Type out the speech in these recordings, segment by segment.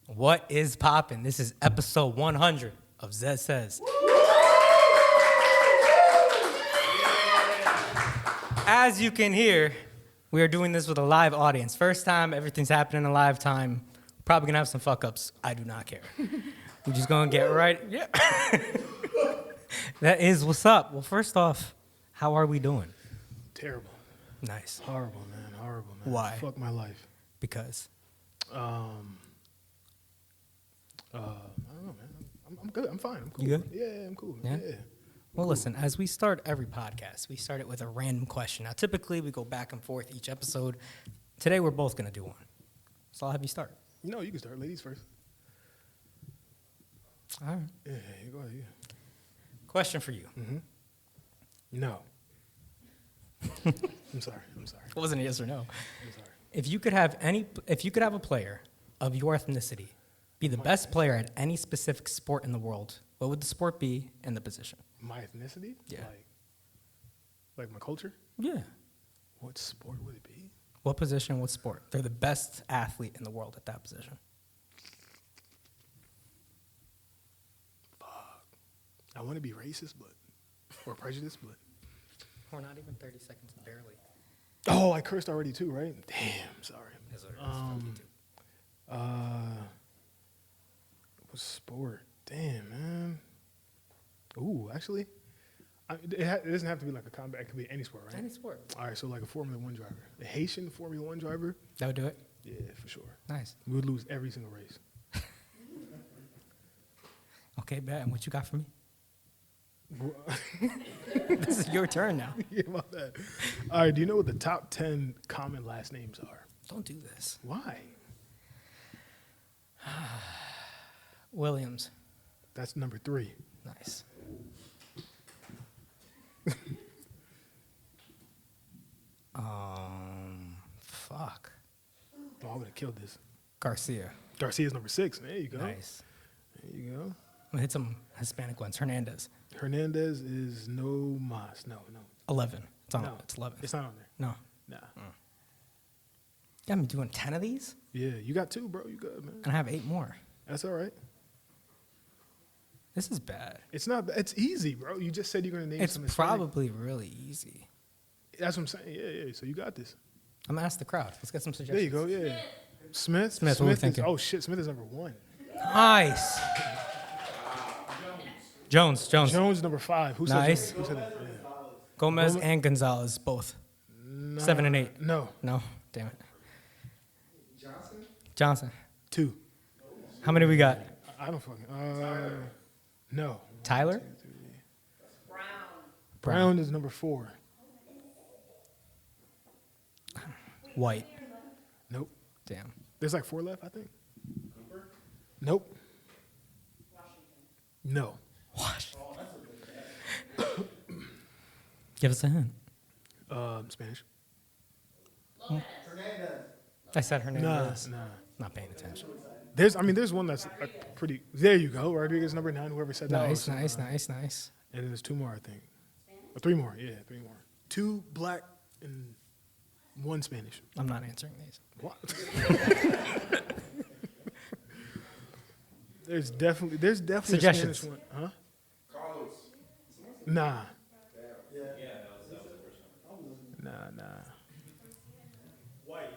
What is poppin'? This is episode 100 of Zez Says. As you can hear, we are doing this with a live audience. First time, everything's happening in live time. Probably gonna have some fuck ups. I do not care. We're just gonna get right. Yeah. That is what's up. Well, first off, how are we doing? Terrible. Nice. Horrible, man. Horrible, man. Why? Fuck my life. Because? I don't know, man. I'm good. I'm fine. I'm cool. You good? Yeah, I'm cool. Yeah. Well, listen, as we start every podcast, we start it with a random question. Now, typically, we go back and forth each episode. Today, we're both going to do one. So I'll have you start. No, you can start. Ladies first. All right. Yeah, go ahead. Yeah. Question for you. Mm-hmm. No. I'm sorry. It wasn't a yes or no. I'm sorry. If you could have a player of your ethnicity be the best player at any specific sport in the world, what would the sport be and the position? My ethnicity? Yeah. Like my culture? Yeah. What sport would it be? What position, what sport? They're the best athlete in the world at that position. Fuck. I want to be racist, or prejudiced, but. We're not even 30 seconds, barely. Oh, I cursed already too, right? Damn, sorry. What sport? Damn, man. Ooh, actually, it doesn't have to be like a combat. It could be any sport, right? Any sport. All right, so like a Formula One driver, a Haitian Formula One driver. That would do it? Yeah, for sure. Nice. We would lose every single race. Okay, bet. And what you got for me? This is your turn now. Yeah, my bad. All right, do you know what the top 10 common last names are? Don't do this. Why? Williams. That's number 3. Nice. Fuck. Oh, I would have killed this. Garcia. Garcia's number 6. There you go. Nice. There you go. I'm gonna hit some Hispanic ones. Hernandez. Hernandez is no mas. No. 11. It's on. No. It's 11. It's not on there. No. Nah. You got me doing 10 of these? Yeah, you got 2, bro. You good, man. And I have 8 more. That's all right. This is bad. It's not. It's easy, bro. You just said you're gonna name It's some Hispanic. probably really easy. That's what I'm saying. Yeah. So you got this. I'm gonna ask the crowd. Let's get some suggestions. There you go. Yeah. Smith. What are we thinking? Oh shit. Smith is number 1. Nice. Jones. Jones number 5. Who Nice. said Jones? Who said that? Yeah. Gomez and Gonzalez, both. No. 7 and 8. No. Damn it. Johnson. 2. How many we got? I don't fucking. No. Tyler? Brown is number 4. White. Nope. Damn. There's like 4 left, I think. Nope. No. Give us a hint. Spanish. I said Hernandez. Nah. Not paying attention. There's one that's pretty. There you go. Rodriguez number 9. Whoever said that. Nice. And then there's 2 more, I think. Or 3 more. Yeah, 3 more. 2 black and 1 Spanish. I'm not answering these. What? There's definitely Suggestions. A Spanish one. Huh? Carlos. Nah. Nah. White.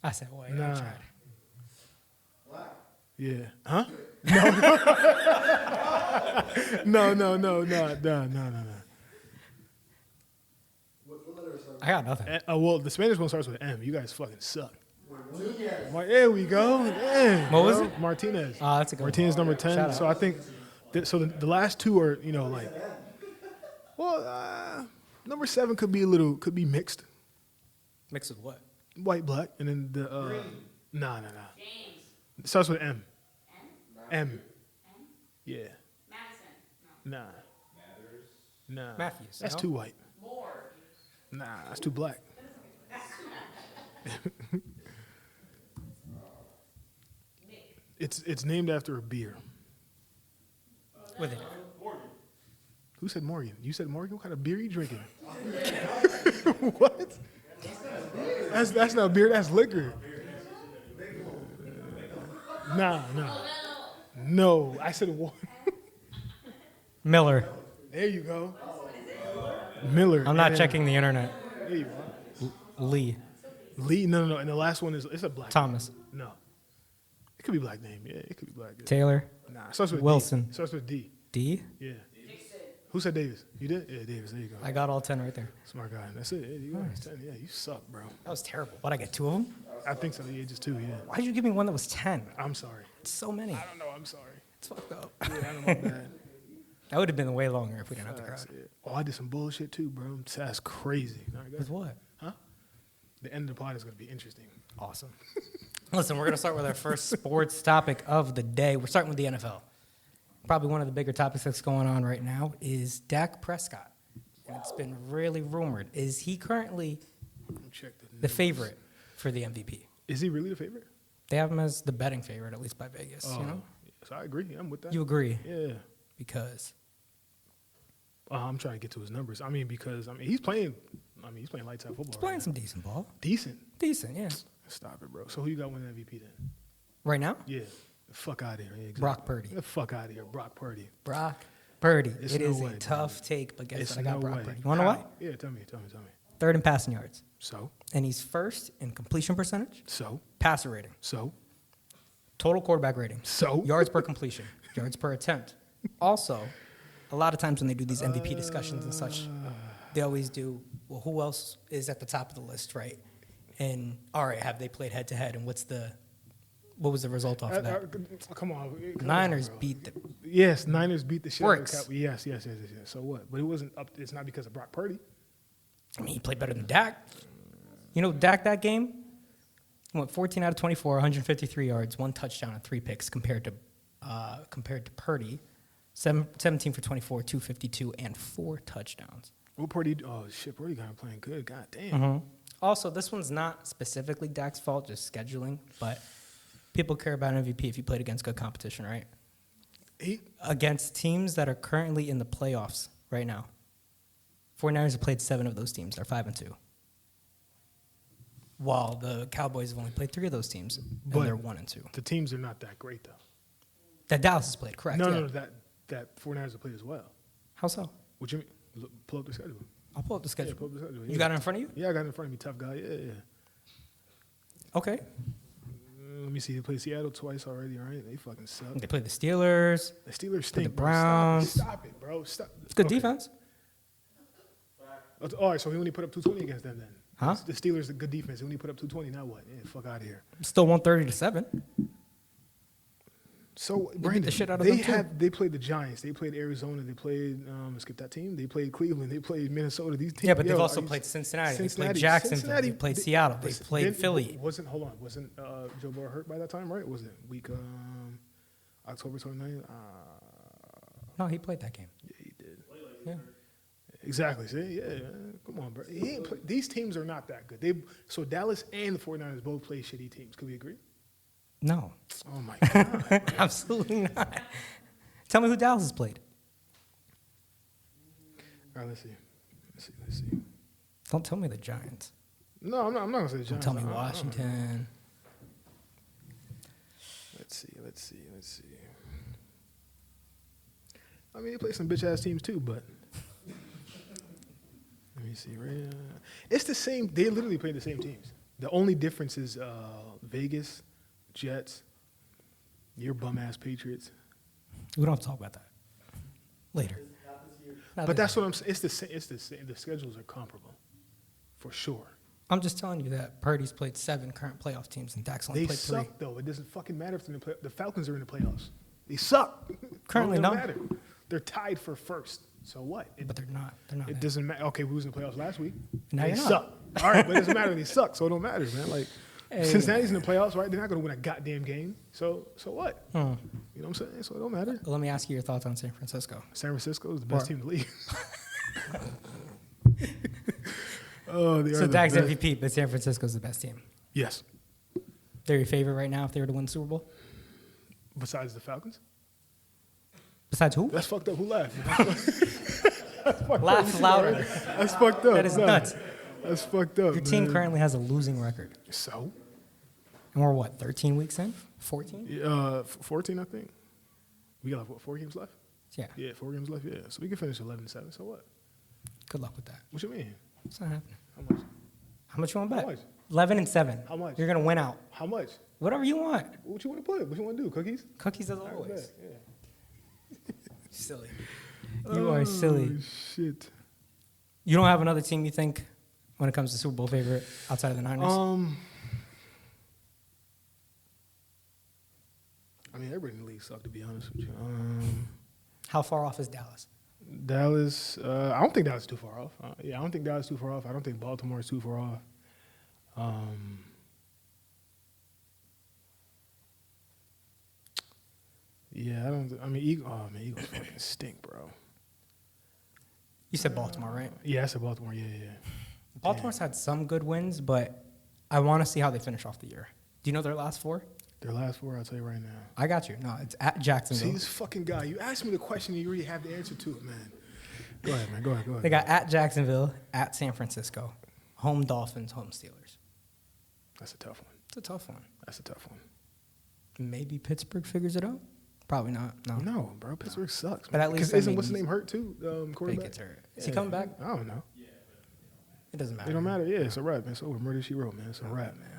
I said white. Nah. I tried. Black. Yeah. Huh? No. No. I got nothing. Well, the Spanish one starts with M. You guys fucking suck. There we go. Damn, what was it? Martinez. That's a good Martinez one. number 10. Shout So out. I think, the last 2 are, like, well, number 7 could be mixed. Mixed with what? White, black, and then the, nah. James. It starts with M. M? M. Yeah. Madison. Nah. Nah. Matthews, That's no? too white. Moore. Nah, that's too black. It's named after a beer. With it. Who said Morgan? You said Morgan? What kind of beer are you drinking? What? That's not beer, that's liquor. Nah. No, I said Warren. Miller. There you go. Miller. I'm not and- checking the internet. There you are. Lee. Lee. No. And the last one it's a black. Thomas. Name. No. It could be black name. Yeah, it could be black. Yeah. Taylor. Nah, starts with Wilson. D. Starts with D. D. Yeah. Who said Davis? You did? Yeah, Davis. There you go. I got all 10 right there. Smart guy. That's it. Yeah, you got 10. Yeah, you suck, bro. That was terrible. What, I get 2 of them? I think so. Yeah, just 2. Yeah. Why'd you give me one that was 10? I'm sorry. It's so many. I don't know. I'm sorry. It's fucked up. Yeah, I don't know. Bad. That would have been way longer if we didn't have the crowd. Facts, yeah. Oh, I did some bullshit too, bro. That's crazy. All right, go With ahead. what? Huh? The end of the pod is going to be interesting. Awesome. Listen, we're going to start with our first sports topic of the day. We're starting with the NFL. Probably one of the bigger topics that's going on right now is Dak Prescott. And it's been really rumored. Is he currently Let me check the the news. favorite for the MVP? Is he really the favorite? They have him as the betting favorite, at least by Vegas. Oh, You know, so I agree. I'm with that. you agree Yeah. because I'm trying to get to his numbers. I mean, because he's playing. He's playing lights out football. he's playing right some decent ball. now. Decent. Decent, yeah. Stop it, bro. So who you got winning MVP then? Right now, Yeah. The fuck out of here. Yeah, exactly. Brock Purdy. Get the fuck out of here, Brock Purdy. Brock Purdy. It's It no is way, a tough take, but guess It's what? I got no Brock way. Purdy. You want to know How? why? Yeah, tell me. Third in passing yards. So, And he's first in completion percentage, so, passer rating, so, total quarterback rating, so. yards per completion, yards per attempt. Also, a lot of times when they do these MVP discussions and such, they always do, well, who else is at the top of the list, right? And all right, have they played head to head? And what was the result off of that? Come on. Niners bro. beat the Yes, Niners beat the shit Works. out of the Cowboys. Yes. So what? But it wasn't up. It's not because of Brock Purdy. I mean, he played better than Dak. You know, Dak that game went 14 out of 24, 153 yards, 1 touchdown, and 3 picks compared to Purdy, 17 for 24, 252, and 4 touchdowns. Well, Purdy. Oh shit, Purdy got him playing good. God damn. Mm-hmm. Also, this one's not specifically Dak's fault, just scheduling, but people care about MVP if you played against good competition, right? Against teams that are currently in the playoffs right now. 49ers have played 7 of those teams. They're 5-2. While the Cowboys have only played 3 of those teams, and But they're 1-2. The teams are not that great though. That Dallas has played, correct? No, yeah. no, that 49ers have played as well. How so? What you mean? Look, pull up the schedule. I'll pull up the Yeah, schedule. pull up the schedule. You got it in front of you? Yeah, I got it in front of me. Tough guy. Yeah. Okay. Let me see. They played Seattle twice already. Right? They fucking suck. They played the Steelers. The Steelers Play the stink. bro. Browns. Stop it, bro. Stop. It's good Okay. defense. All right, so he only put up 220 against them then. Huh? The Steelers, a good defense. He only put up 220. Now what? Yeah, fuck out of here. Still 130-7. So beat Brandon, the shit out of they them, too. They played the Giants. They played Arizona. They played skip that team. They played Cleveland. They played Minnesota. These teams. Yeah, but they've yo, also are you- played Cincinnati. They Cincinnati. played Jacksonville. Cincinnati, They played they- Seattle. They listen, played didn't- Philly. Wasn't Joe Burrow hurt by that time? Right? Was it week October 29th? No, he played that game. Yeah, he did. Yeah. Exactly. See, yeah, come on, bro. He ain't play, these teams are not that good. So Dallas and the 49ers both play shitty teams. Could we agree? No, Oh my god. absolutely not. Tell me who Dallas has played. All right, let's see. Don't tell me the Giants. No, I'm not gonna say the Don't Giants. tell me I don't know. Washington. Let's see. I mean, they play some bitch ass teams too, but let me see. Right, it's the same. They literally play the same teams. The only difference is Vegas, Jets, your bum ass Patriots. We don't have to talk about that later. Not But this that's what I'm saying. It's the same. It's the same. The schedules are comparable, for sure. I'm just telling you that Purdy's played 7 current playoff teams and Dak's only They played 3. suck though. It doesn't fucking matter if they're in the play. The Falcons are in the playoffs. They suck. Currently, It no. don't matter. They're tied for first. So what? But they're not. They're not. It doesn't matter. Okay, we was in the playoffs last week. Now They you're not. suck. All right, but it doesn't matter. They suck, so it don't matter, man. Like Hey. Cincinnati's in the playoffs, right? They're not going to win a goddamn game. So what? Hmm. You know what I'm saying? So it don't matter. Well, let me ask you your thoughts on San Francisco. San Francisco is the best What? team in the league. Oh, they are So the Dak's best. MVP, but San Francisco's the best team. Yes. They're your favorite right now if they were to win the Super Bowl? Besides the Falcons. Besides who? That's fucked up. Who laughed? Laugh louder. That's fucked up. That is No. nuts. That's fucked up. Your team man. currently has a losing record. So And we're what, 13 weeks in? 14? 14, I think. We got like, what, 4 games left? Yeah. Yeah, 4 games left. Yeah, so we can finish 11-7. So what? Good luck with that. What you mean? It's not happening. How much? How much you want to bet? How much? 11-7. How much? You're going to win out. How much? Whatever you want. What you want to put? What you want to do? Cookies? Cookies as All right, always. bet. Yeah. Silly. You are silly. Oh, shit. You don't have another team you think when it comes to Super Bowl favorite outside of the Niners? I mean, everybody in the league suck, to be honest with you. How far off is Dallas? Dallas, I don't think Dallas is too far off. Yeah, I don't think Dallas is too far off. I don't think Baltimore is too far off. Yeah, Eagles fucking stink, bro. You said Baltimore, right? Yeah, I said Baltimore. Yeah. Baltimore's had some good wins, but I want to see how they finish off the year. Do you know their last 4? Their last 4, I'll tell you right now. I got you. No, it's at Jacksonville. See, this fucking guy, you asked me the question and you already have the answer to it, man. Go ahead, man. Go ahead. They got at Jacksonville, at San Francisco, home Dolphins, home Steelers. That's a tough one. It's a tough one. That's a tough one. Maybe Pittsburgh figures it out. Probably not. No. No, bro. Pittsburgh sucks. But Man. at least, Because I mean, what's his name hurt too? Quarterback. Bacon's hurt. Is he coming back? I don't know. It doesn't matter. It don't matter. Yeah, it's a wrap, man. It's over. Murder She Wrote, man. It's a wrap, man.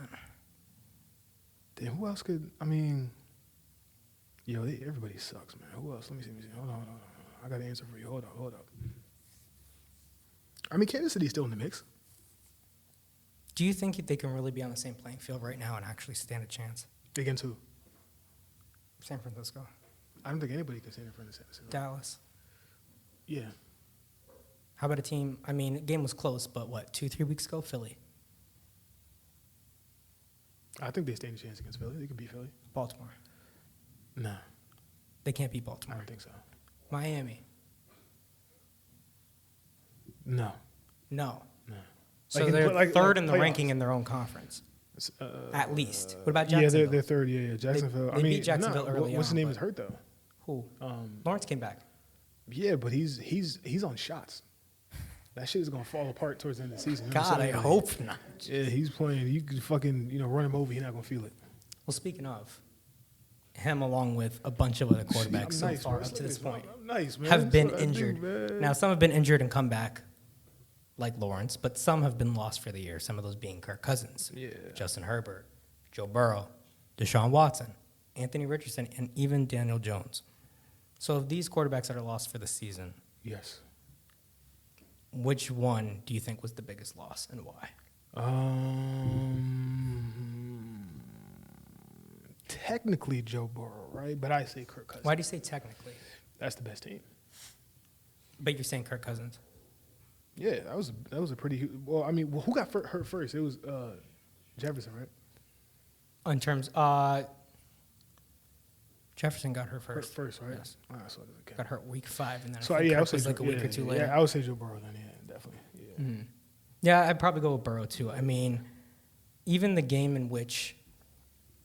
Damn, who else could? I mean, everybody sucks, man. Who else? Let me see. Hold on. I got an answer for you. Hold up. I mean, Kansas City's still in the mix. Do you think they can really be on the same playing field right now and actually stand a chance? Against who? San Francisco, I don't think anybody can stand in front of San Francisco. Dallas. Yeah. How about a team? I mean, the game was close, but what, 2-3 weeks ago, Philly, I think they stand a chance against Philly. They could beat Philly. Baltimore. Nah, They can't beat I Baltimore. don't think so. Miami. No. No. No. So Like in they're pla- like- third like in the playoffs. ranking in their own conference, at least. What about Yeah, Jacksonville? they're third. Yeah, Jacksonville. they beat Jacksonville early What's his on, name but- is hurt though. Who? Lawrence came back. Yeah, but he's on shots. That shit is gonna fall apart towards the end of the season. You know what I'm God, I saying? Like, hope not. Yeah, he's playing. You can fucking run him over. He's not gonna feel it. Well, speaking of, him along with a bunch of other quarterbacks I'm so nice, far bro. up to this point I'm nice, man. have been That's what I do, injured. man. Now, some have been injured and come back, like Lawrence, but some have been lost for the year, some of those being Kirk Cousins, Yeah. Justin Herbert, Joe Burrow, Deshaun Watson, Anthony Richardson, and even Daniel Jones. So of these quarterbacks that are lost for the season, Yes. which one do you think was the biggest loss and why? Technically Joe Burrow, right? But I say Kirk Cousins. Why do you say technically? That's the best team. But you're saying Kirk Cousins. Yeah, that was a pretty. Well, I mean, who got hurt first? It was Jefferson, right? In terms, Jefferson got hurt first. First, right? Yes. Ah, so it doesn't count. Got hurt week 5, and then So I think yeah, I would Kirk say was like a week yeah, or two yeah, later. Yeah, I would say Joe Burrow then. Yeah, definitely. Yeah. Mhm. Yeah, I'd probably go with Burrow too. I mean, even the game in which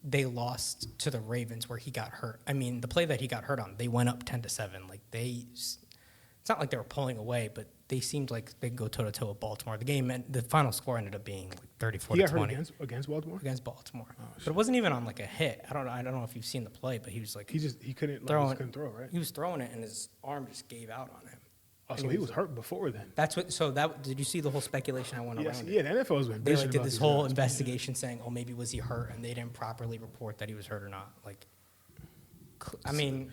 they lost to the Ravens where he got hurt. I mean, the play that he got hurt on, they went up 10-7. Like it's not like they were pulling away, but they seemed like they could go toe to toe with Baltimore. The game, the final score ended up being like 34 He to got hurt 20 against Baltimore. against Baltimore. Oh, But it wasn't even on like a hit. I don't know if you've seen the play, but he was like He couldn't couldn't throw, right? He was throwing it, and his arm just gave out on him. Oh, so he was hurt before then. That's what. So that did you see the whole speculation I went Yes, around? yeah, the NFL has been They bitching like did about this these whole guys. investigation saying, "Oh, maybe was he hurt?" and they didn't properly report that he was hurt or not. Like, I mean,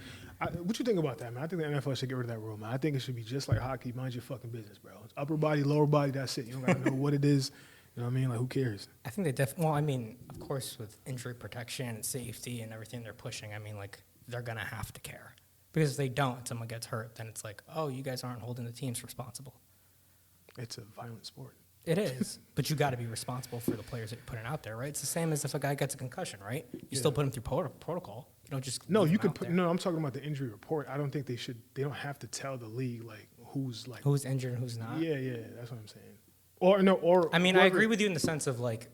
What you think about that, man? I think the NFL should get rid of that rule, man. I think it should be just like hockey. Mind your fucking business, bro. It's upper body, lower body. That's it. You don't gotta know what it is. You know what I mean? Like, who cares? I think they definitely. Well, I mean, of course, with injury protection and safety and everything they're pushing, I mean, like they're gonna have to care because if they don't, and someone gets hurt, then it's like, oh, you guys aren't holding the teams responsible. It's a violent sport. It is, but you got to be responsible for the players that you're putting out there, right? It's the same as if a guy gets a concussion, right? You still put him through protocol. You don't just No, leave you him could out put. there. No, I'm talking about the injury report. I don't think they should. They don't have to tell the league like who's like. Who's injured and who's not. Yeah, that's what I'm saying. Or no, or I mean, I whoever- agree with you in the sense of like,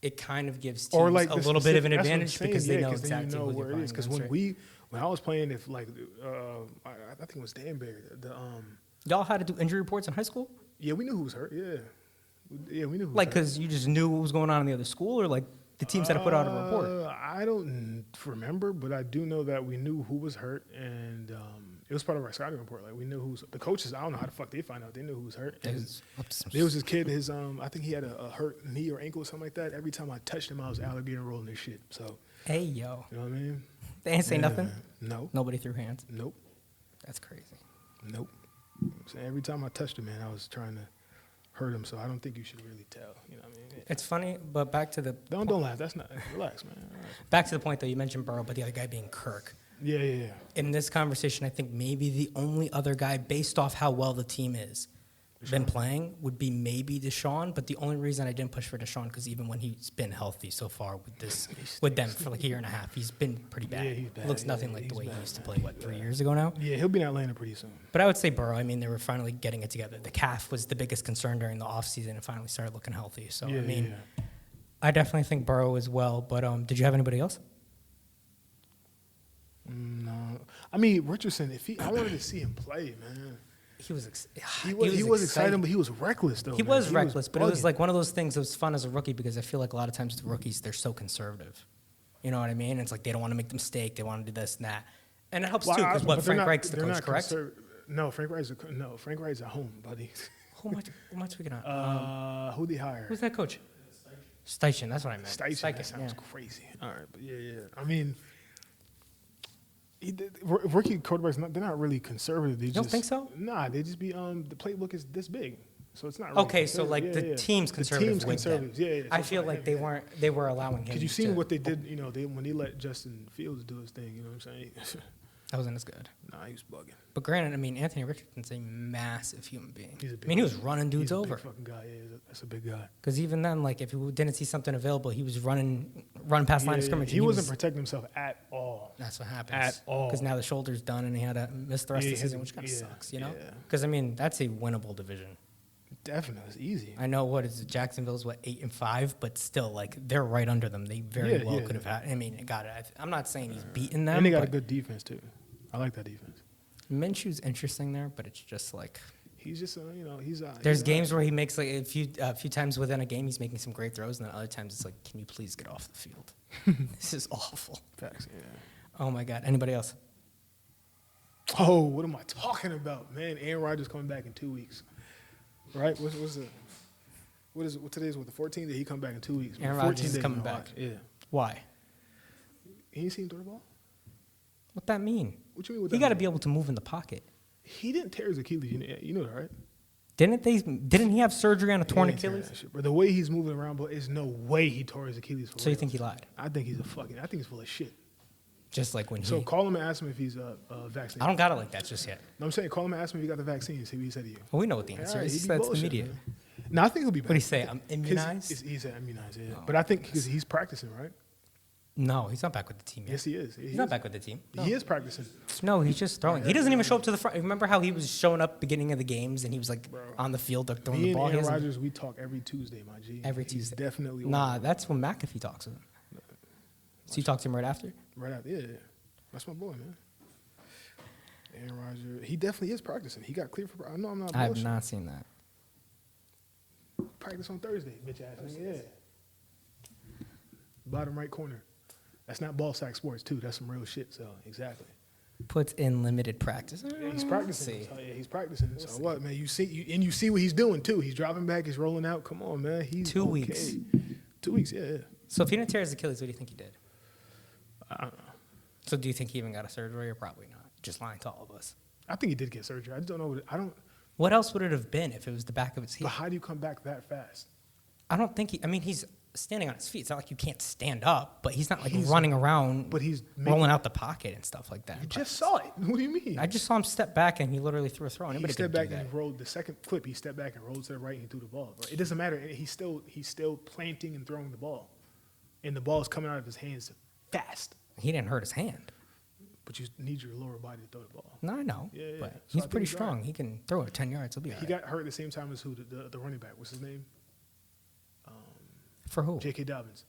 it kind of gives teams Or like a the little bit of an specific- that's what I'm advantage saying, because they yeah, know 'cause then exactly you know who where they're it is. Because playing when against, when I was playing, if like I think it was Danbury. y'all had to do injury reports in high school, Yeah, we knew who was hurt. Yeah, we knew. Who like was hurt. because you just knew what was going on in the other school, or like The teams had to put out a report. I don't remember, but I do know that we knew who was hurt, and it was part of our scouting report. Like we knew who's the coaches. I don't know how the fuck they find out. They knew who was hurt. There was this kid. His I think he had a hurt knee or ankle or something like that. Every time I touched him, I was alligator rolling this shit. So hey yo, you know what I mean? They ain't say nothing. No. Nobody threw hands. Nope. That's crazy. Nope. So every time I touched him, man, I was trying to hurt him. So I don't think you should really tell. You know what I mean? It's funny, but back to the Don't laugh. That's not. Relax, man. All right. back to the point though. You mentioned Burrow, but the other guy being Kirk. Yeah. In this conversation, I think maybe the only other guy, based off how well the team is, been playing, would be maybe Deshaun. But the only reason I didn't push for Deshaun because even when he's been healthy so far with them for like a year and a half, he's been pretty bad. Yeah, he's bad. Looks nothing like the way he used to play. 3 years ago now? Yeah, he'll be in Atlanta pretty soon. But I would say Burrow. I mean, they were finally getting it together. The calf was the biggest concern during the offseason and finally started looking healthy. So I mean, I definitely think Burrow as well. But did you have anybody else? No, I mean Richardson. I wanted to see him play, man. He was exciting, but he was reckless though. He was reckless, but it was like one of those things that was fun as a rookie because I feel like a lot of times the rookies they're so conservative. You know what I mean? It's like they don't want to make the mistake. They want to do this and that, and it helps too because Frank Reich's the coach, correct? No, Frank Reich's at home, buddy. Who am I speaking of? Who they hire? Who's that coach? Steichen. That's what I meant. Steichen. That sounds crazy. All right, but yeah. I mean. Rookie quarterbacks, they're not really conservative. They you don't think so? Nah, they just be, the playbook is this big. So it's not really okay, so like the team's conservative. The team's conservative, yeah. I feel like they were allowing him. Because you've seen what they did, when they let Justin Fields do his thing, you know what I'm saying? That wasn't as good. Nah, he was bugging. But granted, I mean, Anthony Richardson's a massive human being. He's a big I mean, he was running dudes over. He's a big fucking guy, yeah, that's a big guy. Because even then, like, if you didn't see something available, he was run past line of scrimmage. He wasn't protecting himself at all. That's what happens. At all. Because now the shoulder's done and he had to miss the rest of the season, which kind of sucks, you know? Because, I mean, that's a winnable division. Definitely, it's easy. I know Jacksonville's 8-5, but still, like they're right under them. They very well could have had. I mean, got it. I'm not saying he's beaten them. And they got a good defense too. I like that defense. Minshew's interesting there, but it's just like he's just he's. There's games where he makes like a few times within a game he's making some great throws, and then other times it's like, can you please get off the field? This is awful. Facts, yeah. Oh my God. Anybody else? Oh, what am I talking about, man? Aaron Rodgers coming back in 2 weeks. Right? What today's the 14th? Did he come back in 2 weeks? Aaron Rodgers is coming back. Yeah. Why? He ain't seen throw the ball? What that mean? What you mean with he that? Got to be able to move in the pocket. He didn't tear his Achilles. You know that, right? Didn't he have surgery on a torn Achilles? But the way he's moving around, but there's no way he tore his Achilles. So you think he lied? I think he's full of shit. Just like when So call him and ask him if he's vaccinated. I don't got it like that just yet. No, I'm saying call him and ask him if he got the vaccine. See what he said to you. Well, we know what the answer is. That's the media. No, I think he'll be back. What do you say? I'm immunized? He's immunized, yeah. But I think because he's practicing, right? No, he's not back with the team yet. Yes, he is. He's not back with the team. No. He is practicing. No, he's just throwing. He doesn't even show up to the front. Remember how he was showing up beginning of the games and he was like on the field throwing the ball? Me and Aaron Rodgers, we talk every Tuesday, my G. Every Tuesday. He's definitely. Nah, that's when McAfee talks to him. So you talk to him right after? Right after, yeah. That's my boy, man. Aaron Rodgers, he definitely is practicing. He got cleared for. I know I'm not. I have not seen that. Practice on Thursday, bitch ass. Yeah. Bottom right corner. That's not ball sack sports too. That's some real shit. So exactly. Puts in limited practice. Yeah, he's practicing. So, yeah, he's practicing. So what, man? You see what he's doing too. He's dropping back. He's rolling out. Come on, man. He's 2 weeks. 2 weeks. Yeah. So if he didn't tear his Achilles, what do you think he did? I don't know. So do you think he even got a surgery or probably not? Just lying to all of us. I think he did get surgery. I just don't know. What else would it have been if it was the back of his heel? But how do you come back that fast? I don't think he's standing on his feet. It's not like you can't stand up, but he's not like running around, but he's rolling out the pocket and stuff like that. You just saw it. What do you mean? I just saw him step back and he literally threw a throw. He stepped back and rolled the second clip. He stepped back and rolled to the right and he threw the ball. It doesn't matter. He's still planting and throwing the ball, and the ball is coming out of his hands fast. He didn't hurt his hand. But you need your lower body to throw the ball. No, I know. Yeah. But so he's pretty strong. Right. He can throw it 10 yards. He'll be all right. He got hurt at the same time as who? The running back. What's his name? For who? J.K. Dobbins.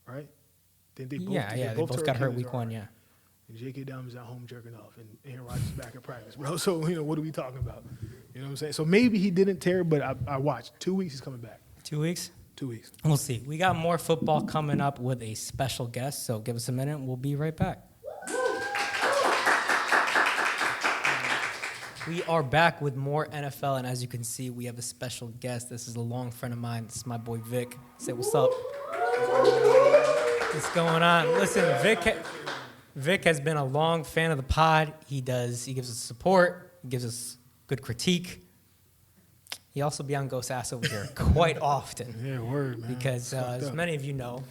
Right? Then they both got hurt week 1, yeah. And J.K. Dobbins at home jerking off, and Aaron Rodgers back at practice, bro. So, what are we talking about? You know what I'm saying? So maybe he didn't tear, but I watched. 2 weeks he's coming back. 2 weeks? 2 weeks. We'll see. We got more football coming up with a special guest, so give us a minute. We'll be right back. We are back with more NFL, and as you can see, we have a special guest. This is a long friend of mine. This is my boy Vic. Say what's up. What's going on? Listen, Vic has been a long fan of the pod. He gives us support. He gives us good critique. He also be on Ghost ass over here quite often. Yeah, word, man. Because as many of you know,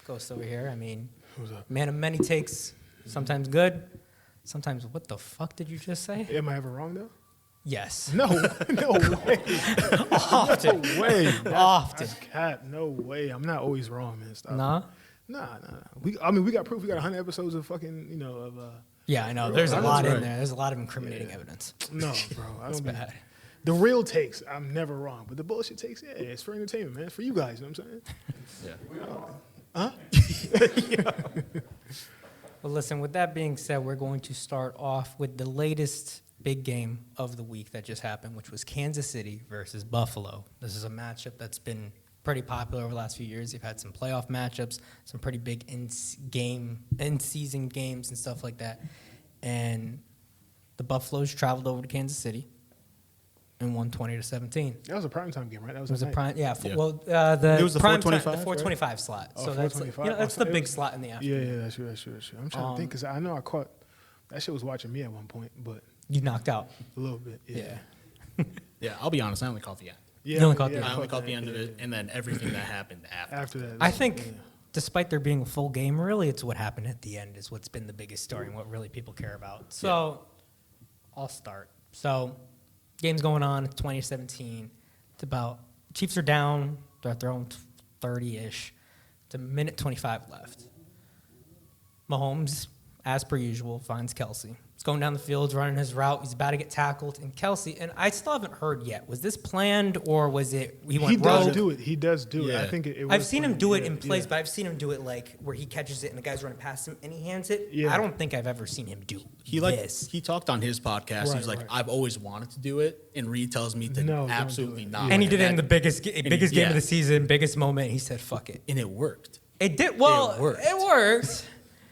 Ghost over here, I mean, What's up? man of many takes, sometimes good, sometimes what the fuck did you just say? Am I ever wrong, though? Yes. No way. Often. No way. Often. That's cat. No way. I'm not always wrong, man. Stop. Nah? Nah. We got proof. We got 100 episodes of fucking, Yeah, I know. There's a lot in right. there. There's a lot of incriminating evidence. No, bro. I It's don't be. bad. The real takes, I'm never wrong. But the bullshit takes, yeah, it's for entertainment, man. It's for you guys, you know what I'm saying? Yeah. Well, listen, with that being said, we're going to start off with the latest big game of the week that just happened, which was Kansas City versus Buffalo. This is a matchup that's been pretty popular over the last few years. You've had some playoff matchups, some pretty big in-season games and stuff like that. And the Buffaloes traveled over to Kansas City and won 20-17. That was a primetime game, right? That was, It was a at night. prime, yeah. Yeah. Well, It was the prime 425, time, the right? 425 slot. Oh, So that's 425. that's the big slot in the Yeah, afternoon. that's true. I'm trying to think, because I know I caught, that shit was watching me at one point, but You knocked out. a little bit, yeah. Yeah, I'll be honest. I only caught the end. Yeah, You only caught the I end. only caught the end of it, and then everything that happened after. After that. I think, despite there being a full game, really it's what happened at the end is what's been the biggest story and what really people care about. So, I'll start. So, game's going on. It's 2017. It's about Chiefs are down. They're at their own 30-ish. It's a minute 25 left. Mahomes, as per usual, finds Kelsey. He's going down the field, running his route. He's about to get tackled. And Kelsey, and I still haven't heard yet, was this planned or was it he went he does rogue? do it. He does do it. I Yeah. think it was I've seen him planned. do it Yeah, in plays, yeah. but I've seen him do it like where he catches it and the guy's running past him and he hands it. Yeah. I don't think I've ever seen him do this. He talked on his podcast. Right, He's like, right. I've always wanted to do it, and Reed tells me to No, don't do absolutely it. not. And he did it in that- the biggest game of yeah. the season, biggest moment. He said, "Fuck it." and it worked. It did well. It worked. It worked.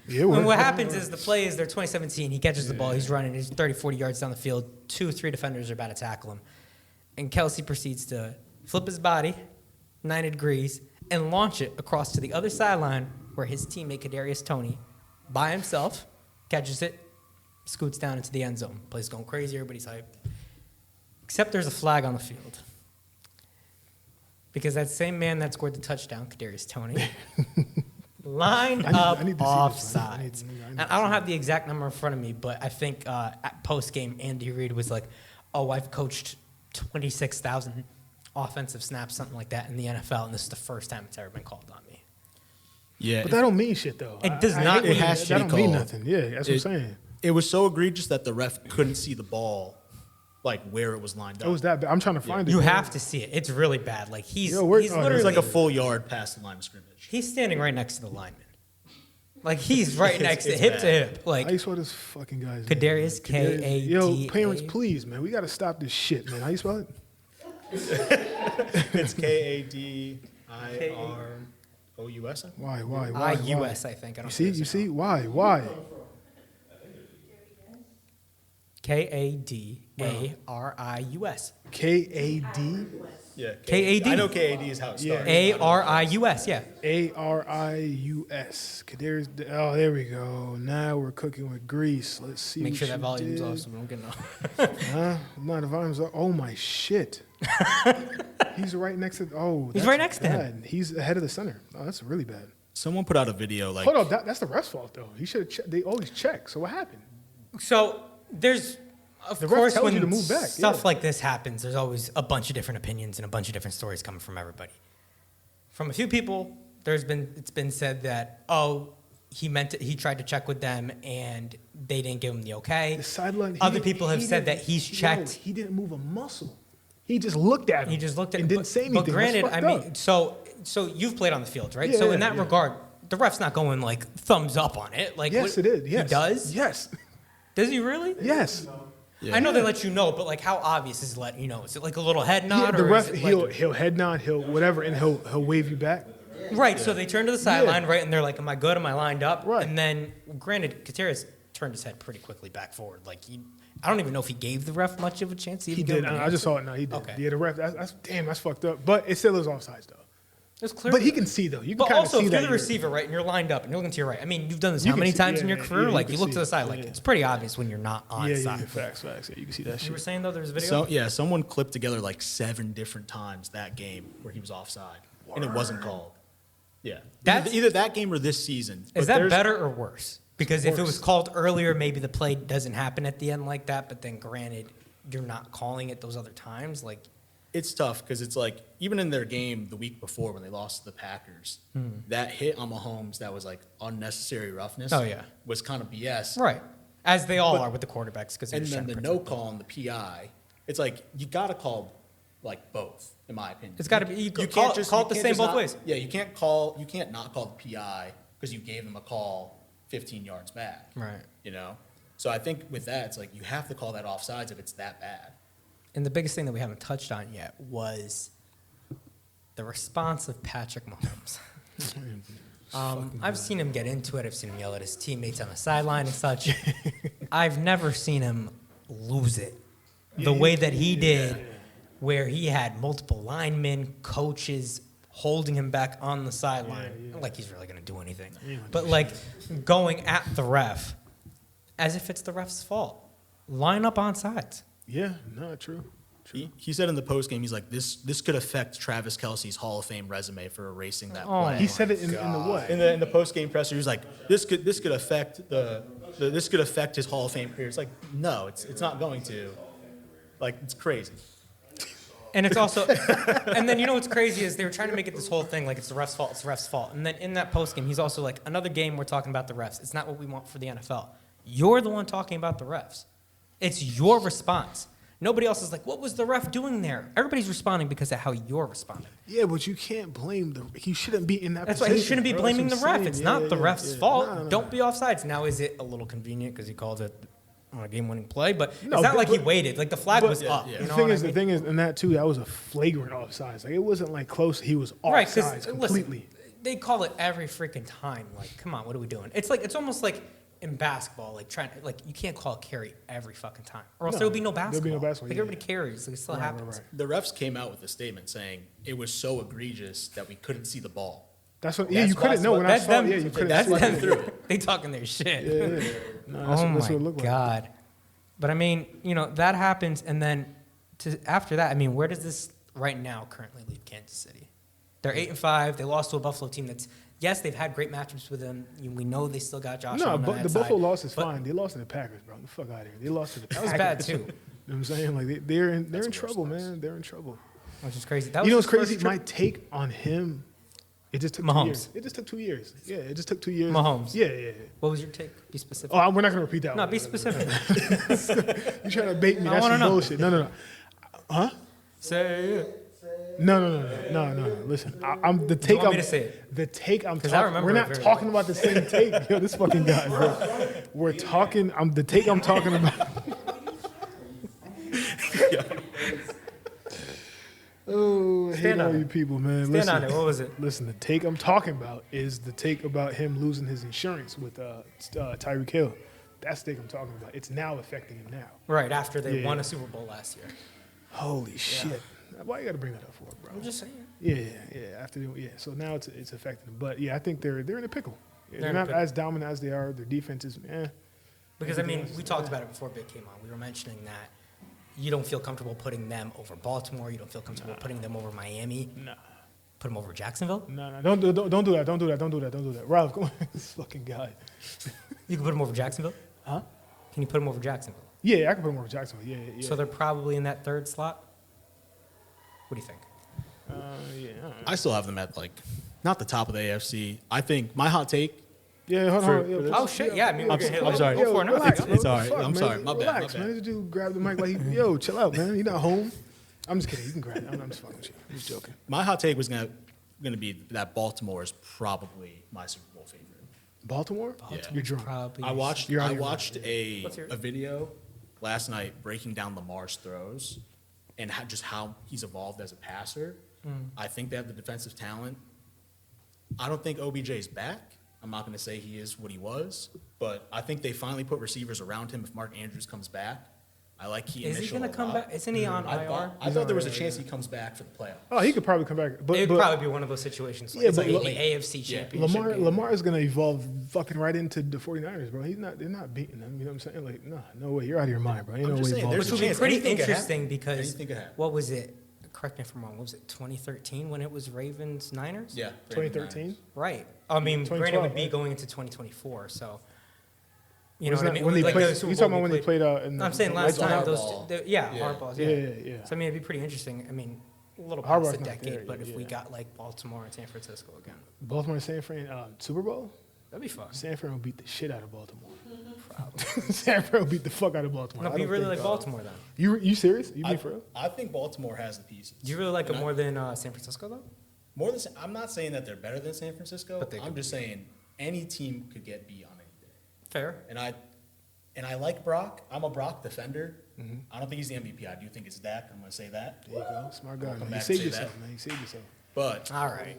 Yeah, And well, what happens is the play is they're 2017. He catches the ball. He's running. He's 30, 40 yards down the field. 2-3 defenders are about to tackle him. And Kelsey proceeds to flip his body 90 degrees and launch it across to the other sideline where his teammate, Kadarius Toney, by himself, catches it, scoots down into the end zone. Play's going crazy. Everybody's hyped. Except there's a flag on the field. Because that same man that scored the touchdown, Kadarius Toney, lined up I need to see this one. I need offsides. to And I don't have the exact number in front of me, but I think at post-game, Andy Reid was like, "Oh, I've coached 26,000 offensive snaps, something like that, in the NFL, and this is the first time it's ever been called on me." Yeah, But that don't mean shit, though. It does I not hate when mean- that- has to that be don't mean called. nothing. Yeah, that's what I'm saying. It was so egregious that the ref couldn't see the ball, like where it was lined up. It was that bad. I'm trying to find it. You man. have to see it. It's really bad. Like he's Yo, where- he's oh, It literally was like a full yard past the line of scrimmage. he's standing right next to the lineman. Like he's right next to it's hip bad. to hip. Like How you spell this fucking guy's Kadarius, name? man? K-A-D-A. Yo, parents, please, man. We got to stop this shit, man. How you spell it? It's KADIROUS. Why? I-U-S, I think. I don't You see? think You it's see? Why? K-A-D-A-R-I-U-S. K-A-D? Yeah, KAD. I know KAD is how it starts. A-R-I-U-S, yeah. A-R-I-U-S. Kadarius. Oh, there we go. Now we're cooking with grease. Let's see. Make what sure that you volume's did. off so we don't get no. Huh? No, the volume's off. Oh, my shit. He's right next to. Oh, He's that's right next to him. bad. He's ahead of the center. Oh, that's really bad. Someone put out a video like, Hold up. That's the ref's fault, though. He should have. They always check. So what happened? So there's, of The ref course, tells when you to move back, stuff yeah. like this happens, there's always a bunch of different opinions and a bunch of different stories coming from everybody. From a few people, it's been said that, oh, he tried to check with them and they didn't give him the okay. The sideline. Other people have said that he's checked. He didn't move a muscle. He just looked at him. He just looked at and didn't say anything. But granted, That's I fucked mean, up. so you've played on the field, right? Yeah, so in that yeah. regard, the ref's not going like thumbs up on it. Like Yes, what- it is. Yes. He does? Yes. Does he really? Yes. Yeah. I know they let you know, but like, how obvious is it letting you know? Is it like a little head nod? The or ref, is it like, he'll head nod, he'll whatever, and he'll wave you back. right, so they turn to the sideline, right, and they're like, am I good? Am I lined up? Right. And then, granted, Katerius turned his head pretty quickly back forward. Like, I don't even know if he gave the ref much of a chance. He did. I just saw it now. He did. Okay. Yeah, the ref. That's fucked up. But it still is offsides though. It's clear. But he can see though. You can But kind of also, see if that. you're the receiver, right, and you're lined up and you're looking to your right. I mean, you've done this You how can many see- times in yeah, your yeah, career? you Like, can you look see to the it. side, like, Yeah. it's pretty obvious when you're not on Yeah, side. facts. Yeah, you can see that You shit. were saying, though, there was a video? So yeah, someone clipped together like 7 different times that game where he was offside, and it wasn't called. Yeah, That's- either that game or this season. Is But that there's- better or worse? Because if it was Worse. called earlier, maybe the play doesn't happen at the end like that. But then, granted, you're not calling it those other times. Like, It's tough because it's like even in their game the week before when they lost to the Packers, that hit on Mahomes that was like unnecessary roughness. Oh, yeah. was kind of BS. right, as they all But- are with the quarterbacks. Because And then the no call on the PI, it's like you got to call like both, in my opinion. It's gotta be- you can't call it you the can't same just both not- ways. Yeah, you can't not call the PI because you gave them a call 15 yards back. Right. You know, so I think with that, it's like you have to call that offsides if it's that bad. And the biggest thing that we haven't touched on yet was the response of Patrick Mahomes. I've seen him get into it. I've seen him yell at his teammates on the sideline and such. I've never seen him lose it the way that he did, where he had multiple linemen, coaches holding him back on the sideline. Not like he's really going to do anything. But like going at the ref as if it's the ref's fault. Line up on sides. Yeah, no, true. He said in the post game, he's like, this could affect Travis Kelce's Hall of Fame resume for erasing that Oh, play. He said it in the what? In the post game presser, he was like, this could affect this could affect his Hall of Fame career. It's like, no, it's not going to. Like, it's crazy. And it's also, and then you know what's crazy is they were trying to make it this whole thing like it's the ref's fault, it's the ref's fault. And then in that post game, he's also like, another game we're talking about the refs. It's not what we want for the NFL. You're the one talking about the refs. It's your response. Nobody else is like, what was the ref doing there? Everybody's responding because of how you're responding. Yeah, but you can't blame the. He shouldn't be in that. That's why position, he shouldn't be bro. blaming the That's what I'm ref. saying. It's Yeah, not yeah, the yeah, ref's yeah. fault. No, no, no. Don't be offsides. Now, is it a little convenient because he called it on a game-winning play? But No, it's not but- like he but- waited. Like the flag but- was up. yeah. You The know thing what is, I the mean? thing is, in that too, that was a flagrant offsides. Like it wasn't like close. He was Right, offsides because completely. they call it every freaking time. Like, come on, what are we doing? It's almost like in basketball, like you can't call a carry every fucking time, or else No, there would be no there'll basketball. be no basketball, Like yeah, everybody carries, like it still happens. Right. The refs came out with a statement saying it was so egregious that we couldn't see the ball. That's what. Yeah, That's you couldn't why- know when I That's saw. them. Yeah, you couldn't. That's see them it. through it. They talking their shit. Yeah, yeah. No, that's, Oh that's what it my looked like. God. But I mean, you know, that happens, and then after that, I mean, where does this right now currently leave Kansas City? They're 8-5. They lost to a Buffalo team that's, yes, they've had great matchups with them. We know they still got Josh No, Allen on but that the side. Buffalo loss is But fine. They lost to the Packers, bro. The fuck out of here. They lost to the That Packers. was bad, too. You know what I'm saying? Like they're in That's trouble, worse. man. They're in trouble. Which is crazy. That was You know what's his first crazy? trip- My take on him, it just took Mahomes. 2 years. It just took 2 years. Yeah, it just took 2 years. Mahomes. Yeah. What was your take? Be specific. Oh, we're not gonna repeat that. No, one. be specific. You trying to bait me? I That's wanna some know. bullshit. No. Huh? Say it. No. Listen, I'm the take. want me I'm- to say it? The take I'm 'Cause I talking. remember We're it not very talking about the same take. Yo, this fucking guy, bro. We're talking. The take I'm talking about. Oh, I hate Stand on all it. you people, man. Stand Listen, on it. What was it? Listen, the take I'm talking about is the take about him losing his insurance with Tyreek Hill. That's the take I'm talking about. It's now affecting him now. Right after they Yeah. won a Super Bowl last year. Holy shit! Why you got to bring that up for, bro? I'm just saying. Yeah. So now it's affecting them, but yeah, I think they're in a pickle. They're in a not pickle. as dominant as they are. Their defense is, Because, I mean, we talked about it before Big came on. We were mentioning that you don't feel comfortable putting them over Baltimore. You don't feel comfortable putting them over Miami. Nah. Put them over Jacksonville. No, don't do that. Don't do that. Ralph, come on, this fucking guy. You can put them over Jacksonville. Huh? Can you put them over Jacksonville? Yeah, I can put him over Jacksonville. Yeah. So they're probably in that third slot. What do you think? Yeah. I still have them at like not the top of the AFC. I think my hot take. Yeah, hold For- on. Yeah, for this? Oh, shit, yeah, I mean, okay, I'm sorry. Yo, Go for it. No, relax, it's bro. all right. Fuck, I'm man. sorry. My bad, my Relax, bad. man. This dude grabbed the mic like, yo, chill out, man. You're not home. I'm just kidding. You can grab it. I'm just fucking with you. I'm just joking. My hot take was gonna be that Baltimore is probably my Super Bowl favorite. Baltimore? Yeah. You're drunk. Probably. I watched You're out I of your watched Let's hear it. a video last night breaking down Lamar's throws and just how he's evolved as a passer. I think they have the defensive talent. I don't think OBJ is back. I'm not going to say he is what he was, but I think they finally put receivers around him if Mark Andrews comes back. I like Keaton Is he Mitchell going to a come lot. back? Isn't he on I IR? thought there was a chance he comes back for the playoffs. Oh, he could probably come back. But, It would but probably be one of those situations. Yeah, It's but like La- the AFC championship. game. Lamar is going to evolve fucking right into the 49ers, bro. They're not beating them. You know what I'm saying? Like, no way. You're out of your mind, bro. Ain't I'm no just way. saying, Baltimore- there's Which a would be chance. pretty Anything could interesting happen. because Anything could happen. what was it? Correct me if I'm wrong. What was it 2013 when it was Ravens Niners? Yeah. 2013. Right. I mean, granted, it 2012, would be right? going into 2024. So, you know Wasn't what I that mean? when they Like played? the Super You Bowl talking about when they played out? In I'm saying the last Red time Zone? those, Hardball. yeah, Yeah. hardballs, Yeah. So I mean, it'd be pretty interesting. I mean, a little Hardball's past the not decade, there, but if we yeah. got like Baltimore and San Francisco again, Baltimore and San Fran Super Bowl. that'd be fun. San Fran will beat the shit out of Baltimore. San Fran will beat the fuck out of Baltimore. No, I but you don't really think, like Baltimore then. You serious? You being for real? I think Baltimore has the pieces. Do you really like it more than San Francisco though? More than I'm not saying that they're better than San Francisco. But they I'm could just saying any team could get beat on any day. Fair. And I like Brock. I'm a Brock defender. Mm-hmm. I don't think he's the MVP. I do think it's Dak. I'm going to say that. There you go. Smart guy. Come Man. You back and saved say yourself, that. man. You saved yourself. But All right.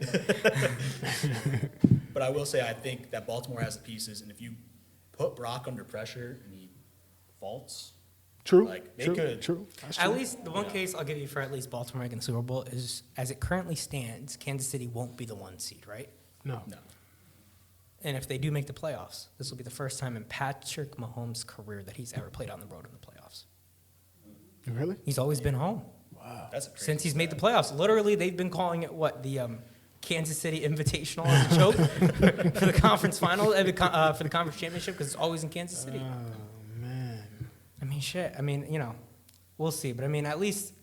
I will say I think that Baltimore has the pieces, and if you put Brock under pressure and he faults, True. Like, they true. could- True. That's At true. least the one case I'll give you for at least Baltimore making the Super Bowl is, as it currently stands, Kansas City won't be the 1 seed, right? No. no. And if they do make the playoffs, this will be the first time in Patrick Mahomes' career that he's ever played on the road in the playoffs. Really? He's always been home That's a crazy since he's made the stat. playoffs. Literally, they've been calling it what the Kansas City Invitational as a joke for the conference final, for the conference championship, because it's always in Kansas City. Oh man. I mean, shit. I mean, you know, we'll see. But I mean, at least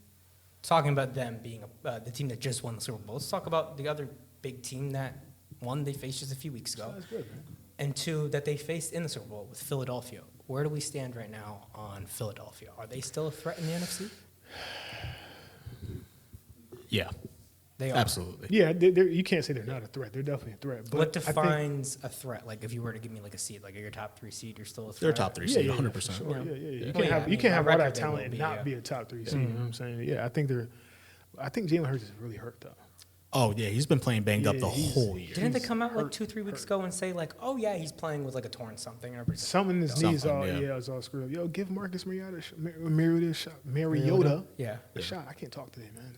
talking about them being the team that just won the Super Bowl. Let's talk about the other big team that one they faced just a few weeks ago, That's good, man. and two that they faced in the Super Bowl with Philadelphia. Where do we stand right now on Philadelphia? Are they still a threat in the NFC? Yeah, They are. absolutely. Yeah, you can't say they're not a threat. They're definitely a threat. But What I think- defines a threat? Like, if you were to give me like a seed, like your top 3 seed, you're still a threat. They're a top 3 Yeah, seed, yeah, 100%. for sure. Yeah. You Well, can't yeah, have I you mean, can't have by all that record they talent will and be, not yeah. be a top 3 seed. You know what I'm saying? Yeah, I think Jalen Hurts is really hurt though. Oh, yeah, he's been playing banged up Yeah, the he's- whole year. Didn't they He's come out like hurt, 2-3 weeks ago and say like, oh yeah, he's playing with like a torn something or everything? Something in his knees, Something, all yeah. it's all screwed up. Yo, give Marcus Mariota Yeah. a shot. I can't talk today, man.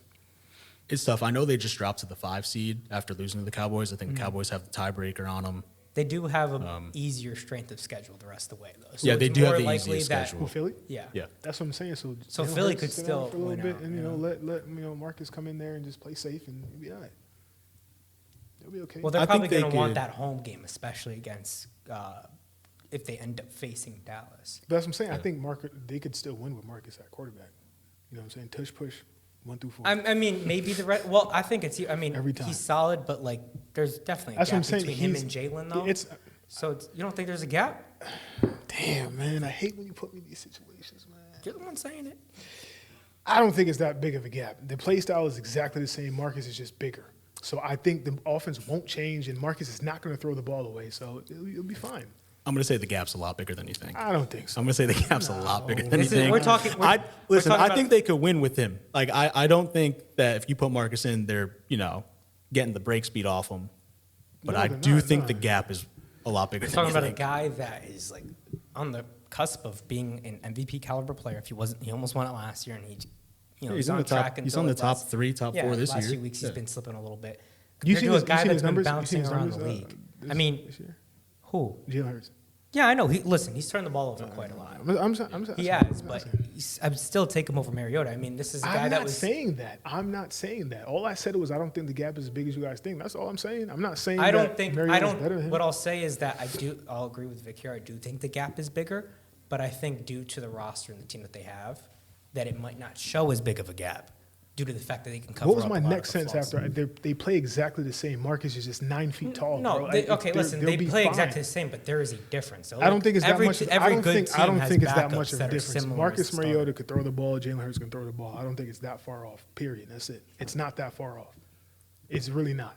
It's tough. I know they just dropped to the 5 seed after losing to the Cowboys. I think the Cowboys have the tiebreaker on them. They do have a easier strength of schedule the rest of the way, though. So Yeah, they it's do have more the likely easiest that- schedule. Who, Philly? Yeah. Yeah. That's what I'm saying. So So Jalen Philly Hurts could sit still out for a little win bit, out, and you know? let Marcus come in there and just play safe, and he'll be all right. They'll be okay. Well, they're I probably think they going to want could- that home game, especially against if they end up facing Dallas. But that's what I'm saying. I think they could still win with Marcus at quarterback. You know what I'm saying? Tush push, 1 through 4. I mean, maybe well, I think it's. I mean, Every time. he's solid, but like, there's definitely a That's what I'm gap saying. between him He's- and Jalen, though. So you don't think there's a gap? Damn, man. I hate when you put me in these situations, man. You're the one saying it. I don't think it's that big of a gap. The play style is exactly the same. Marcus is just bigger. So I think the offense won't change, and Marcus is not going to throw the ball away. So it'll be fine. I'm going to say the gap's a lot bigger than you think. I don't think so. I'm going to say the gap's a lot bigger than you This is- think. we're talking- we're Listen, talking I about- think they could win with him. Like, I don't think that if you put Marcus in, they're, getting the break speed off him. But No, I they're do not, think no. the gap is a lot bigger We're than talking you about a think. guy that is like on the cusp of being an MVP caliber player. If he wasn't, he almost won it last year, and he's on on the top- track. he's until on the like top last- 3, top 4 this last year. few weeks he's Yeah. been slipping a little bit. You Compared seen to his- a guy you seen that's his been numbers? You bouncing seen his around numbers, the league. this- I mean, this year? who? Jalen Hurts. Yeah, I know. He's turned the ball over quite a lot. He has, but I'd still take him over Mariota. I mean, this is a guy I'm that not was. saying that. I'm not saying that. All I said was I don't think the gap is as big as you guys think. That's all I'm saying. I'm not saying I don't that think. Mariota's better than him. What I'll say is that I'll agree with Vic here. I do think the gap is bigger, but I think due to the roster and the team that they have, that it might not show as big of a gap due to the fact that they can cover. What was up my a lot next of the sentence flaws. after? They play exactly the same. Marcus is just 9 feet tall. No, bro. listen, they'll they be play fine. exactly the same, but there is a difference. So I don't think it's that much. Every good team I don't has think it's that much backups of a that are difference. similar Marcus as the Mariota starter. could throw the ball. Jalen Hurts can throw the ball. I don't think it's that far off. Period. That's it. It's not that far off. It's really not.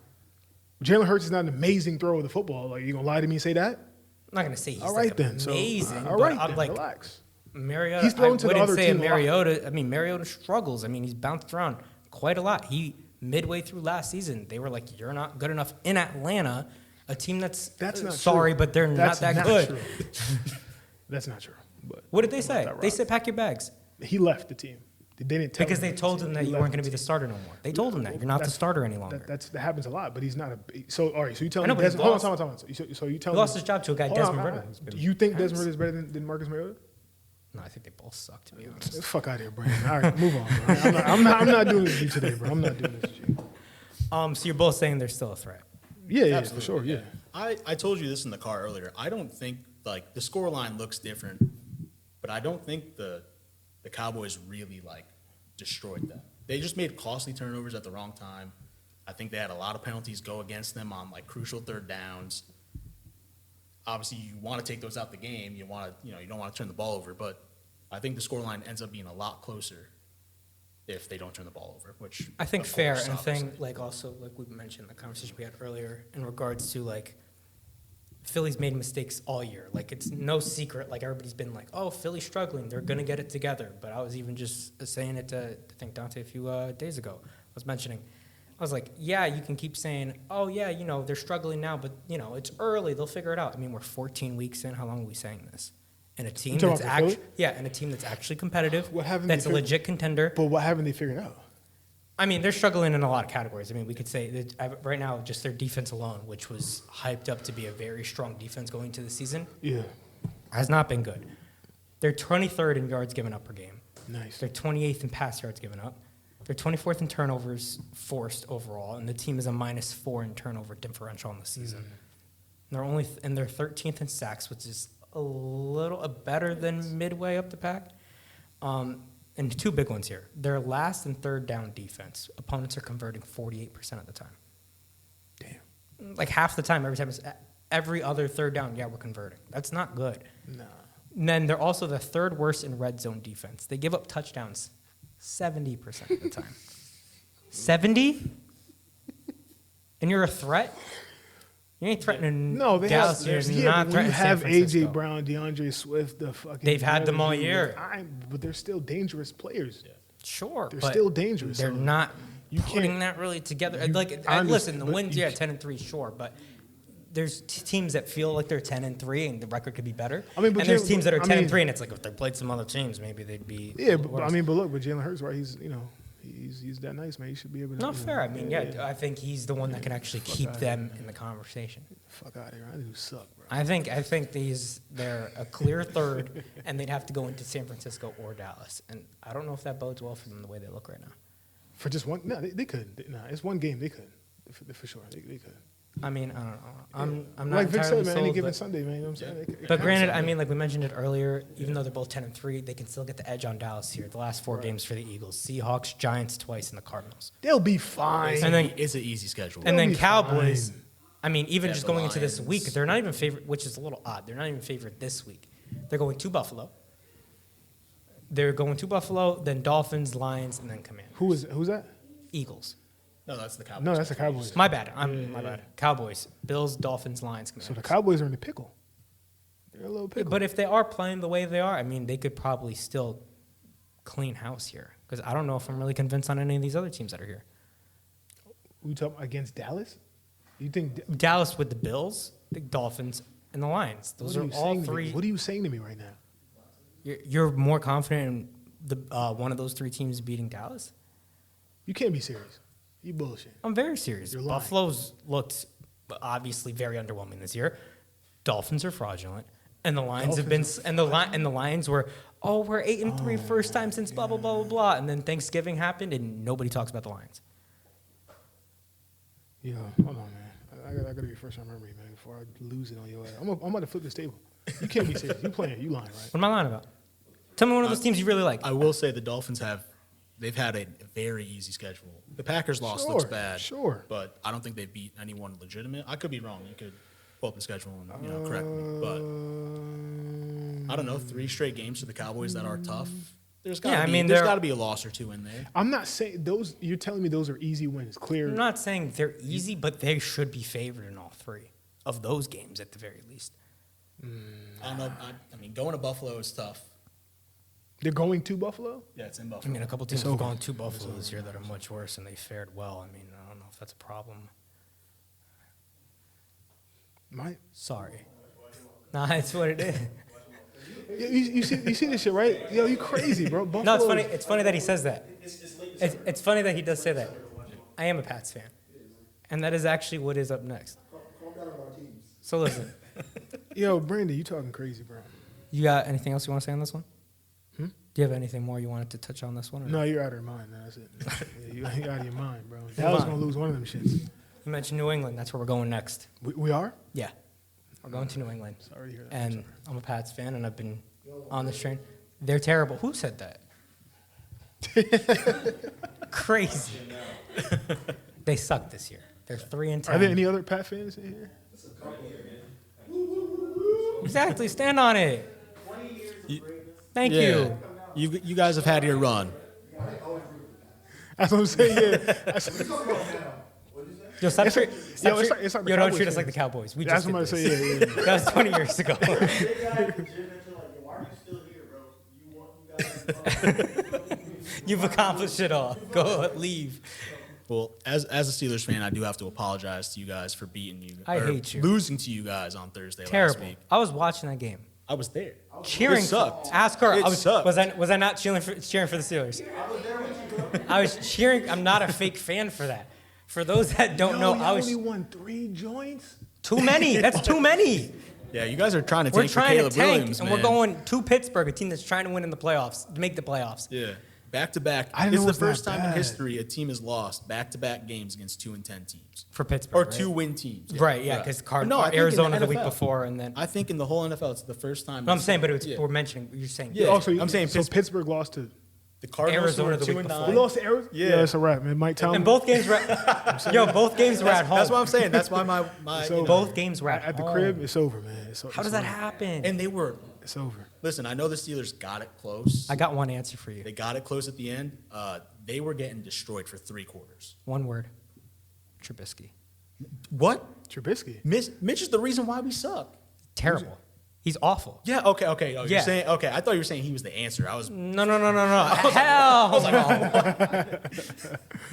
Jalen Hurts is not an amazing thrower of the football. Like, you gonna lie to me and say that? I'm not gonna say he's All like right then. amazing, So, all but right I'm then. like, Relax. Mariota, He's thrown to the wouldn't other say team a lot. Mariota. I mean, Mariota struggles. I mean, he's bounced around quite a lot. Midway through last season, they were like, "You're not good enough in Atlanta, a team that's not sorry, true. but they're That's not that good." True. That's not true. But What did they I'm say? not that They route. said, "Pack your bags," He left the team. They didn't tell because him they to told leave him the that team. you He weren't going left to be the starter no more. They told him that you're not the That's- starter any longer. That happens a lot, but he's not a. So all right, so you tell I me. know, but he Hold on, lost. hold on. So you tell He me lost his job to a guy, Hold on, Desmond I- Ritter. who's been Do you think Desmond nice. Ritter is better than Marcus Mariota? No, I think they both suck, to be Get honest. the fuck out of here, Brandon. All right, move on. Bro. I'm not doing this with you today, bro. I'm not doing this with you. So you're both saying they're still a threat. Yeah, for sure. Yeah. I told you this in the car earlier. I don't think like the score line looks different, but I don't think the Cowboys really like destroyed them. They just made costly turnovers at the wrong time. I think they had a lot of penalties go against them on like crucial third downs. Obviously, you want to take those out the game. You want to, you don't want to turn the ball over. But I think the score line ends up being a lot closer if they don't turn the ball over. Which I think of fair, course, and obviously. thing like also like we mentioned the conversation we had earlier in regards to like Philly's made mistakes all year. Like it's no secret. Like everybody's been like, oh, Philly's struggling. They're gonna get it together. But I was even just saying it to I think Dante a few days ago. I was mentioning. I was like, yeah, you can keep saying, oh yeah, they're struggling now, but it's early. They'll figure it out. I mean, we're 14 weeks in. How long are we saying this? And a team talking that's about for Philly? and a team that's actually competitive. What haven't that's they a figured- legit contender. But what haven't they figured out? I mean, they're struggling in a lot of categories. I mean, we could say that right now, just their defense alone, which was hyped up to be a very strong defense going into the season, Yeah. has not been good. They're 23rd in yards given up per game. Nice. They're 28th in pass yards given up. They're 24th in turnovers forced overall, and the team is a -4 in turnover differential in the season. And they're 13th in sacks, which is a little better than midway up the pack. And two big ones here. Their last and third down defense, opponents are converting 48% of the time. Damn. Like half the time, every other third down, yeah, we're converting. That's not good. Nah. And then they're also the third worst in red zone defense. They give up touchdowns 70% of the time. 70? And you're a threat? You ain't threatening No, they Dallas. have. You're Yeah, not but when you threatening San have Francisco. AJ Brown, DeAndre Swift, the fucking. They've had them all year. But they're still dangerous players. Sure, They're but still dangerous, They're so not you putting can't- that really together. you- Like, I listen, the understand, but wins, you yeah, can't- 10-3, sure, but there's teams that feel like they're 10-3 and the record could be better. I mean, but and there's Jalen- teams that are I 10-3 mean- and it's like if they played some other teams, maybe they'd be. Yeah, a but little I worse. mean, but look, with Jalen Hurts, right? He's that nice, man. He should be able to. Not fair. I mean, yeah, I think he's the one that can actually keep them in the conversation. Fuck out of here. I do suck, bro. I think they're a clear third, and they'd have to go into San Francisco or Dallas, and I don't know if that bodes well for them the way they look right now. For just one, no, they could. Nah, it's one game. They could, for sure. They could. I mean, I don't know. I'm not Like Vic entirely said, man, any sold, given but, Sunday, man. You know what I'm saying? but granted, I mean, like we mentioned it earlier, even though they're both 10-3, they can still get the edge on Dallas here. The last four games for the Eagles: Seahawks, Giants twice, and the Cardinals. They'll be fine. And then- It's an easy schedule. And then be Cowboys. fine. I mean, even Yeah, just the going into this Lions. week, they're not even favored, which is a little odd. They're not even favored this week. They're going to Buffalo. They're going to Buffalo, then Dolphins, Lions, and then Commanders. Who's that? Eagles. No, that's the Cowboys. No, that's the Cowboys. My bad. My bad. Cowboys, Bills, Dolphins, Lions, So Commanders. the Cowboys are in the pickle. They're a little pickle. But if they are playing the way they are, I mean, they could probably still clean house here. Because I don't know if I'm really convinced on any of these other teams that are here. We talking against Dallas? You think? Dallas with the Bills, the Dolphins, and the Lions. Those What are you all saying to me? three. What are you saying to me right now? You're more confident in the one of those three teams beating Dallas? You can't be serious. You bullshit. I'm very serious. You're lying. Buffalo's looked obviously very underwhelming this year. Dolphins are fraudulent, and the Lions have been and the Lions were we're 8-3 first time since blah blah blah blah blah, and then Thanksgiving happened and nobody talks about the Lions. Yeah, hold on, man. I gotta refresh my memory, man, before I lose it on your ass. I'm about to flip this table. You can't be serious. You playing? You lying, right? What am I lying about? Tell me one of those teams you really like. I will say the Dolphins they've had a very easy schedule. The Packers loss looks bad. Sure. But I don't think they've beat anyone legitimate. I could be wrong. You could pull up the schedule and correct me. But I don't know, 3 straight games to the Cowboys that are tough. There's got to be a loss or two in there. I'm not saying those. You're telling me those are easy wins, clear. I'm not saying they're easy, but they should be favored in all three of those games at the very least. I don't know. I mean, going to Buffalo is tough. They're going to Buffalo? Yeah, it's in I Buffalo. mean, a couple teams It's have over. gone to Buffalo this year that are much worse, and they fared well. I mean, I don't know if that's a problem. Sorry. Nah, it's what it is. You see this shit, right? Yo, you crazy, bro. Buffalo. No, it's funny. It's funny that he says that. It's funny that he does say that. I am a Pats fan, and that is actually what is up next. So listen, Yo, Brandon, you talking crazy, bro. you got anything else you want to say on this one? Do you have anything more you wanted to touch on this one? Or No, you're out of your mind. That's it. Yeah, you out of your mind, bro. Dallas on. gonna lose one of them shits. You mentioned New England. That's where we're going next. We are? Yeah, we're going to New England. Sorry to hear that. And I'm a Pats fan, and I've been on this train. They're terrible. Who said that? Crazy. They suck this year. They're 3-10. Are there any other Pat fans in here? Exactly. Stand on it. Thank you. You guys have had your run. That's what I'm saying. Yeah. Yo, stop It's treat- like- stop yo, it's treat- like the yo, don't Cowboys treat us like the fans. Cowboys. We That's just what did I'm this. saying. Yeah. That was 20 years ago. They got the gym until like, why are you still here, bro? You guys. You've accomplished it all. Go leave. Well, as a Steelers fan, I do have to apologize to you guys for beating you. I or hate you. Losing to you guys on Thursday Terrible. last week. I was watching that game. I was there. Cheering. It sucked. Ask her. It sucked. Was I not cheering for the Steelers? I was cheering. I'm not a fake fan for that. For those that don't know, Yo, I you was only won 3 joints? too many. That's too many. Yeah, you guys are trying to We're tank for trying Caleb to tank, Williams, and man. we're going to Pittsburgh, a team that's trying to win in the playoffs, to make the playoffs. Yeah, back to back. I didn't It's know the it was that first time in bad. history a team has lost back-to-back games against 2-10 teams, For Pittsburgh, or right? 2-win teams. Right, yeah, because No, I think in Arizona the week NFL. before, and then. I think in the whole NFL, it's the first time. No, I'm saying, but it's, Yeah. we're mentioning. You're saying. Yeah. Oh, so I'm saying so Pittsburgh- Pittsburgh lost to. the Cardinals Arizona were the week 2-9. before. We lost to Arizona? Yeah. That's a wrap, man. Mike Tomlin. And both games were. Yo, both games were at home. That's what I'm saying. That's why my So- you know, Both games were at At the home. crib, it's over, man. How does that happen? and they were. It's over. Listen, I know the Steelers got it close. I got one answer for you. They got it close at the end. They were getting destroyed for 3 quarters. One word. Trubisky. What? Trubisky. Mitch is the reason why we suck. Terrible. He's awful. Yeah. Okay. Oh, Yeah. You're saying okay. I thought you were saying he was the answer. I was. No. Hell no.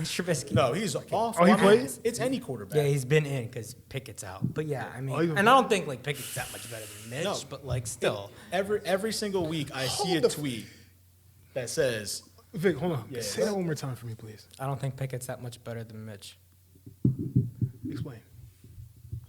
Trubisky. No, he's awful. Oh, he I mean, played? It's any quarterback. Yeah, he's been in because Pickett's out. But yeah, I mean, Oh, he's and been- I don't think like Pickett's that much better than Mitch, No. but like still. Every single week, I see a Hold the- tweet that says, Vic, hold on. Yeah. Say that one more time for me, please. I don't think Pickett's that much better than Mitch. Explain.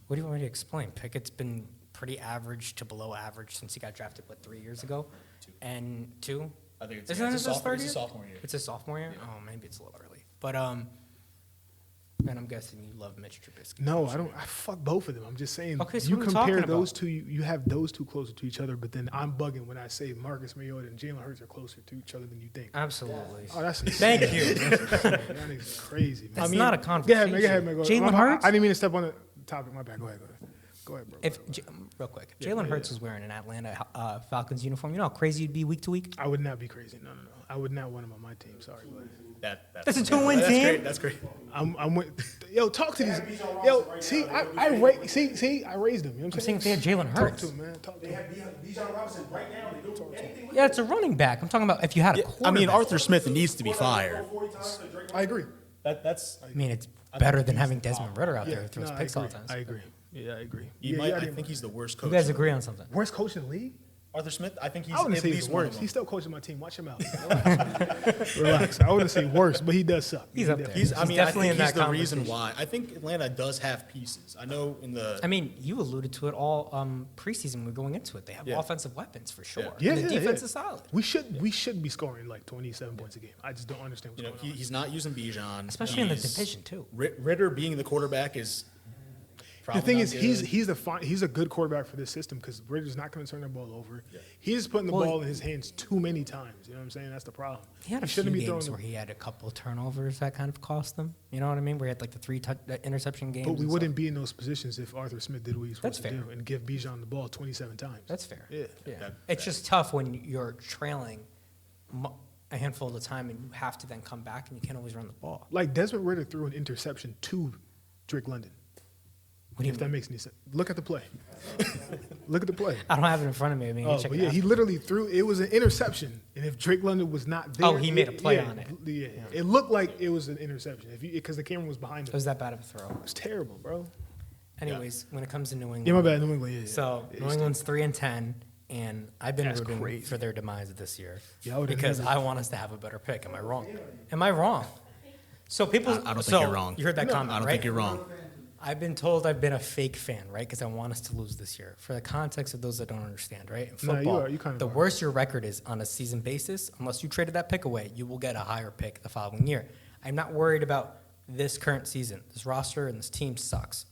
What do you want me to explain? Pickett's been pretty average to below average since he got drafted, 3 years ago? 2. And 2? I think it's, Isn't yeah, it it's, his a third sophomore, it's a year? sophomore year. It's a sophomore year? Oh, maybe it's a little early. But, and I'm guessing you love Mitch Trubisky. No, I don't. I fuck both of them. I'm just saying. Okay, so you what are we compare talking those about? two. You have those two closer to each other, but then I'm bugging when I say Marcus Mariota and Jalen Hurts are closer to each other than you think. Absolutely. Oh, that's insane. Thank you. That nigga's crazy, man. That's not a Go conversation. ahead, man. Go ahead, man. Go ahead. Jalen Hurts? I didn't mean to step on the topic. My bad. Go ahead. Go ahead, bro. Real quick, if Jalen Hurts was wearing an Atlanta Falcons uniform, you know how crazy you'd be week to week? I would not be crazy. No. I would not want him on my team. Sorry, but That's a 2-win that's team? Great. That's great. I'm with. Yo, talk to these. Yo, see, I raised him. You know what I'm I'm saying saying? if they had Jalen Talk Hurts. to him, man. Talk to him. Bijan Robinson right now. They do anything with Yeah, it's a running back. I'm talking about if you had a Yeah, quarterback. I mean, Arthur Smith needs to be fired. 40 times to Draymond. I agree. That's. I mean, it's better than having Desmond Ritter out there who throws I picks all agree. the time. I agree. Yeah, I agree. I think he's the worst coach. You guys agree on something? Worst coach in the league? Arthur Smith. I think he's I wouldn't at say least he's one of worse. them. He's still coaching my team. Watch him out. Relax. I wouldn't say worse, but he does suck. He's up there. He's, I He's mean, I definitely think in he's that the reason conversation. why. I think Atlanta does have pieces. I know in the. I mean, you alluded to it all preseason. We're going into it. They have Yeah. offensive weapons for sure. Yeah, And the defense is solid, We should be scoring like 27 points a game. I just don't understand what's You know, going on. he's not using Bijan, especially in the He's- division too. Ritter being the quarterback is. The probably thing not is, good. he's a good quarterback for this system because Ritter's not going to turn the ball over. Yeah. He's putting the Well, ball in his hands too many times. You know what I'm saying? That's the problem. He had a few shouldn't be games throwing where he had a couple of turnovers that kind of cost them. You know what I mean? Where he had like the 3 interception games. But we and wouldn't stuff. be in those positions if Arthur Smith did what he's supposed That's to fair. do and give Bijan the ball 27 times. That's fair. Yeah. It's just tough when you're trailing a handful of the time and you have to then come back and you can't always run the ball. Like Desmond Ritter threw an interception to Drake London. What do you If that makes any sense. Look at the play. Look at the play. I don't have it in front of me. I mean, Oh, check but it yeah, out. he literally threw. It was an interception, and if Drake London was not there, He made a play on it. Yeah, it looked like it was an interception. Because the camera was behind It him. was that bad of a throw. It was terrible, bro. Anyways, when it comes to New England, Yeah, my bad. New England. Yeah. so yeah, New England's 3-10, and I've been That's rooting crazy. for their demise this year Yeah, I would've because never- I want us to have a better pick. Am I wrong? Am I wrong? So people, I don't think so you're wrong. You heard that No, comment, I don't right? think you're wrong. I've been told I've been a fake fan, right? Because I want us to lose this year. For the context of those that don't understand, right? In No, you football, are- you kind of the are. worse your record is on a season basis, unless you traded that pick away, you will get a higher pick the following year. I'm not worried about this current season. This roster and this team sucks.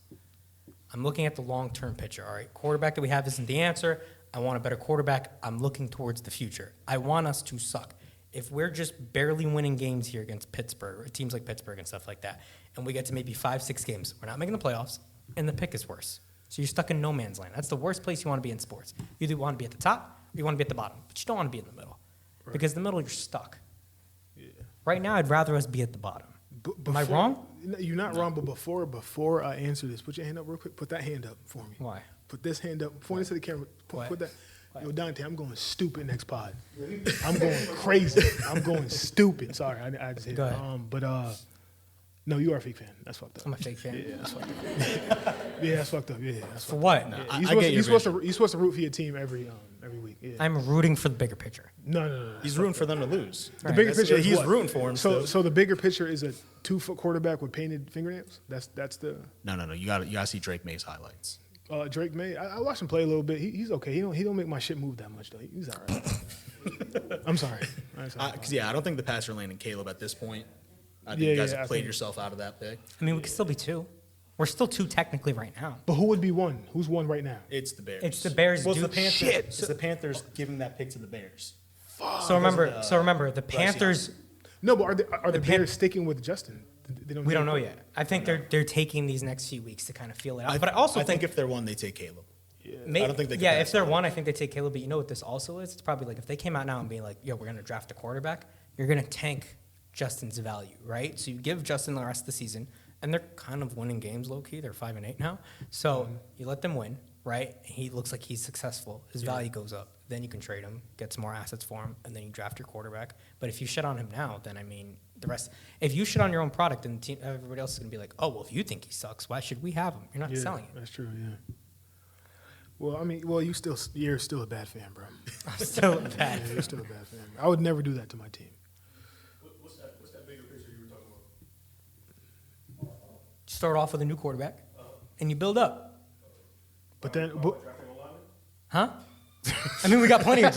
I'm looking at the long-term picture, all right? Quarterback that we have isn't the answer. I want a better quarterback. I'm looking towards the future. I want us to suck. If we're just barely winning games here against Pittsburgh, or teams like Pittsburgh and stuff like that, and we get to maybe 5-6 games, we're not making the playoffs, and the pick is worse. So you're stuck in no man's land. That's the worst place you want to be in sports. You either want to be at the top or you want to be at the bottom, but you don't want to be in the middle. Because in the middle, you're stuck. Right now, I'd rather us be at the bottom. Am I wrong? No, you're not wrong, but before I answer this, put your hand up real quick. Put that hand up for me. Why? Put this hand up. Point it to the camera. What? Put that. What? Yo, Dante, I'm going stupid next pod. I'm going crazy. I'm going stupid. Sorry, I just hit Go it. ahead. No, you are a fake fan. That's fucked up. I'm a fake fan. Yeah, that's fucked up. Yeah, that's fucked up. Yeah, that's For fucked what? up. No, Yeah, I you're get your supposed to root for your team every week. Yeah. I'm rooting for the bigger picture. No. He's rooting for them to lose. The bigger picture is he's what? rooting for him. So the bigger picture is a 2-foot quarterback with painted fingernails. That's the No. You gotta see Drake May's highlights. Drake May. I watched him play a little bit. He's okay. He don't make my shit move that much though. He's all right. I'm sorry. Because I don't think the passer lane and Caleb at this point. I think Yeah, you guys yeah, have I played think- yourself out of that pick. I mean, we could still be 2. We're still 2 technically right now. But who would be one? Who's one right now? It's the Bears. It's the Bears, Well, it's dude. the Panthers. Shit. It's the Panthers giving that pick to the Bears. So remember, the Panthers. No, but are the Bears sticking with Justin? They We don't know yet. I think they're taking these next few weeks to kind of feel it out. But I also think if they're one, they take Caleb. May- I don't think they can yeah, pass if they're on. one, I think they take Caleb. But you know what this also is? It's probably like if they came out now and be like, "Yo, we're gonna draft a quarterback," you're gonna tank Justin's value, right? So you give Justin the rest of the season, and they're kind of winning games low key. They're 5-8 now, so you let them win, right? He looks like he's successful. His value goes up. Then you can trade him, get some more assets for him, and then you draft your quarterback. But if you shit on him now, then I mean, the rest. If you shit on your own product, and the team, everybody else is gonna be like, "Oh, well, if you think he sucks, why should we have him? You're not selling it." That's true. Yeah. Well, I mean, you're still a bad fan, bro. I'm still bad. Yeah, you're still a bad fan. I would never do that to my team. What's that bigger picture you were talking about? Start off with a new quarterback, and you build up, But then, Drafting a lineman? huh? I mean, we got plenty of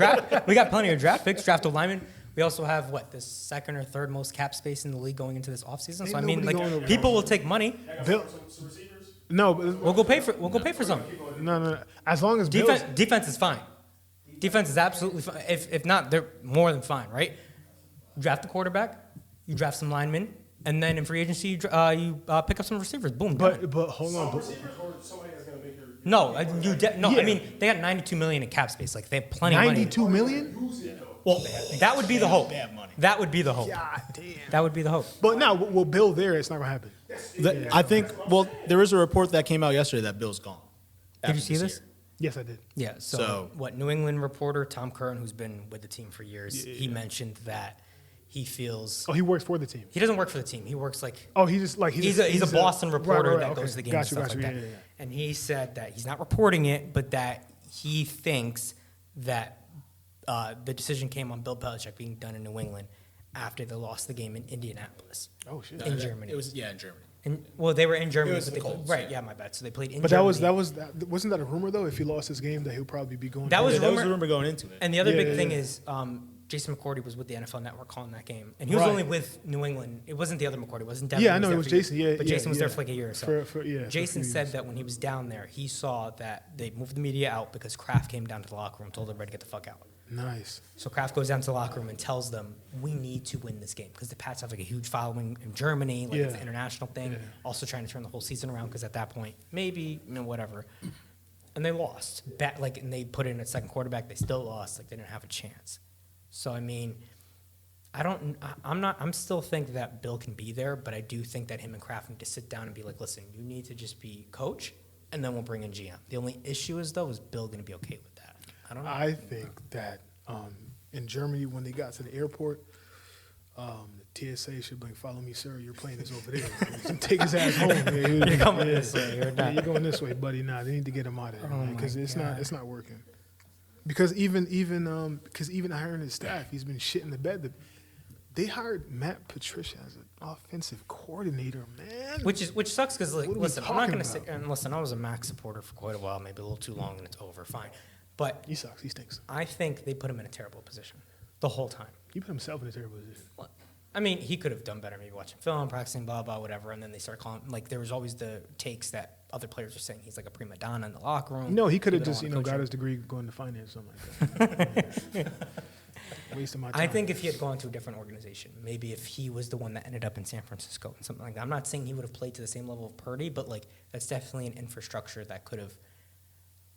draft picks, draft linemen. We also have the second or third most cap space in the league going into this offseason. So I Ain't mean, nobody like going to- people will take money. Bill, Some receivers? no, but We'll go pay for some. no. As long as Bills, Defense is fine. Defense is absolutely fine. If not, they're more than fine, right? You draft a quarterback, you draft some linemen, and then in free agency you pick up some receivers. Boom. done. but hold on. Some receivers or somebody that's going to make your... No, Yeah. I mean they got $92 million in cap space. Like they have plenty of money. 92 million? Who's it, though? Well, that would be the hope. They have money. That would be the hope. God damn. That would be the hope. But now, we'll build there. It's not gonna happen. I think. Well, there is a report that came out yesterday that Bill's gone. Did you after see this? year. Yes, I did. Yeah. So, So- what New England reporter Tom Curran, who's been with the team for years, he mentioned that he feels Oh, he works for the team. he doesn't work for the team. He works like Oh, he just like he's a Boston reporter right, that okay. goes to the games Got and you, stuff got like you. that. Yeah. And he said that he's not reporting it, but that he thinks that the decision came on Bill Belichick being done in New England after they lost the game in Indianapolis. Oh shit. In Germany. It was in Germany. Well, they were in Germany, was but the they Colts, right? Yeah, my bad. So they played in But Germany. wasn't that a rumor though? If he lost his game, that he'll probably be going. That was That was rumor- the rumor going into it. And the other Yeah, big yeah, thing yeah. is Jason McCourty was with the NFL Network calling that game, and he was Right. only with New England. It wasn't the other McCourty. It wasn't Devin. Yeah, I He know, there it was for years. Jason. Yeah, but yeah, Jason was there yeah. for like a year or so. For a Jason few said years. that when he was down there, he saw that they moved the media out because Kraft came down to the locker room, told everybody to get the fuck out. Nice. So Kraft goes down to the locker room and tells them, "We need to win this game because the Pats have like a huge following in Germany, like it's Yeah. an international thing. Yeah. Also trying to turn the whole season around because at that point, maybe whatever." And they lost. And they put in a second quarterback. They still lost. Like they didn't have a chance. So I mean, I'm still think that Bill can be there, but I do think that him and Kraft need to sit down and be like, "Listen, you need to just be coach and then we'll bring in GM. The only issue is, though, is Bill going to be okay with that? I don't know. I think that in Germany, when they got to the airport, the TSA should be like, "Follow me, sir. Your plane is over there." Take his ass home. Man. You're coming this way. You're Yeah, not. you're going this way, buddy. Nah, they need to get him out of there, Oh because my it's God. not working. Because even hiring his staff, he's been shit in the bed. They hired Matt Patricia as an offensive coordinator, man. Which sucks because, like, What are we listen, I'm not talking going to say, about? and listen, I was a Max supporter for quite a while, maybe a little too long, and it's over, fine. But He sucks. He stinks. I think they put him in a terrible position the whole time. He put himself in a terrible position. I mean, he could have done better, maybe watching film, practicing, blah, blah, whatever, and then they start calling, like, there was always the takes that other players were saying he's like a prima donna in the locker room. No, he could have People just, don't wanna coach got him. his degree going to finance, something like that. Wasting my time. I think if he had gone to a different organization, maybe if he was the one that ended up in San Francisco and something like that. I'm not saying he would have played to the same level of Purdy, but like that's definitely an infrastructure that could have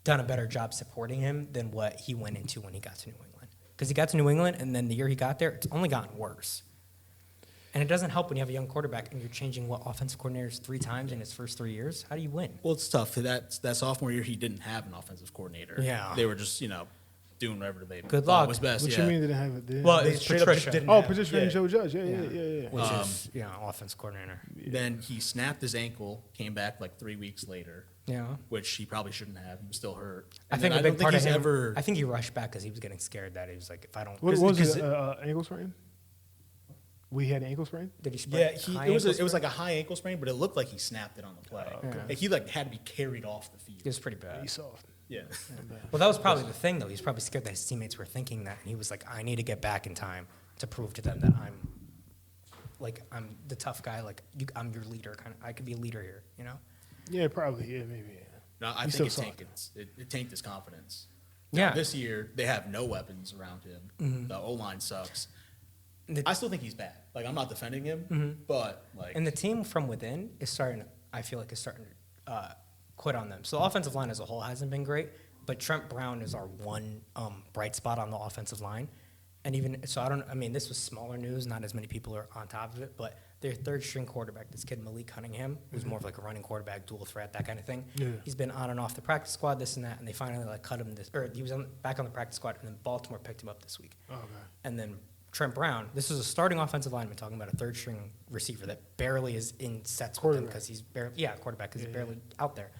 done a better job supporting him than what he went into when he got to New England. Because he got to New England, and then the year he got there, it's only gotten worse. And it doesn't help when you have a young quarterback and you're changing what offensive coordinators 3 times in his first 3 years. How do you win? Well, it's tough. That sophomore year, he didn't have an offensive coordinator. Yeah. They were just, doing whatever they Good thought luck. was best. What yeah. you mean they didn't have it? They Well, they it's straight up Patricia. just Didn't Oh, have- Patricia yeah. and Joe Judge. Yeah. Which is, offense coordinator. Then he snapped his ankle, came back like 3 weeks later, Yeah. which he probably shouldn't have. He was still hurt. I And think then a big don't part of he's him. ever. I think he rushed back because he was getting scared that he was like, if I don't. What was because it? Ankle sprain? We had ankle sprain? Did he sprain? Yeah, high it was ankle like a high ankle sprain, but it looked like he snapped it on the play. okay. Like, he had to be carried off the field. It was pretty bad. He's soft. Yeah. Well, that was probably the thing, though. He's probably scared that his teammates were thinking that, and he was like, "I need to get back in time to prove to them that I'm the tough guy. Like, I'm your leader. Kind of, I could be a leader here. You know?" Yeah, probably. Yeah, maybe. Yeah. No, I He's think still it tanked his confidence. Yeah. Now, this year, they have no weapons around him. The O-line sucks. The- I still think he's bad. Like, I'm not defending him, but, like... And the team from within is starting. I feel like is starting to quit on them. So the offensive line as a whole hasn't been great, but Trent Brown is our one bright spot on the offensive line. And even so, I mean, this was smaller news. Not as many people are on top of it, but their third string quarterback, this kid Malik Cunningham, who's more of like a running quarterback, dual threat, that kind of thing. Yeah. He's been on and off the practice squad, this and that, and they finally like cut him he was back on the practice squad, and then Baltimore picked him up this week. Okay. And then Trent Brown, this is a starting offensive lineman talking about a third string receiver that barely is in sets with him because he's barely, quarterback because he's barely out there.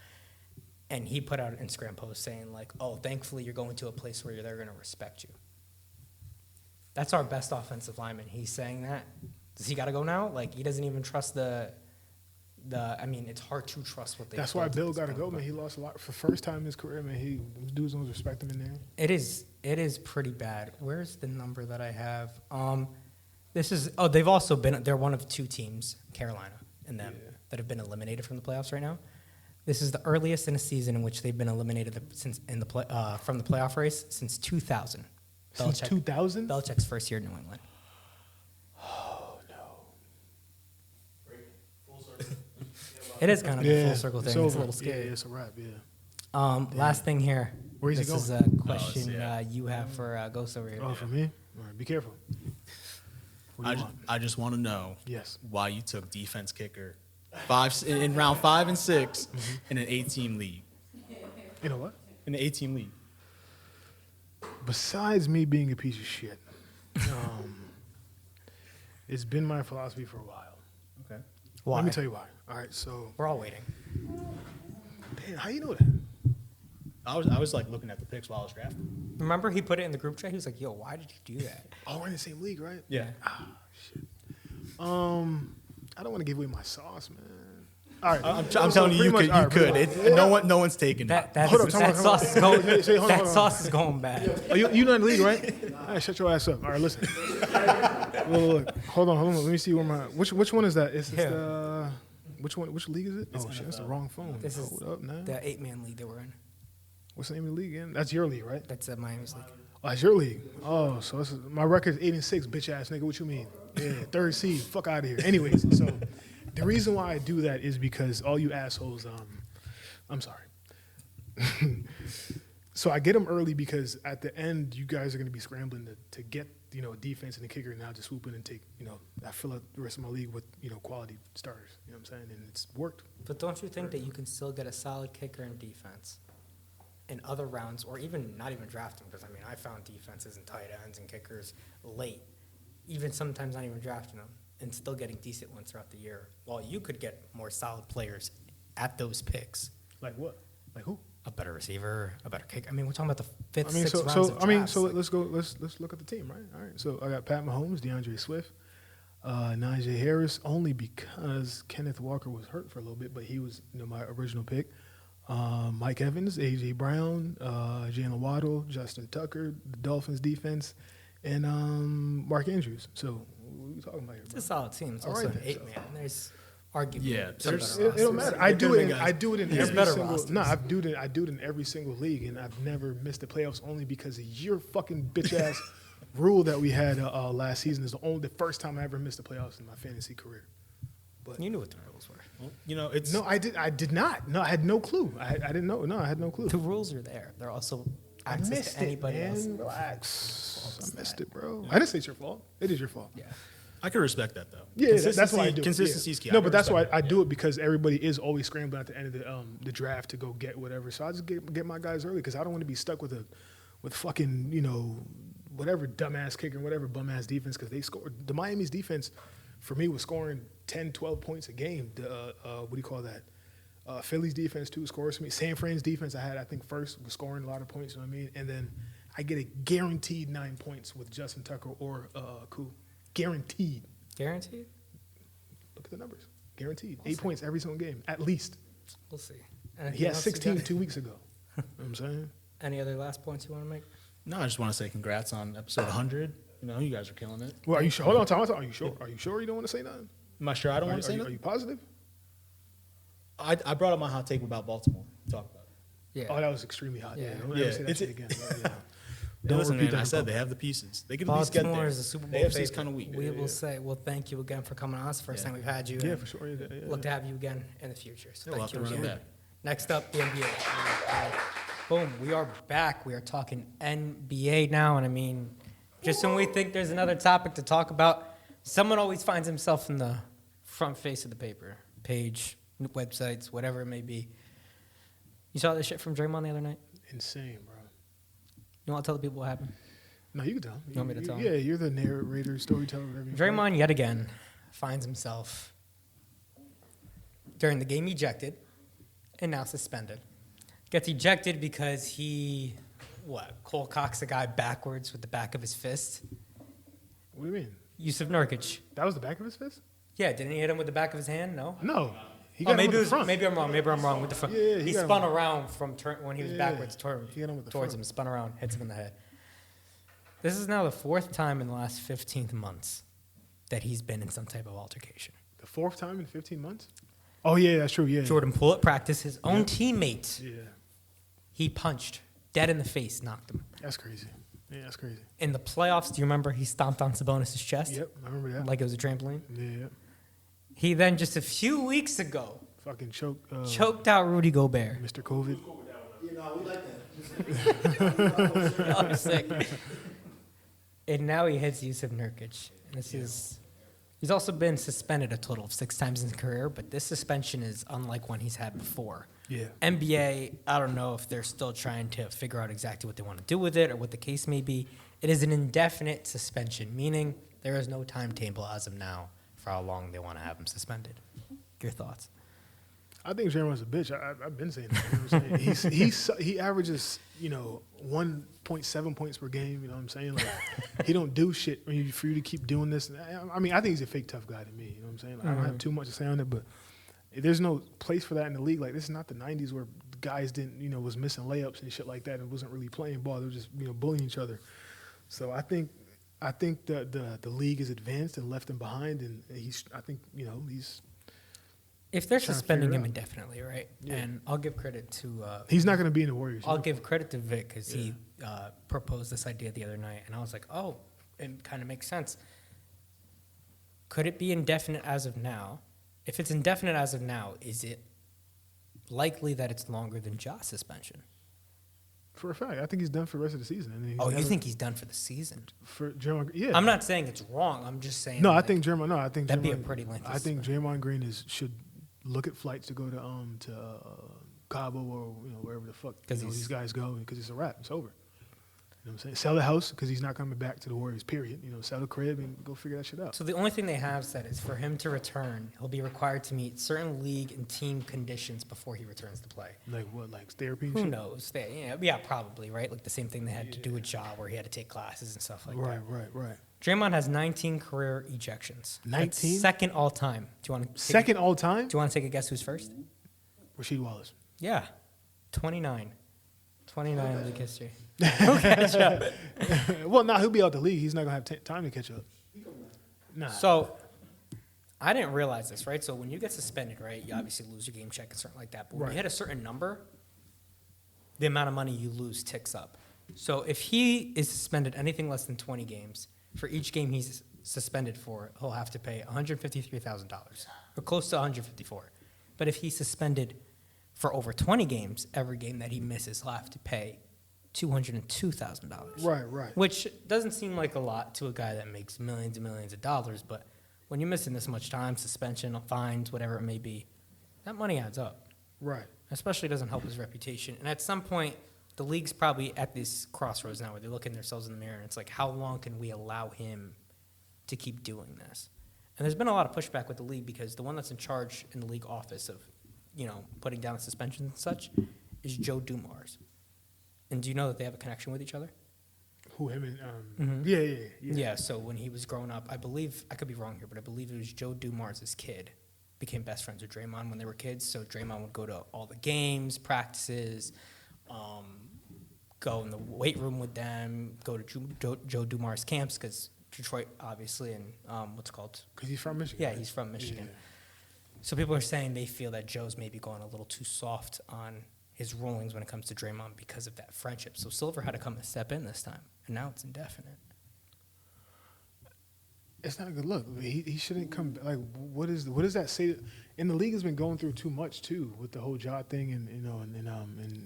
And he put out an Instagram post saying like, "Oh, thankfully you're going to a place where they're going to respect you." That's our best offensive lineman. He's saying that. Does he got to go now? Like, he doesn't even trust I mean, it's hard to trust what they That's why built at Bill this got to point, go, but man. He lost a lot for the first time in his career, man. Those dudes don't respect him in there. It is pretty bad. Where's the number that I have? They're one of 2 teams, Carolina and them, that have been eliminated from the playoffs right now. This is the earliest in a season in which they've been eliminated from the playoff race since 2000. Since 2000? Belichick's first year in New England. Oh, no. Full circle. It is kind of a full circle thing. It's a over. little scary. Yeah, it's a wrap, yeah. Last thing here. Where's he this going? is a question yeah. you have for Ghost over here. Oh, for me? All right, be careful. What do you want? I just want to know Yes. why you took defense kicker in round 5 and 6 in an 8-team league. You know what? In an 8-team league. Besides me being a piece of shit, it's been my philosophy for a while. Okay. Why? Let me tell you why. All right, so, We're all waiting. damn, how you know that? I was like looking at the picks while I was drafting. Remember he put it in the group chat? He was like, "Yo, why did you do that?" Oh, we're in the same league, right? Yeah. I don't want to give away my sauce, man. All right, I'm so telling you, pretty you much- could. all right, You could. No one's taking That it. that, Hold on, that hold on, sauce is hold on. going. Say, hold on, That hold on. sauce is going bad. Oh, you not in the league, right? All right, shut your ass up. All right, listen. Look. Hold on. Let me see where my which one is that? It's Yeah. the which one? Which league is it? Oh shit, that's the wrong phone. This is Hold up now. the 8-man league that we're in. What's the name of the league again? That's your league, right? That's Miami's league. Oh, that's your league. Oh, so my record's 8-6, bitch ass nigga. What you mean? Yeah, 3rd seed. Fuck out of here. Anyways, so the reason why I do that is because all you assholes. I'm sorry. So I get him early because at the end, you guys are going to be scrambling to get, a defense and the kicker and now just swoop in and take, I fill up the rest of my league with, quality starters. You know what I'm saying? And it's worked. But don't you think that you can still get a solid kicker in defense in other rounds, or even not even drafting? Because, I found defenses and tight ends and kickers late, even sometimes not even drafting them, and still getting decent ones throughout the year, while you could get more solid players at those picks. Like what? Like who? A better receiver, a better kicker. We're talking about the fifth, sixth so rounds of drafts. Let's look at the team, right? All right. So I got Pat Mahomes, DeAndre Swift, Najee Harris, only because Kenneth Walker was hurt for a little bit, but he was my original pick. Mike Evans, AJ Brown, Jalen Waddle, Justin Tucker, the Dolphins defense, and Mark Andrews. So what are we talking about here? It's a solid team. It's All also right, an then. 8-man. There's arguably Yeah, some there's- better It don't rosters. matter. I do it in There's every better single. rosters. No, I do it in every single league, and I've never missed the playoffs only because of your fucking bitch ass rule that we had last season. Is the first time I ever missed the playoffs in my fantasy career. You knew what the rules were. Well, it's No, I did not. No, I had no clue. I didn't know. No, I had no clue. The rules are there. They're also I access missed to anybody it, man. else. Relax. I missed it, bro. I didn't say it's your fault. It is your fault. Yeah. I can respect that though. Yeah, that's why I do it. Consistency Yeah. is key. No, I but can that's why respect I do it, because everybody is always scrambling at the end of the draft to go get whatever. So I just get my guys early because I don't want to be stuck with fucking whatever dumbass kicker and whatever bum ass defense, because they scored. The Miami's defense for me was scoring 10, 12 points a game. The what do you call that? Philly's defense too scores for me. San Fran's defense I think first was scoring a lot of points. You know what I mean? And then I get a guaranteed 9 points with Justin Tucker or Koo. Guaranteed. Guaranteed? Look at the numbers. Guaranteed. 8 points every single game, at least. We'll see. He had Anything else you 16 got? 2 weeks ago. You know what I'm saying? Any other last points you want to make? No, I just want to say congrats on episode 100. You guys are killing it. Well, are you sure? Hold on, Tom. Are you sure? Are you sure you don't want to say nothing? Am I sure I don't want to say Are nothing? you positive? I brought up my hot take about Baltimore. Talk about it. Yeah. Oh, that was extremely hot. Yeah. Yeah. Don't Yeah, ever say that it's- shit again. Yeah. Hey, listen, repeat man, that I in said public. they have the pieces. They could at least get Baltimore there. is a Super Bowl The AFC's favorite. kind of weak. We will say, well, thank you again for coming on. It's the first Yeah. time we've had you. Yeah, and for sure. Yeah. Look to have you again in the future. So Yeah, we'll thank have you to run again. it back. Next up, the NBA. Boom, we are back. We are talking NBA now. And just when we think there's another topic to talk about, someone always finds himself in the front face of the paper, page, websites, whatever it may be. You saw this shit from Draymond the other night? Insane, bro. You want to tell the people what happened? No, you can tell. You want me to tell 'em? Yeah, you're the narrator, storyteller, whatever. Draymond yet again finds himself during the game ejected and now suspended. Gets ejected because he, Cole cocks a guy backwards with the back of his fist. What do you mean? Yusuf Nurkic. That was the back of his fist? Yeah, didn't he hit him with the back of his hand? No. No. He got him maybe with the front. maybe I'm wrong. Maybe I'm wrong with the front. Yeah, he he got him spun with- around when he was Yeah, backwards he got him with the towards front. him, spun around, hits him in the head. This is now the fourth time in the last 15 months that he's been in some type of altercation. The fourth time in 15 months? Oh, yeah, that's true. Yeah. Jordan Poole at practice, his own teammate, Yeah. he punched dead in the face, knocked him. That's crazy. Yeah, that's crazy. In the playoffs, do you remember he stomped on Sabonis' chest? Yep, I remember that. Like it was a trampoline? Yeah. He then, just a few weeks ago, Fucking choked out Rudy Gobert. Mr. COVID. You know, we like that. I'm sick. And now he hits Yusuf Nurkic. And he's also been suspended a total of 6 times in his career, but this suspension is unlike one he's had before. Yeah. NBA, I don't know if they're still trying to figure out exactly what they want to do with it or what the case may be. It is an indefinite suspension, meaning there is no timetable as of now for how long they want to have him suspended. Your thoughts? I think Draymond's a bitch. I've been saying that. You know what I'm saying? He averages, 1.7 points per game. You know what I'm saying? Like, he don't do shit for you to keep doing this. I think he's a fake tough guy to me. You know what I'm saying? Like, I don't have too much to say on it, but there's no place for that in the league. Like, this is not the 90s where guys didn't, was missing layups and shit like that and wasn't really playing ball. They were just, bullying each other. So I think the league is advanced and left him behind, and he's. If they're Trying to suspending figure it him out. indefinitely, right? Yeah. And I'll give credit to He's not going to be in the Warriors. I'll give credit to Vic because he proposed this idea the other night, and I was like, oh, it kind of makes sense. Could it be indefinite as of now? If it's indefinite as of now, is it likely that it's longer than Ja's suspension? For a fact, I think he's done for the rest of the season. And Oh, you think he's done for the season? for Draymond? Yeah, I'm not saying it's wrong. I'm just saying. No, I like, think Draymond. No, I think that'd be a Draymond- pretty lengthy I think Draymond Green should look at flights to go to Cabo or wherever the fuck these guys go because it's a wrap. It's over. You know what I'm saying? Sell the house because he's not coming back to the Warriors. Period. Sell the crib and go figure that shit out. So the only thing they have said is for him to return, he'll be required to meet certain league and team conditions before he returns to play. Like what? Like therapy? And Who shit? knows? Yeah, probably, right? Like the same thing they had to do with Ja, where he had to take classes and stuff like that. Right. Draymond has 19 career ejections. 19? That's second all time. Do you want to Second all time? Do you want to take a guess who's first? Rasheed Wallace. Yeah, 29. 29 in league history. Well, he'll be out the league. He's not gonna have time to catch up. Nah. So I didn't realize this, right? So when you get suspended, right, you obviously lose your game check and something like that. But when Right. you hit a certain number, the amount of money you lose ticks up. So if he is suspended anything less than 20 games, for each game he's suspended for, he'll have to pay $153,000 or close to 154. But if he's suspended for over 20 games, every game that he misses, he'll have to pay $202,000. Right. Which doesn't seem like a lot to a guy that makes millions and millions of dollars, but when you're missing this much time, suspension, fines, whatever it may be, that money adds up. Right. Especially doesn't help his reputation. And at some point, the league's probably at this crossroads now where they're looking themselves in the mirror and it's like, how long can we allow him to keep doing this? And there's been a lot of pushback with the league because the one that's in charge in the league office of, putting down suspensions and such is Joe Dumars. And do you know that they have a connection with each other? Who him and Mhm. Yeah. Yeah, so when he was growing up, I believe, I could be wrong here, but I believe it was Joe Dumars' kid became best friends with Draymond when they were kids. So Draymond would go to all the games, practices, go in the weight room with them, go to Joe Dumars' camps because Detroit, obviously, and what's it called? Because he's from Michigan. Yeah, right? he's from Michigan. Yeah. So people are saying they feel that Joe's maybe going a little too soft on his rulings when it comes to Draymond because of that friendship. So Silver had to come and step in this time, and now it's indefinite. It's not a good look. He shouldn't come. Like, what does that say? And the league has been going through too much too with the whole job thing, and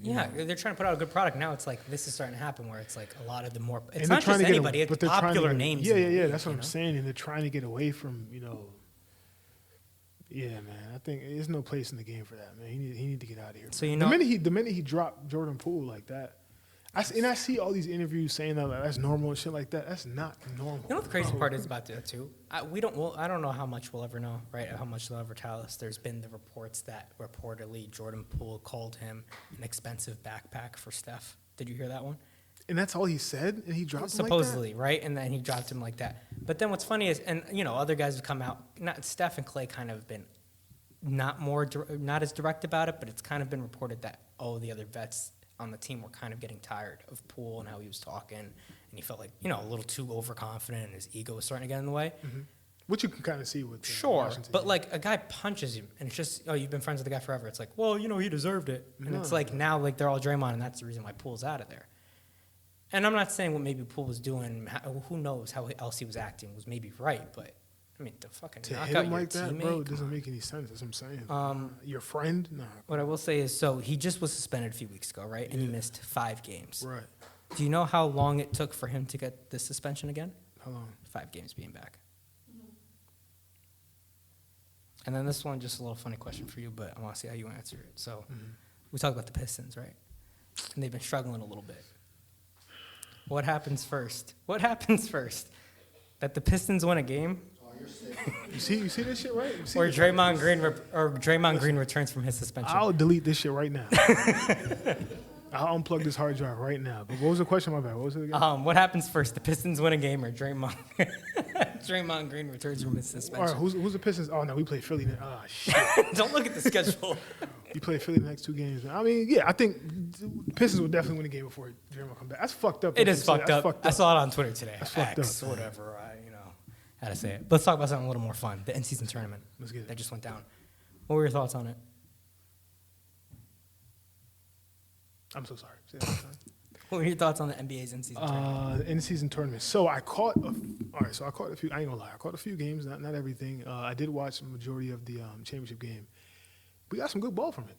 Yeah, they're trying to put out a good product. Now it's like this is starting to happen where it's like a lot of the more. It's and not they're trying just to anybody. get, but It's they're trying to popular get- names. Yeah, in yeah, the yeah. league, That's what you I'm know? saying, and they're trying to get away from Yeah, man. I think there's no place in the game for that, man. He need to get out of here. So man. The minute he dropped Jordan Poole like that, I see all these interviews saying that that's normal and shit like that. That's not normal. You know what the crazy part is about that too? I don't know how much we'll ever know, right? How much they'll ever tell us. There's been the reports that reportedly Jordan Poole called him an expensive backpack for Steph. Did you hear that one? And that's all he said, and he dropped him Supposedly, right? And then he dropped him like that. But then what's funny is, and other guys have come out. Not Steph and Clay kind of been not as direct about it, but it's kind of been reported that the other vets on the team were kind of getting tired of Poole and how he was talking, and he felt like a little too overconfident, and his ego was starting to get in the way. like that. Which you can kind of see with Sure, Washington. but like a guy punches you, and it's just you've been friends with the guy forever. It's like, well, he deserved it, and it's No. like now like they're all Draymond, and that's the reason why Poole's out of there. And I'm not saying what maybe Poole was doing. Who knows how else he was acting was maybe right, but I mean to fucking to knock hit out him your like that, teammate. bro, it doesn't make any sense. That's what I'm saying. Your friend, nah. What I will say is, so he just was suspended a few weeks ago, right? And he missed 5 games. Right. Do you know how long it took for him to get the suspension again? How long? 5 games being back. And then this one, just a little funny question for you, but I want to see how you answer it. So we talk about the Pistons, right? And they've been struggling a little bit. What happens first? That the Pistons win a game, You see this shit, right? You see or this? Draymond Green returns from his suspension? I'll delete this shit right now. I'll unplug this hard drive right now. But what was the question? My bad. What was it again? What happens first? The Pistons win a game, or Draymond Green returns from his All suspension? right, who's the Pistons? Oh, no, we play Philly. Oh, shit. Don't look at the schedule. We play Philly the next 2 games. I mean, yeah, I think the Pistons will definitely win the game before Draymond come back. That's fucked up. It is fucked That's up. fucked I up. saw it on Twitter today. That's fucked X, up. whatever. How to say it. Let's talk about something a little more fun. The in-season tournament. Let's get it. That just went down. What were your thoughts on it? I'm so sorry. Say that one time. What were your thoughts on the NBA's in-season tournament? The in-season tournament. So I caught a few. I ain't gonna lie. I caught a few games. Not everything. I did watch the majority of the championship game. We got some good ball from it.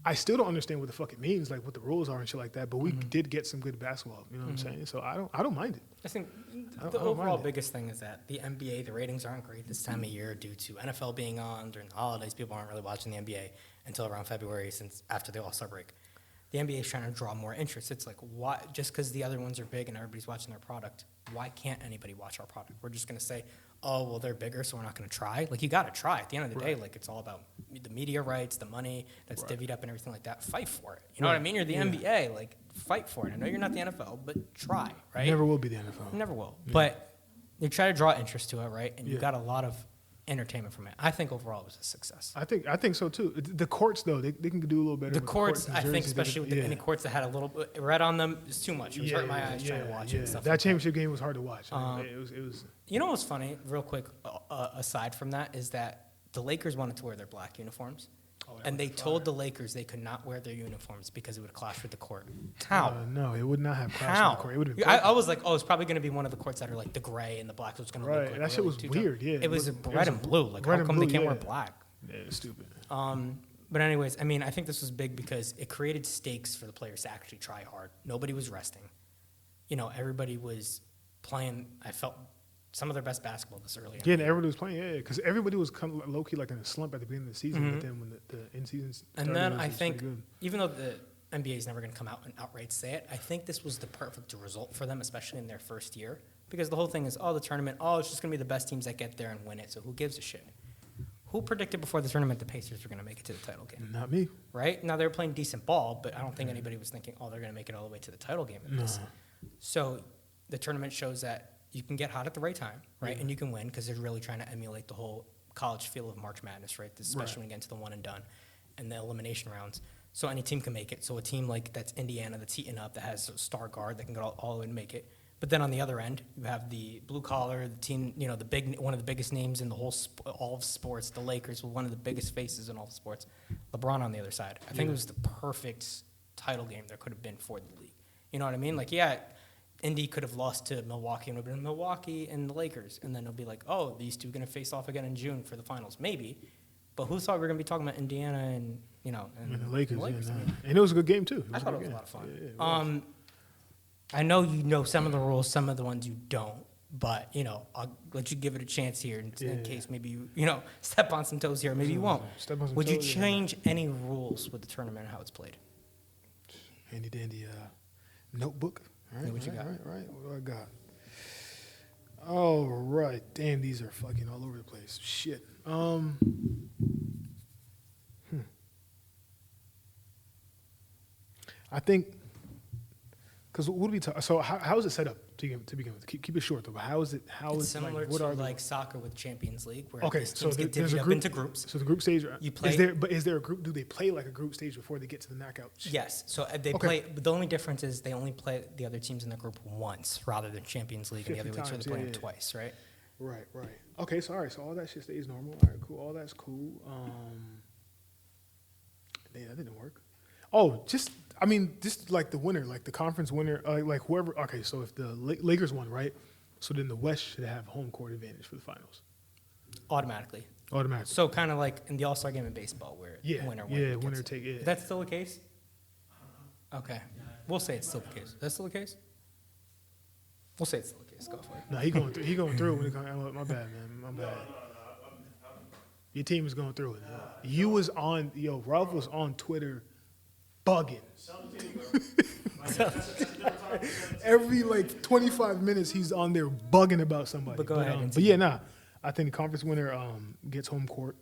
I still don't understand what the fuck it means, like what the rules are and shit like that. But we did get some good basketball. You know what I'm saying? So I don't mind it. I think I the don't overall mind it. biggest thing is that the NBA, the ratings aren't great this time of year due to NFL being on during the holidays. People aren't really watching the NBA until around February, since after the All-Star break. The NBA is trying to draw more interest. It's like, why? Just because the other ones are big and everybody's watching their product, why can't anybody watch our product? We're just going to say, oh, well, they're bigger, so we're not going to try. Like, you got to try. At the end of the day, like, it's all about the media rights, the money that's divvied up and everything like that. Fight for it. You know what I mean? You're the NBA. Like, fight for it. I know you're not the NFL, but try, right? Never will be the NFL. Never will. But you try to draw interest to it, right? And you got a lot of entertainment from it. I think overall it was a success. I think so too. The courts though, they can do a little better. The with courts, in I think, Jersey. especially with any courts that had a little bit red on them, is too much. It was hurting my eyes trying to watch it and stuff. That like championship game was hard to watch. It was. You know what's funny, real quick, aside from that, is that the Lakers wanted to wear their black uniforms. And they told the Lakers they could not wear their uniforms because it would clash with the court. How? No, it would not have clashed How? with the court. It would have been I was like, oh, it's probably going to be one of the courts that are like the gray and the black, so it's going to look Right, like that shit really was two-tone. weird, yeah. It was It red and blue. Like, how come they can't wear yeah. black? Yeah, it's stupid. But anyways, I mean, I think this was big because it created stakes for the players to actually try hard. Nobody was resting. You know, everybody was playing, I felt, some of their best basketball this early. Yeah, and everybody was playing. Yeah, because everybody was kind of low key like in a slump at the beginning of the season. But then when the in season started, And then it I was think, pretty good. even though the NBA is never going to come out and outright say it, I think this was the perfect result for them, especially in their first year. Because the whole thing is, oh, the tournament, oh, it's just going to be the best teams that get there and win it. So who gives a shit? Who predicted before the tournament the Pacers were going to make it to the title game? Not me. Right? Now, they were playing decent ball, but I don't think anybody was thinking, oh, they're going to make it all the way to the title game in this. So the tournament shows that you can get hot at the right time, right? And you can win because they're really trying to emulate the whole college feel of March Madness, right? Especially when you get into the one and done and the elimination rounds. So any team can make it. So a team like that's Indiana that's heating up, that has a star guard that can go all the way and make it. But then on the other end, you have the blue collar, the team, you know, one of the biggest names in the whole all of sports, the Lakers, with one of the biggest faces in all of sports, LeBron on the other side. I think it was the perfect title game there could have been for the league. You know what I mean? Like, yeah, Indy could have lost to Milwaukee and it would have been Milwaukee and the Lakers. And then it'll be like, oh, these two are going to face off again in June for the finals. Maybe. But who thought we were going to be talking about Indiana and, you know, And the Lakers, I yeah, mean, and it was a good game too. I thought it was a lot of fun. Yeah, it was. I know you know some of the rules, some of the ones you don't. But, you know, I'll let you give it a chance here in case maybe you know, step on some toes here. Maybe you won't. Step on some Would you toes, yeah. change any rules with the tournament and how it's played? Handy dandy notebook. All right, what you got? Right. What do I got? All right. Damn, these are fucking all over the place. Shit. I think, because what do we talk? So how is it set up to begin with? Keep it short though. But how is it? It's similar to like soccer with Champions League, where okay, these so teams get there's a divvied up group into groups. So the group stage. You play. Is there a group? Do they play like a group stage before they get to the knockout? Yes. So they Okay. play. But the only difference is they only play the other teams in the group once, rather than Champions League and the 50 other leagues where times, they play them yeah. twice, right? Right. Okay, so all right, so all that shit stays normal. All right, cool. All that's cool. That didn't work. Oh, just like the winner, like the conference winner, like whoever. Okay, so if the Lakers won, right? So then the West should have home court advantage for the finals. Automatically. Automatically. So kind of like in the All-Star game in baseball, where winner winner gets it. take it. Is that still the case? Okay. We'll say it's still the case. Is that still the case? We'll say it's still the case. Go for it. No, he going through when it comes. My bad, man. My bad. Your team is going through it. You was on, Ralph was on Twitter bugging. Every like 25 minutes he's on there bugging about somebody. But go ahead and But yeah, nah. I think the conference winner gets home court.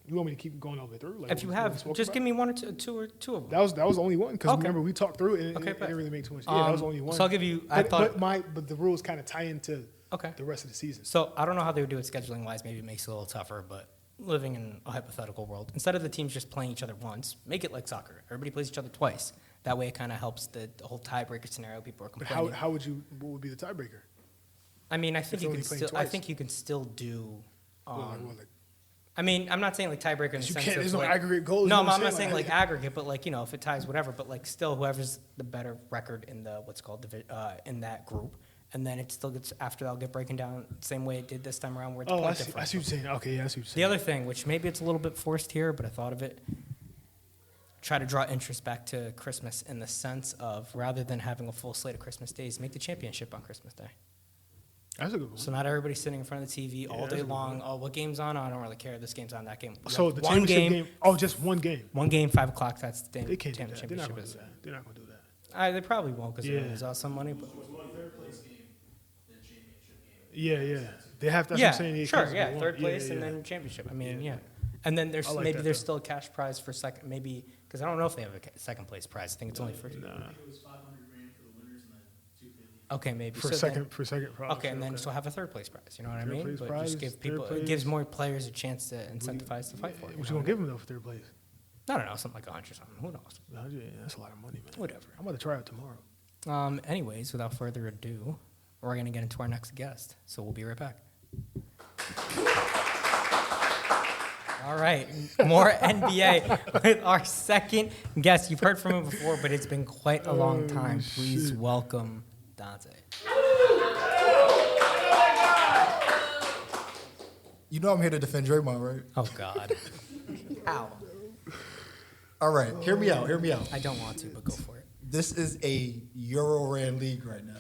You want me to keep going over through? Like If you have, just give me one or two of them. That was the only one because Okay. remember we talked through it and Okay, it didn't really make too much. Yeah, that was the only one. So I'll give you. But the rules kind of tie into Okay. the rest of the season. So I don't know how they would do it scheduling wise. Maybe it makes it a little tougher, but living in a hypothetical world, instead of the teams just playing each other once, make it like soccer. Everybody plays each other twice. That way, it kind of helps the whole tiebreaker scenario. People are But complaining. what would be the tiebreaker? I mean, I think If you they're can only playing still. I twice. think you can still do. Like, I mean, I'm not saying like tiebreaker in the you sense can't. of There's no like, aggregate goals. No, you know what I'm not saying Like, like aggregate, but like if it ties whatever, but like still whoever's the better record in the in that group and then it still gets after that'll get breaking down the same way it did this time around, where it's Oh, I point see what difference. you're saying. Okay, yeah, I see what you're The saying. other thing, which maybe it's a little bit forced here, but I thought of it, try to draw interest back to Christmas in the sense of rather than having a full slate of Christmas days, make the championship on Christmas Day. That's a good one. So not everybody's sitting in front of the TV all that's a day good long. Oh, what game's on? Oh, I don't really care. This game's on. That game. You So have the one championship game. Oh, just one game. 5 o'clock. That's the They can't do that. They're not championship gonna do is. that. They're not gonna do that. They probably won't because Yeah. they're gonna lose out some money. But Was one third place game, then championship game. Yeah. They have to. That's yeah, what I'm saying. It sure, comes to yeah, one. third place Yeah, and yeah. then championship. I mean, yeah. And then there's I like maybe that, there's though. still a cash prize for second, maybe because I don't know if they have a second place prize. I think it's only for. I think it was $500,000 for the winners and then 250. Okay, maybe For so second prize. Okay, and then still have a third place prize. You know what I Third mean? place But prize, just give third people, it place. gives more players a chance to incentivize to fight for it. What you gonna give them though for third place? I don't know, something like 100 something. Who knows? 100, yeah, that's a lot of money, man. Whatever. I'm about to try it tomorrow. Anyways, without further ado, we're going to get into our next guest. So we'll be right back. All right, more NBA with our second guest. You've heard from him before, but it's been quite a long time. Please welcome Dante. You know I'm here to defend Draymond, right? Oh, God. How? All right, hear me out. I don't want to, but go for it. This is a Euro-Ran league right now.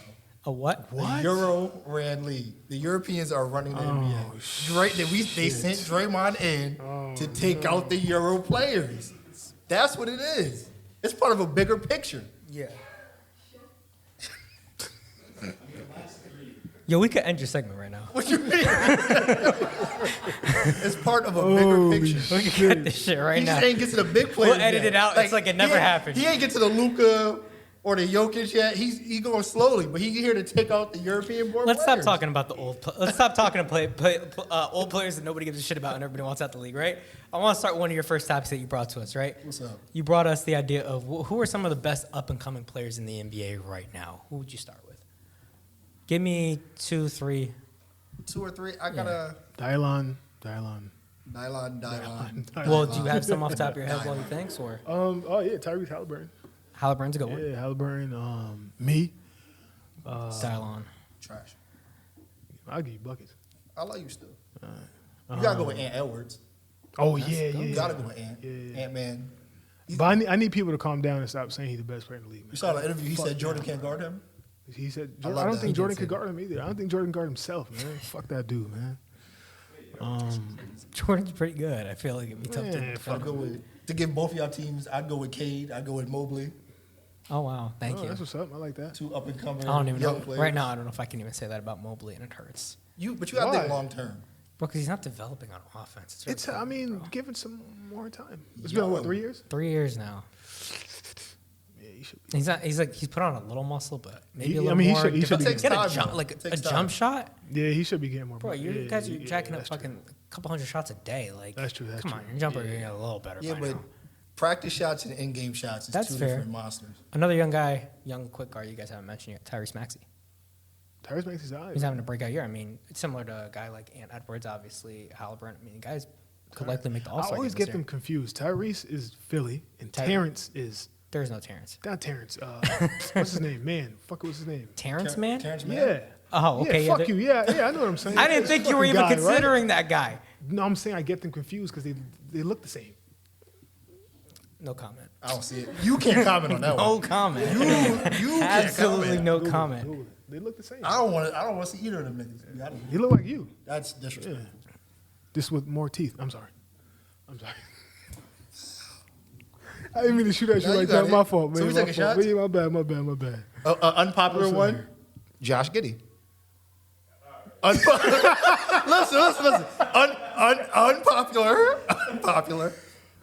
A what? A Euro-Ran league. The Europeans are running the NBA. They sent Draymond in to take out the Euro players. That's what it is. It's part of a bigger picture. Yeah. Yo, we could end your segment right now. What you mean? It's part of a bigger picture. We could cut this shit right He now. just ain't get to the big players. We'll edit yet. it out. It's like it never happened. He ain't get to the Luka or the Jokic yet. He's going slowly, but he's here to take out the European born Let's players. stop talking about the old. Let's stop talking to old players that nobody gives a shit about and everybody wants out the league, right? I want to start one of your first topics that you brought to us, right? What's up? You brought us the idea of who are some of the best up and coming players in the NBA right now. Who would you start with? Give me 2, 3. 2 or 3. I got a Dylon. Nylon. Well, do you have some off the top of your head while you think, or Oh yeah, Tyrese Halliburton. Halliburton's a good one? Yeah, Halliburton. Me. Dylon. Trash. I'll give you buckets. I love you still. You gotta go with Ant Edwards. Oh yeah. You gotta go with Ant. Yeah. Ant-Man. But I need people to calm down and stop saying he's the best player in the league. Man. You saw the interview. He Fuck said Jordan that. can't guard him. He said, I love I don't that. think He Jordan did could say guard him either. I don't think Jordan can guard himself, man. Fuck that dude, man. Jordan's pretty good. I feel like it'd be tough Man, to I'd defend. go with to give both of y'all teams. I'd go with Cade. I'd go with Mobley. Oh wow, thank Oh, you. that's what's up. I like that. 2 up and coming. I don't even know. young players. Right now, I don't know if I can even say that about Mobley, and it hurts. But you gotta think Why? long term. Bro, because he's not developing on offense. It's. really I mean, bro. give it some more time. It's Yo. been what, 3 years? 3 years now. Yeah, you should. Be. He's not. He's put on a little muscle, but maybe a I little mean, he more. should- he should be Get getting- a Takes jump, time, like though. a Takes jump time. shot, Yeah, he should be getting more. bro. You yeah, guys are yeah, jacking up that's true. fucking a couple hundred shots a day. Like That's true, that's come true. on, your jumper is a little better. Yeah, by but now. practice shots and in-game shots is That's 2 fair. different monsters. Another young guy, young quick guard you guys haven't mentioned yet, Tyrese Maxey. Tyrese makes his eyes. He's having a breakout year. I mean, it's similar to a guy like Ant Edwards, obviously Halliburton. I mean, the guys could likely make the I All-Star always game get this them year. confused. Tyrese is Philly, and Ty- Terrence is There's no Terrence. not Terrence. What's his name? Man, fuck, what's his name? Terrence, man. Terrence Mann? Yeah. Oh, okay. Yeah, fuck yeah, you. Yeah, I know what I'm saying. I didn't This think you were fucking even guy, right? considering that guy. No, I'm saying I get them confused because they look the same. No comment. I don't see it. You can't comment on that No one. comment. You can't Absolutely comment. no Google it, comment. Google it. They look the same. I don't want to see either of them niggas. You gotta- He look like you. That's disrespectful. Just with more teeth. I'm sorry. I didn't mean to shoot at you No, you like got that. it. My fault, man. So we my taking fault. shots? Yeah, my bad. Unpopular I'm one, sorry. Josh Giddey. Listen. Unpopular.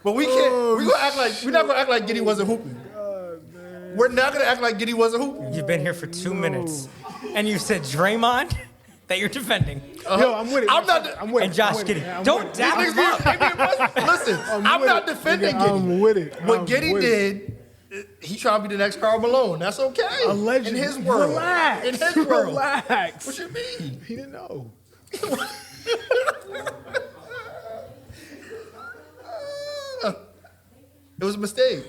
But we can't. We're not gonna act like Giddey wasn't hooping. We're not gonna act like Giddey wasn't hooping. You've been here for 2 minutes, and you said Draymond that you're defending, Yo, I'm with it. I'm with and Josh Giddey. Don't These dap niggas him up. be impressed. Listen, I'm with not it. defending Nigga, Giddey. I'm with it. What I'm Giddey with did, he trying to be the next Karl Malone. That's okay. Allegedly. In his world. Relax. In his world. Relax. What you mean? He didn't know. It was a mistake.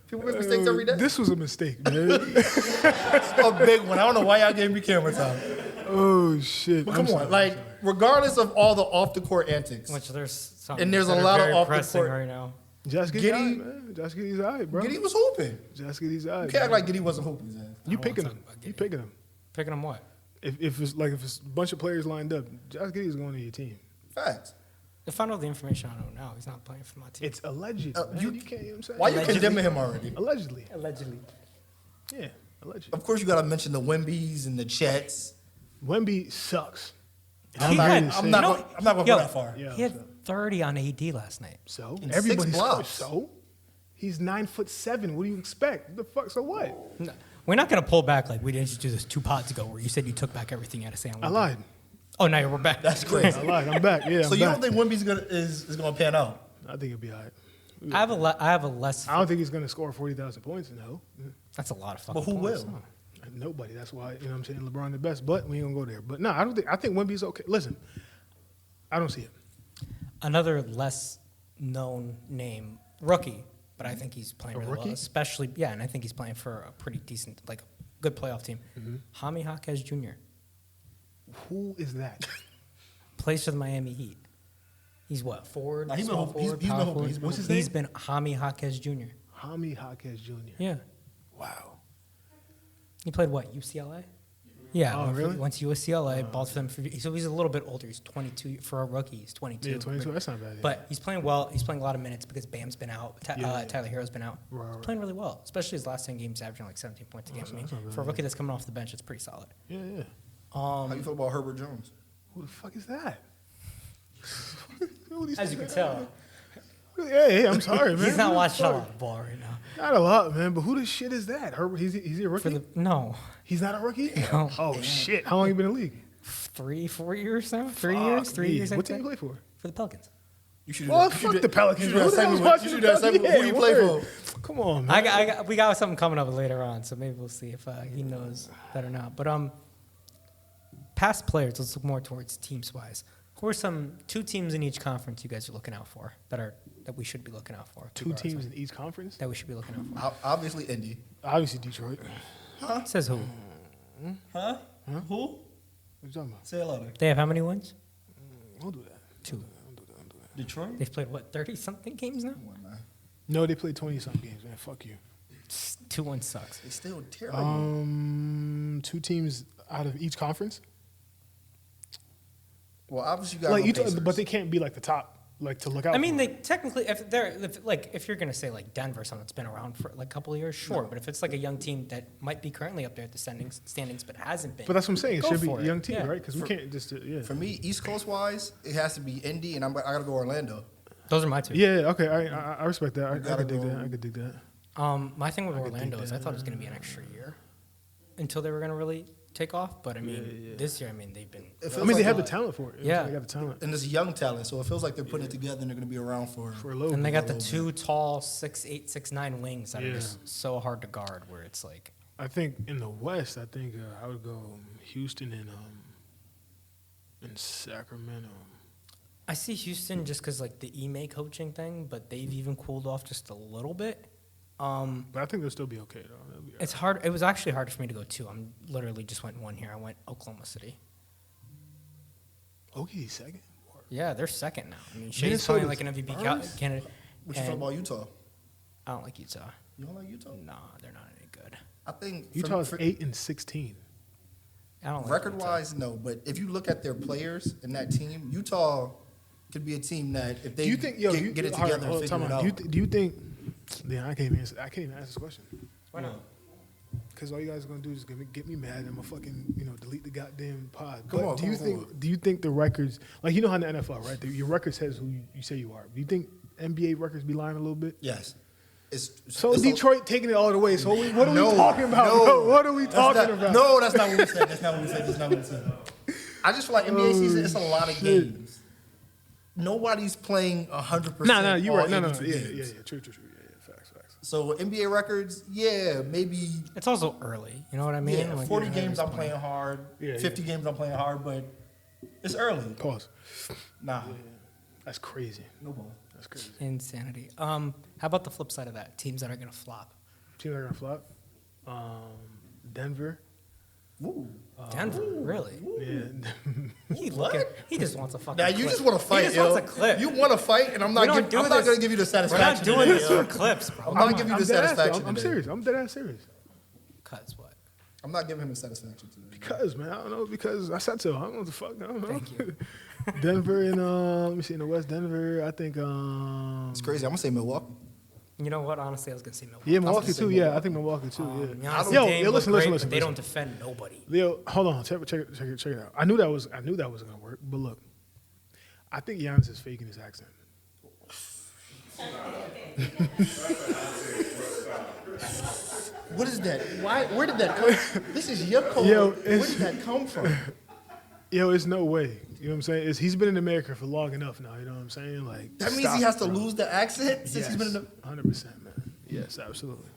People make mistakes every day. This was a mistake, man. A big one. I don't know why y'all gave me camera time. Oh shit! But come on, like regardless of all the off the court antics, Which there's some And there's a that are lot of very off the pressing court- right now. Josh Giddey's Giddey- alright, man. Josh Giddey's alright, bro. Giddey was hooping. Josh Giddey's alright. You can't act man. like Giddey wasn't hooping, Zez. You I picking don't him. wanna talk about You Giddey. picking him. Picking them what? If it's a bunch of players lined up, Josh Giddey's going to your team. Facts. If I know the information I don't know, he's not playing for my team. It's alleged. Man. you- You can't. You know what I'm saying? Why you Allegedly. condemning him already? Allegedly. Allegedly. Yeah. Allegedly. Of course, you got to mention the Wembys and the Chets. Wemby sucks. I'm not going to go that far. Yeah. He had 30 on AD last night. So And everybody's 6 blocks. So he's 9'7". What do you expect? The fuck? So what? No, we're not going to pull back like we didn't just do this 2 pods ago where you said you took back everything you had to say on I Wemby. lied. Oh, now we're back. That's crazy. I lied. I'm back. Yeah. So I'm you back. don't think Wemby's is going to pan out? I think it'll be alright. I have a less. I don't think he's going to score 40,000 points. No. That's a lot of fucking But who points. will? Nobody. That's why, you know what I'm saying, LeBron the best, but we ain't gonna go there. But no, I don't think Wemby's okay. Listen, I don't see it. Another less known name, rookie, but I think he's playing A really rookie? well. Especially, yeah, and I think he's playing for a pretty decent, like a good playoff team. Jaime Jaquez Jr. Who is that? plays for the Miami Heat. He's what, forward? Nah, he's been small hooping. He's forward, been power hooping. forward? He's been What's his He's name? been Jaime Jaquez Jr. Jaime Jaquez Jr. Yeah. Wow. He played what, UCLA? Yeah, Oh, really? went to UCLA, balled for them. So he's a little bit older. He's 22. For a rookie, he's 22. Yeah, 22. That's not bad. Yeah. But he's playing well. He's playing a lot of minutes because Bam's been out. Tyler Hero's been out. Right, He's right. playing really well, especially his last 10 games, averaging like 17 points a game. I mean, not bad, for a rookie that's coming off the bench, it's pretty solid. Yeah, yeah. How you feel about Herbert Jones? Who the fuck is that? Who these As you can niggas- tell, Yeah, I'm sorry, man. he's not Who the watching a fuck? lot of ball right now. Not a lot, man. But who the shit is that? Herbert? He's he a rookie? No, He's not a rookie? No. Oh, shit. How long you been in the league? 3-4 years now. 3 Fuck years. 3 me. years. I What team think, you play for? for the Pelicans. You should Well, fuck the Pelicans. You should do that Who the hell's segment. watching You should the do that segment. Pelicans? Who you Yeah, play word. for? Come on, man. we got something coming up later on, so maybe we'll see if he knows that or not. But past players, let's look more towards teams wise. Who are some 2 teams in each conference you guys are looking out for that we should be looking out for? 2 teams in each conference? that we should be looking out for. Obviously, Indy. Obviously, Detroit. Says who? Huh? Who? What you talking about? Say it louder. They have how many wins? Don't do that. 2. Detroit? They've played what, 30 something games now? Come on, man. No, they played 20-something games, man. Fuck you. 2-1 sucks. They still terrible. 2 teams out of each conference? Well, obviously, you got Like no you Pacers. but they can't be like the top, like to look out I mean, for. they technically, if you're gonna say like Denver, someone that's been around for like a couple of years, sure. But if it's like a young team that might be currently up there at the standings, but hasn't been, But that's what I'm saying. It go should be for a young team, Yeah. right? Because we can't just, yeah. For me, East Coast wise, it has to be Indy, and I got to go Orlando. Those are my 2. Yeah, okay. I respect that. I gotta could dig go. that. I could dig that. My thing with Orlando is I thought it was going to be an extra year until they were going to really take off. But I mean, this year, I mean, they've been. It I feels mean, they like have the a- talent for it. Yeah. They got the talent And it's young talent, so it feels like they're putting it together and they're going to be around for for a little And they bit. got the 2 tall 6'8", 6'9" wings that are Yeah. just so hard to guard. Where it's like, I think in the West, I think I would go Houston and Sacramento. I see Houston just because like the Ime coaching thing, but they've even cooled off just a little bit. But I think they'll still be okay, though. They'll be all It's hard. It was actually harder for me to go 2. I'm literally just went 1 here. I went Oklahoma City. right. Okay, second. Yeah, they're second now. I mean, Shea's Minnesota's playing like an MVP first? candidate. What you feel and about Utah? I don't like Utah. You don't like Utah? Nah, they're not any good. I think Utah's 8-16. I don't like record Utah. wise, no. But if you look at their players in that team, Utah could be a team that if they Do you think, get it all right, together hold and on, figure it time out. out. Do you think? Yeah, I can't even answer this question. Why not? Because all you guys are gonna do is get me mad. I'm gonna fucking delete the goddamn pod. Come But on, do you come think? on. Do you think the records, like you know how in the NFL, right? Your record says who you say you are. Do you think NBA records be lying a little bit? Yes. So it's Detroit taking it all the way. So what are No, we talking about? no. bro? What are we That's talking not- about? No, that's not what we said. That's not what we said. That's not what we said. I just feel like NBA season, it's a lot of shit. games. Nobody's playing 100%. No, you're right. No, 82 yeah, games. True. Yeah, facts. So NBA records, yeah, maybe It's also early. You know what I mean? yeah, Like, 40 games I'm playing hard, Yeah, 50 games I'm playing hard, but it's early. Pause. Nah, That's crazy. no ball. That's crazy. Insanity. How about the flip side of that? Teams that are gonna flop. Teams that are gonna flop. Denver. Denver, really? Yeah. He just wants a fucking. Now clip. you just want to fight, He just yo. wants a clip. You want to fight, and I'm not We don't do going to this. give you the We're not satisfaction. doing today, this yo. for clips, bro. I'm not giving you the dead ass, satisfaction. I'm today. serious. I'm dead ass serious. Cuz what? I'm not giving him the satisfaction today. Because, man, I don't know. Because I said so. I don't know what the fuck. I don't know. Thank you. Denver and let me see in the West. Denver. I think. It's crazy. I'm gonna say Milwaukee. You know what? Honestly, I was gonna say Milwaukee. Yeah, Milwaukee too. Yeah, I think Milwaukee too. Yeah. Giannis Yo, and Dame yo, look listen, great, listen, but listen. they don't defend nobody. Leo, hold on. Check it out. I knew that was gonna work. But look, I think Giannis is faking his accent. What is that? Why? Where did that come? This is your code. Yo, Where did that come from? Yo, it's no way. You know what I'm saying? He's been in America for long enough now. You know what I'm saying? Like That means stop he has it, to bro. lose the accent since he's been in the. 100%, man. Yes, absolutely.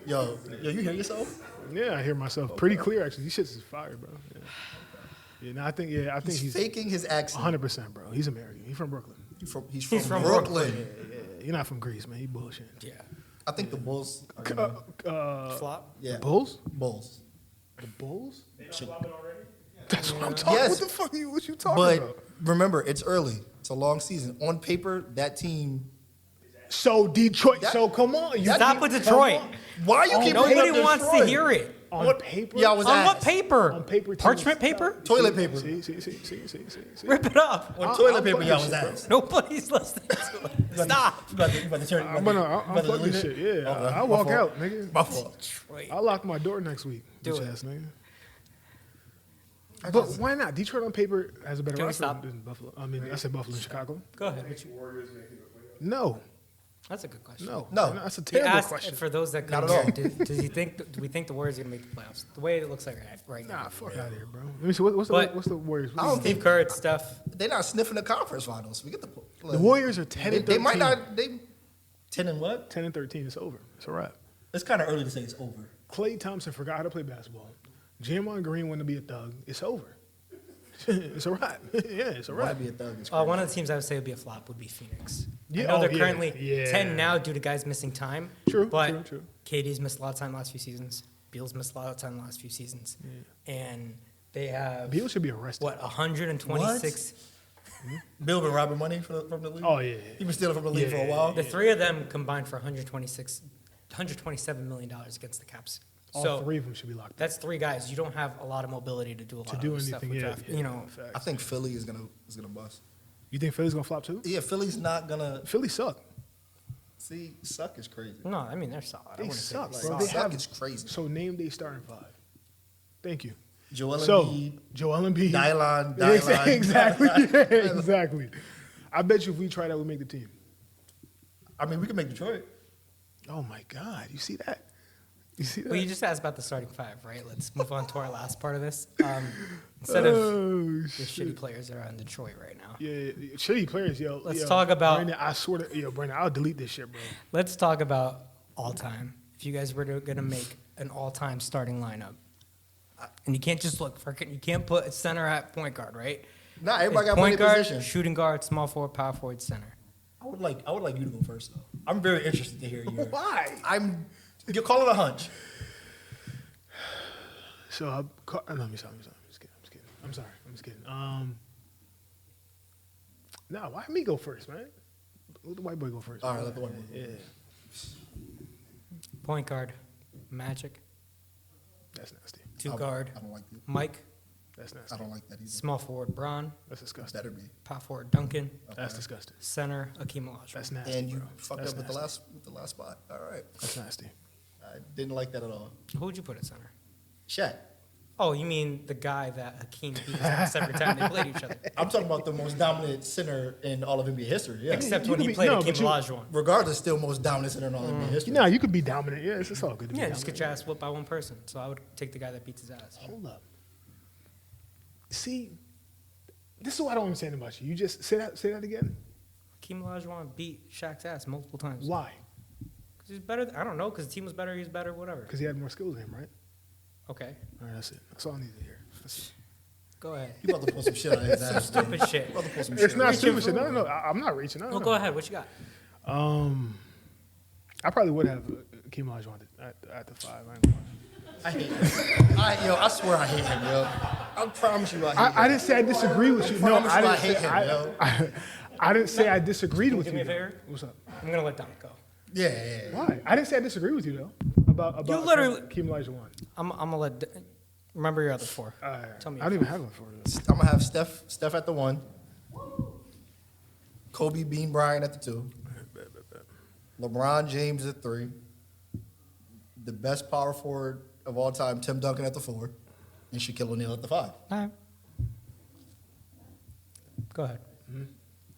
Yo, you hear yourself? Yeah, I hear myself pretty clear actually. These shits is fire, bro. I think He's faking his accent. 100%, bro. He's American. He's from Brooklyn. He's He's from from Brooklyn. Yeah, you're not from Greece, man. He bullshit. Yeah. I think the Bulls. Are gonna, Flop. yeah. Bulls? Bulls. The Bulls? They not flopping already? That's what I'm talking. Yes. What the fuck? What you talking But about? remember, it's early. It's a long season. On paper, that team. So Detroit. That- so come on. You Stop with Detroit. Why you keep Nobody bringing up wants to Detroit? hear it. on paper. Yeah, I was On what asked. paper? On paper. Parchment teams- paper? Toilet paper. See. Rip it up. On I'll toilet paper, fuck y'all this was shit, bro. asked. Nobody's listening to it. Stop. You about to turn. I'm fuck this shit. Yeah, Okay, I'll my walk fault. out, nigga. My fault. Detroit. I'll lock my door next week. Do bitch it. ass nigga. But why not? Detroit on paper has a better Can we record stop? than Buffalo. I mean, I said Buffalo and Chicago. Go ahead. No, That's a good question. no, No. That's a He terrible asked, question. for those that Not couldn't at hear, do you think? Do we think the Warriors are gonna make the playoffs? The way it looks like right now. Nah, fuck out of here, bro. Let me see. What's But- the Warriors? I don't Steve Kerr, it's Steph. They're not sniffing the conference finals. We get the. The Warriors are 10 and 13. They might not. They 10 and what? 10 and 13. It's over. It's a wrap. It's kind of early to say it's over. Klay Thompson forgot how to play basketball. Draymond Green wanted to be a thug. It's over. It's a wrap. Yeah, it's a Why wrap. be a thug? It's One of the teams I would say would be a flop would be Phoenix. Yeah, I know oh, they're yeah, currently yeah. 10 now due to guys missing time. True, But true. KD's missed a lot of time last few seasons. Beal's missed a lot of time last few seasons. And they have, Beal should be arrested. what, 126. Bill been robbing money from the league. Oh, yeah. He been stealing from the league for a Yeah. while. The three of them combined for $127 million against the Caps. All So three of them should be locked up. that's three guys. You don't have a lot of mobility to do a lot To of do other stuff anything, with yeah. draft. yeah, You know, facts. I think Philly is gonna bust. You think Philly's gonna flop too? Yeah, Philly's not gonna Philly suck. see. Suck is crazy. no, I mean they're solid. I They wouldn't say suck, they're bro. solid. They Suck have is crazy. So name they starting five. Thank you. Joel So Embiid, Joel Embiid, Dylan, exactly, yeah, exactly. I bet you if we try that, we make the team. I mean, we can make Detroit. Oh my God, you see that? You see that? Well, you just asked about the starting five, right? Let's move on to our last part of this. Instead of oh, the shit. shitty players that are in Detroit right now, Yeah, shitty players, yo. Let's yo, talk about- Brandon, I swear to, Brandon, I'll delete this shit, bro. let's talk about all time. If you guys were going to make an all time starting lineup, and you can't just look for you can't put a center at point guard, right? Nah, everybody got point plenty of guard, position. shooting guard, small forward, power forward, center. I would like you to go first though. I'm very interested to hear your. Why? You're calling a hunch. So no, I'm just kidding. I'm just kidding. Nah, why me go first, man? Let the white boy go first. All man. right, let the white boy go. Yeah, Point guard, Magic. that's nasty. Two guard, I don't like that. Mike. That's nasty. I don't like that either. Small forward, Braun. That's disgusting. Better be. Power forward, Duncan. That's disgusting. Center, Akeem Olajuwon. That's nasty. And you bro. fucked That's up with nasty. the last spot. All right. That's nasty. I didn't like that at all. Who would you put at center? Shaq. Oh, you mean the guy that Hakeem beat his ass every time they played each other? I'm talking about the most dominant center in all of NBA history. Yeah. Except you when could he be- played no, Hakeem but you- Olajuwon. Regardless, still most dominant center in all NBA history. Nah, you could be dominant. Yeah, it's all good to be Yeah, just dominant. get your ass whooped by one person. So I would take the guy that beats his ass. Hold up. See, this is what I don't understand about you. You just say that again. Hakeem Olajuwon beat Shaq's ass multiple times. Why? Because he's better. I don't know. Because the team was better. He's better. Whatever. Because he had more skills than him, right? Okay, All right, that's it. That's all I need to hear. That's it. go ahead. You about to pull some shit on his ass. Stupid shit. You about to pull some It's shit. not Reaching stupid shit. for- No. I'm not reaching. No, Well, no. go ahead. What you got? I probably would have Akeem Olajuwon at the 5. I ain't gonna lie. I hate him. I swear I hate him, yo. I promise you I hate him. I didn't say I disagree with you. No, promise I you I didn't hate say him, yo. I didn't say I disagreed with do you. me a favor? What's up? I'm gonna let Dom go. Yeah. Why? I didn't say I disagree with you though. About You literally- Akeem Olajuwon. I'm gonna let. Remember your other 4. Tell me. I don't even have one for you. I'm gonna have Steph at the 1. Kobe Bean Bryant at the 2. LeBron James at 3. The best power forward of all time, Tim Duncan at the 4. And Shaquille O'Neal at the 5. All right. Go ahead.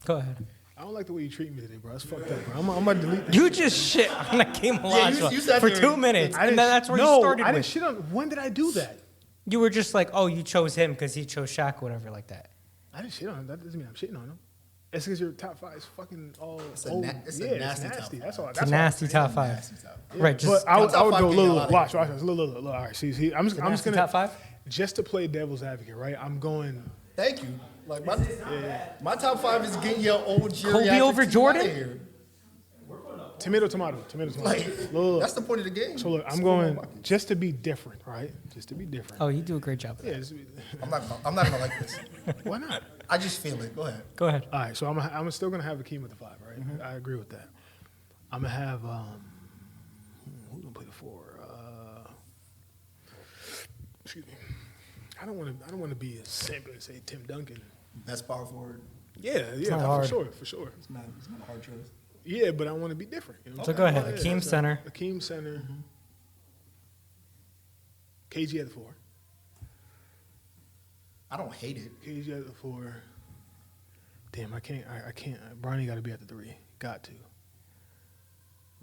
Go ahead. I don't like the way you treat me today, bro. That's fucked up, bro. I'm about to delete that. You just shit on Akeem Olajuwon you sat for there 2 and- minutes, I and didn't- then that's where no, you started I didn't with. shit on. When did I do that? You were just like, oh, you chose him because he chose Shaq, whatever, like that. I didn't shit on him. That doesn't mean I'm shitting on him. It's because your top 5 is fucking all It's a old. nasty it's top nasty. five. That's all. It's That's a all. nasty top 5. Nasty top. Right, just But I would top go five a getting little. a lot of Watch. haters. Look. All right. See. I'm just nasty gonna top 5. just to play devil's advocate, right? I'm going. Thank you. Like my top 5 is getting your old geriatric Kobe over team Jordan? out of here. Tomato. Like, Look. that's the point of the game. So look, I'm going just to be different, right? Just to be different. Oh, you do a great job. Of Yeah. that. I'm not gonna like this. Why not? I just feel it. Go ahead. Go ahead. All right. So I'm still gonna have Akeem at the 5, right? I agree with that. I'm gonna have who's gonna play the 4? Excuse me. I don't want to be a simp and say Tim Duncan. Best power forward. Yeah, not hard. for sure. It's not a hard choice. Yeah, but I want to be different. You know? So go ahead. Yeah, Akeem so center. Akeem center. KG at the 4. I don't hate it. KG at the 4. Damn, I can't. Bronny got to be at the 3. Got to.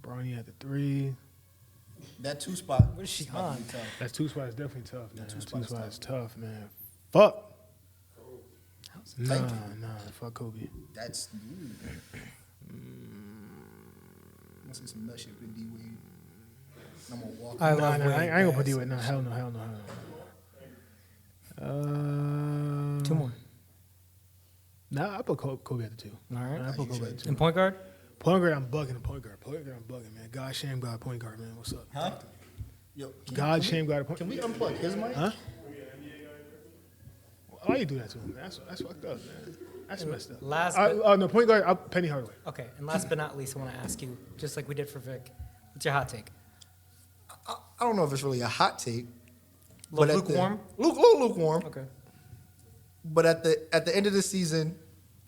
Bronny at the 3. That 2 spot. What is she might be on? tough. That 2 spot is definitely tough, man. That 2 That spot 2 is spot tough. is tough, man. Fuck. Thank you. Nah, fuck Kobe. That's. I see some nut shit with D Wade. I'm gonna walk. I Nah, love I Wade. ain't gonna put D-Wade. No, hell no. 2 more. Nah, I put Kobe at the 2. All right. I put Kobe at the 2. And point guard? Point guard, I'm bugging the point guard. Point guard, I'm bugging, man. God shame God point guard, man. What's up? Huh? Yo, God shame God point. Can we unplug his mic? Huh? Why you do that to him? That's fucked up, man. That's messed up. Last No, point guard, Penny Hardaway. Okay, and last but not least, I want to ask you, just like we did for Vic, what's your hot take? I don't know if it's really a hot take. But at the- Lukewarm? Little lukewarm. Okay. But at the end of the season,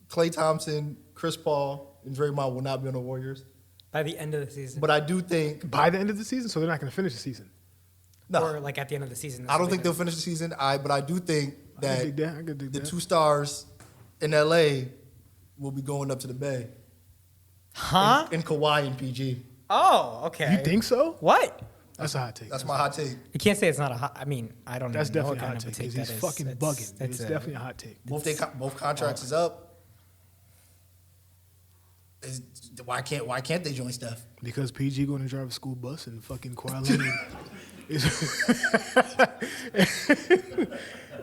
Klay Thompson, Chris Paul, and Draymond will not be on the Warriors. By the end of the season. But I do think By the end of the season, so they're not going to finish the season. Or like at the end of the season. I don't think they'll finish the season. But I do think I that could dig the that. 2 stars in LA will be going up to the Bay. Huh? In Kawhi and PG. Oh, okay. You think so? What? That's a hot take. That's my hot take. You can't say it's not a hot. I mean, I don't That's even know definitely what a kind hot of a take take because that he's is. fucking That's- bugging. that's It's definitely a hot take. Both contracts is up. Why can't they join Steph? Because PG going to drive a school bus and fucking Kawhi Leonard is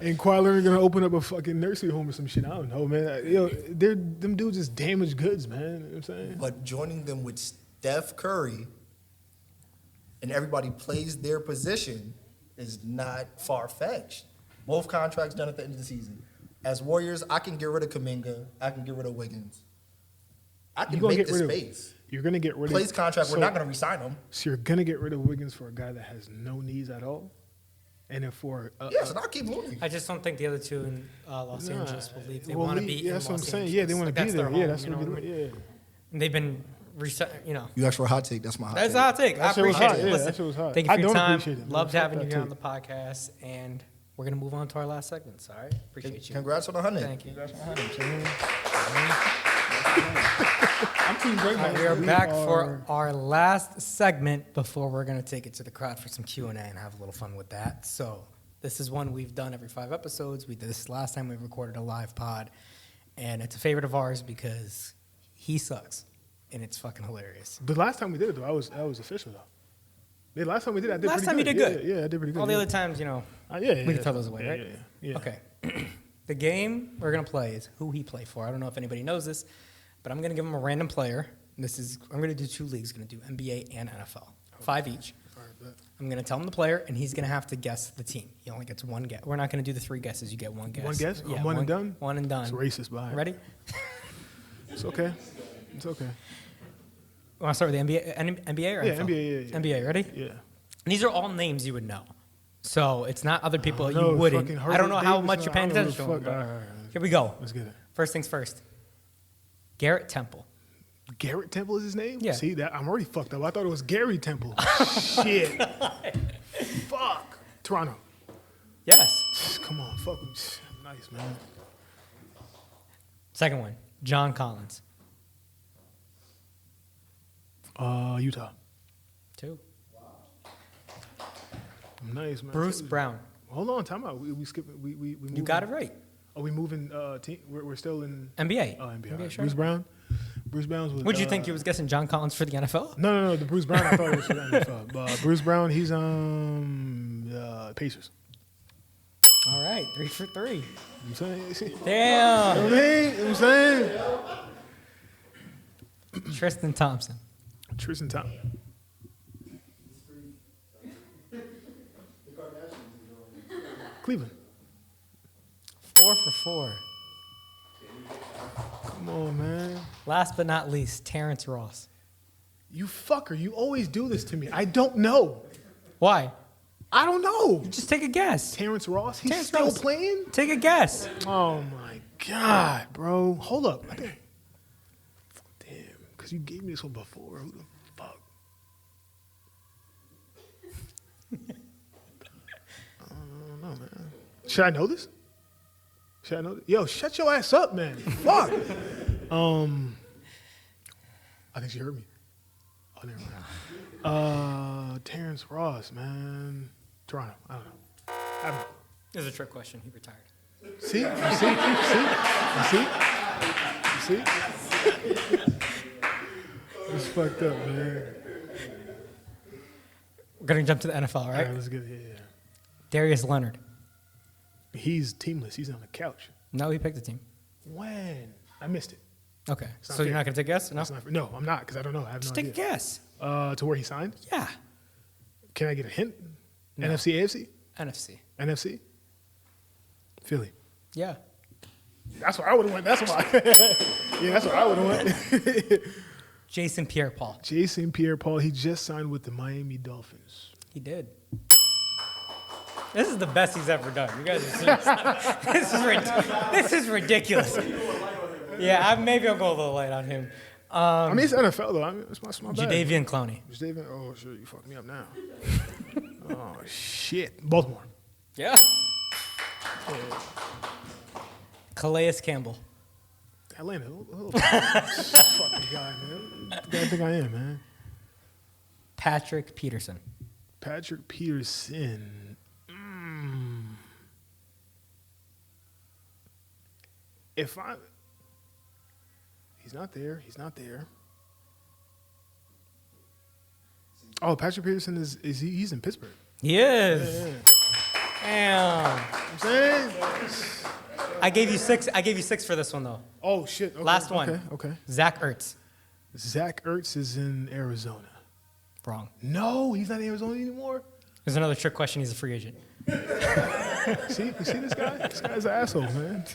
and Kawhi Leonard gonna open up a fucking nursery home or some shit. I don't know, man. Yo, them dudes is damaged goods, man. You know what I'm saying? But joining them with Steph Curry and everybody plays their position is not far-fetched. Both contracts done at the end of the season. As Warriors, I can get rid of Kuminga. I can get rid of Wiggins. I can make the space. You're gonna get rid of Clay's contract, so- we're not going to re-sign him. So you're gonna get rid of Wiggins for a guy that has no knees at all, and then for Yes, and I'll keep Looney. I just don't think the other two in Los Angeles will leave. They Well, want to be. yeah, in that's what I'm Los saying. Angeles. Yeah, they want Like, to be that's there. their Yeah, home, that's you what know we what I mean? yeah. And they've been, you know. You asked for a hot take. That's my hot That's take. a hot take. I That shit was appreciate hot. it. Yeah, Listen, that shit was hot. thank you I for your don't time. appreciate it, man. Loved Fuck having you that here on take. the podcast, and we're gonna move on to our last segments. All right, appreciate you. Congrats on the 100. Thank you. Congrats on the 100. I'm Team Draymond. All right, we are back for our last segment before we're going to take it to the crowd for some Q&A and have a little fun with that. So this is one we've done every 5 episodes. We did this last time we recorded a live pod, and it's a favorite of ours because he sucks, and it's fucking hilarious. The last time we did it though, I was official though. The last time we did it, I did Last pretty time you good. did good. Yeah, I did pretty good. All the yeah. other times, you know, Yeah, we can throw those away, right? Yeah. Okay. The game we're going to play is who he play for. I don't know if anybody knows this, but I'm going to give him a random player, I'm going to do 2 leagues. Going to do NBA and NFL. 5 each. All right, bet. I'm going to tell him the player, and he's going to have to guess the team. He only gets 1 guess. We're not going to do the 3 guesses. You get 1 guess. 1 guess? Yeah, One and done? 1 and done. It's racist, but Ready? it's okay. It's okay. Want to start with the NBA or Yeah, NFL? NBA, yeah. NBA, ready? Yeah. And these are all names you would know. So it's not other people No, you wouldn't. fucking I don't know Herbert how Davis, much you're I paying don't know attention to who them. the fuck- but all right. Here we go. Let's get it. First things first. Garrett Temple. Garrett Temple is his name? Yeah. See, that I'm already fucked up. I thought it was Gary Temple. Shit. Fuck. Toronto. Yes. Come on. Fuck. Nice, man. Second one. John Collins. Utah. 2. Nice, man. Bruce Brown. Hold on. Time out. We skipping. We You moving. got it right. Are we moving? Team? We're still in. NBA. Oh, NBA. NBA, All right. sure. Bruce Brown. Bruce Brown's with. Would you think he was guessing John Collins for the NFL? No. The Bruce Brown. I thought it was for the NFL. Bruce Brown. He's Pacers. All right. 3 for 3. You know what I'm saying? Damn. You know what I'm saying? Tristan Thompson. Tristan Thompson. Cleveland. 4 for 4. Come on, man. Last but not least, Terrence Ross. You fucker. You always do this to me. I don't know. Why? I don't know. Just take a guess. Terrence Ross. He's Terrence still Ross. playing? Take a guess. Oh, my God, bro. Hold up. I think. Damn. Because you gave me this one before. Who the fuck? I don't know, man. Should I know this? Should I know this? Yo, shut your ass up, man. Fuck. I think she heard me. Oh, never mind. Terrence Ross, man. Toronto. I don't know. I don't know. It was a trick question. He retired. See? You see? It's fucked up, man. We're going to jump to the NFL, all All right? right, let's get it. Yeah. Darius Leonard. He's teamless. He's on the couch. No, he picked the team. When? I missed it. Okay. not So you're fair. not going to take a guess? No? That's not, no, I'm not because I don't know. I have Just no take a idea. guess. To where he signed? Yeah. Can I get a hint? No. NFC, AFC? NFC. NFC? Philly. Yeah. That's where I would have went. That's why. Yeah, that's where I would have went. Jason Pierre-Paul. Jason Pierre-Paul, he just signed with the Miami Dolphins. He did. This is the best he's ever done. You guys are serious. This is ridiculous. Yeah, maybe I'll go a little light on him. I mean, it's NFL, though. I mean, it's my bad. Jadeveon Clowney. Jadeveon, oh, shit, you fucked me up now. Oh, shit. Baltimore. Yeah. Calais Campbell. Atlanta. Who the fucking guy, man. Who do I think I am, man? Patrick Peterson. Patrick Peterson. If I... He's not there. Oh, Patrick Peterson he's in Pittsburgh. He is. Damn. I'm saying? I gave you 6. I gave you 6 for this one though. Oh, shit. Okay, Last one. Okay. Zach Ertz. Zach Ertz is in Arizona. Wrong. No, he's not in Arizona anymore. There's another trick question. He's a free agent. See, you see this guy? This guy's an asshole, man.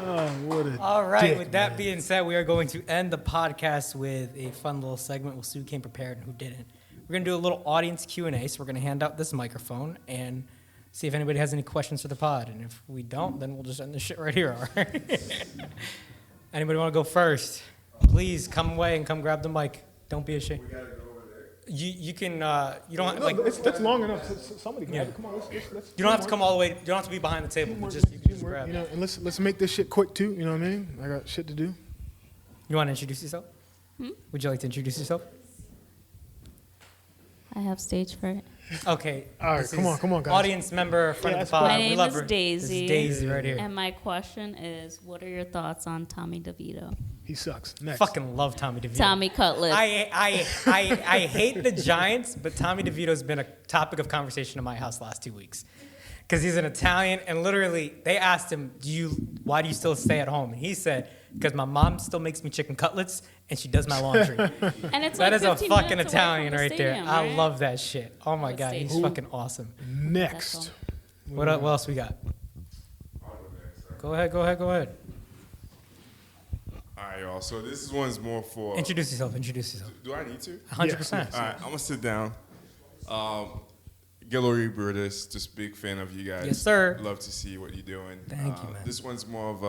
Oh, what a All right. dick, With that man. being said, we are going to end the podcast with a fun little segment. We'll see who came prepared and who didn't. We're going to do a little audience Q&A. So we're going to hand out this microphone and see if anybody has any questions for the pod. And if we don't, then we'll just end this shit right here. All right? Anybody want to go first? Please come away and come grab the mic. Don't be ashamed. You can you don't No, like that's long enough. Somebody can Yeah. have it. Come on, let's you don't have to come all the way. You don't have to be behind the table. You can just grab. You know, and let's make this shit quick too. You know what I mean? I got shit to do. You want to introduce yourself? Would you like to introduce yourself? I have stage fright. Okay. All right, this come is on, guys. Audience member, friend Yeah, of the that's pod. My We name love is her. Daisy. This is Daisy right here. And my question is, what are your thoughts on Tommy DeVito? He sucks. Next. Fucking love Tommy DeVito. Tommy Cutlets. I hate the Giants, but Tommy DeVito's been a topic of conversation in my house last 2 weeks. Because he's an Italian, and literally they asked him, why do you still stay at home? And he said, because my mom still makes me chicken cutlets and she does my laundry. And it's That like is a 15 fucking minutes away Italian from the right there. stadium, I right? love that shit. Oh my The god, he's stadium. fucking awesome. Next. What else we got? Go ahead. All right, y'all. So this one's more for. Introduce yourself. Do I need to? 100%. All right, I'm gonna sit down. Guillory Brutus, just big fan of you guys. Yes, sir. Love to see what you're doing. Thank you, man. This one's more of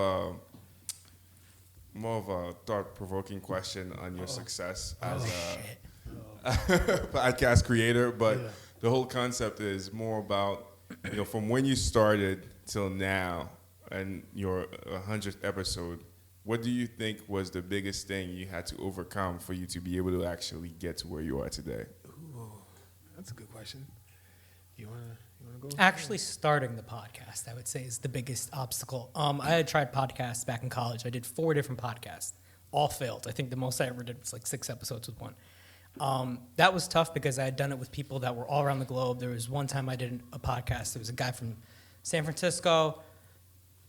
a thought-provoking question on your success as a podcast creator, but the whole concept is more about, from when you started till now and your 100th episode, what do you think was the biggest thing you had to overcome for you to be able to actually get to where you are today? Ooh, that's a good question. You wanna go? Actually starting the podcast, I would say, is the biggest obstacle. I had tried podcasts back in college. I did 4 different podcasts. All failed. I think the most I ever did was like 6 episodes with one. That was tough because I had done it with people that were all around the globe. There was one time I did a podcast. There was a guy from San Francisco.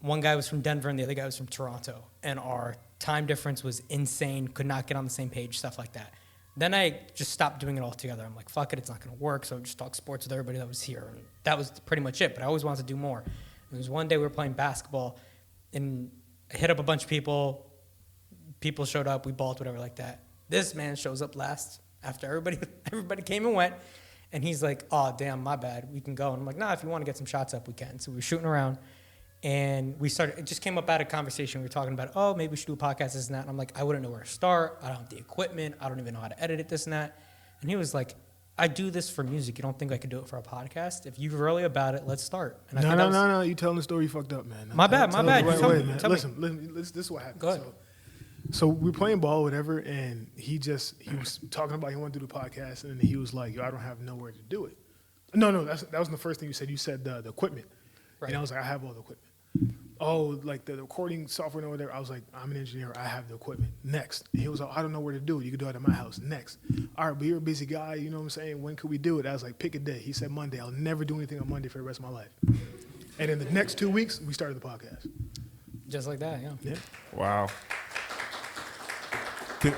One guy was from Denver and the other guy was from Toronto. And our time difference was insane. Could not get on the same page, stuff like that. Then I just stopped doing it altogether. I'm like, fuck it, it's not going to work. So I just talk sports with everybody that was here. And that was pretty much it. But I always wanted to do more. There was one day we were playing basketball, and I hit up a bunch of people. People showed up. We balled, whatever like that. This man shows up last after everybody came and went. And he's like, oh, damn, my bad. We can go. And I'm like, nah, if you want to get some shots up, we can. So we were shooting around. And it just came up out of conversation. We were talking about, oh, maybe we should do a podcast, this and that. And I'm like, I wouldn't know where to start. I don't have the equipment. I don't even know how to edit it, this and that. And he was like, I do this for music. You don't think I could do it for a podcast? If you're really about it, let's start. And No. You telling the story, you fucked up, man. My bad. Tell it the right way, man. Tell me. Listen, this is what happened. Go ahead. So we're playing ball, whatever, and he was talking about he wanted to do the podcast, and he was like, yo, I don't have nowhere to do it. No, that wasn't the first thing you said. You said the equipment. Right. And I was like, I have all the equipment. Oh, like the recording software and whatever. I was like, I'm an engineer. I have the equipment. Next. He was like, I don't know where to do it. You can do it at my house. Next. All right, but you're a busy guy. You know what I'm saying? When could we do it? I was like, pick a day. He said Monday. I'll never do anything on Monday for the rest of my life. And in the next 2 weeks, we started the podcast. Just like that, yeah. Wow.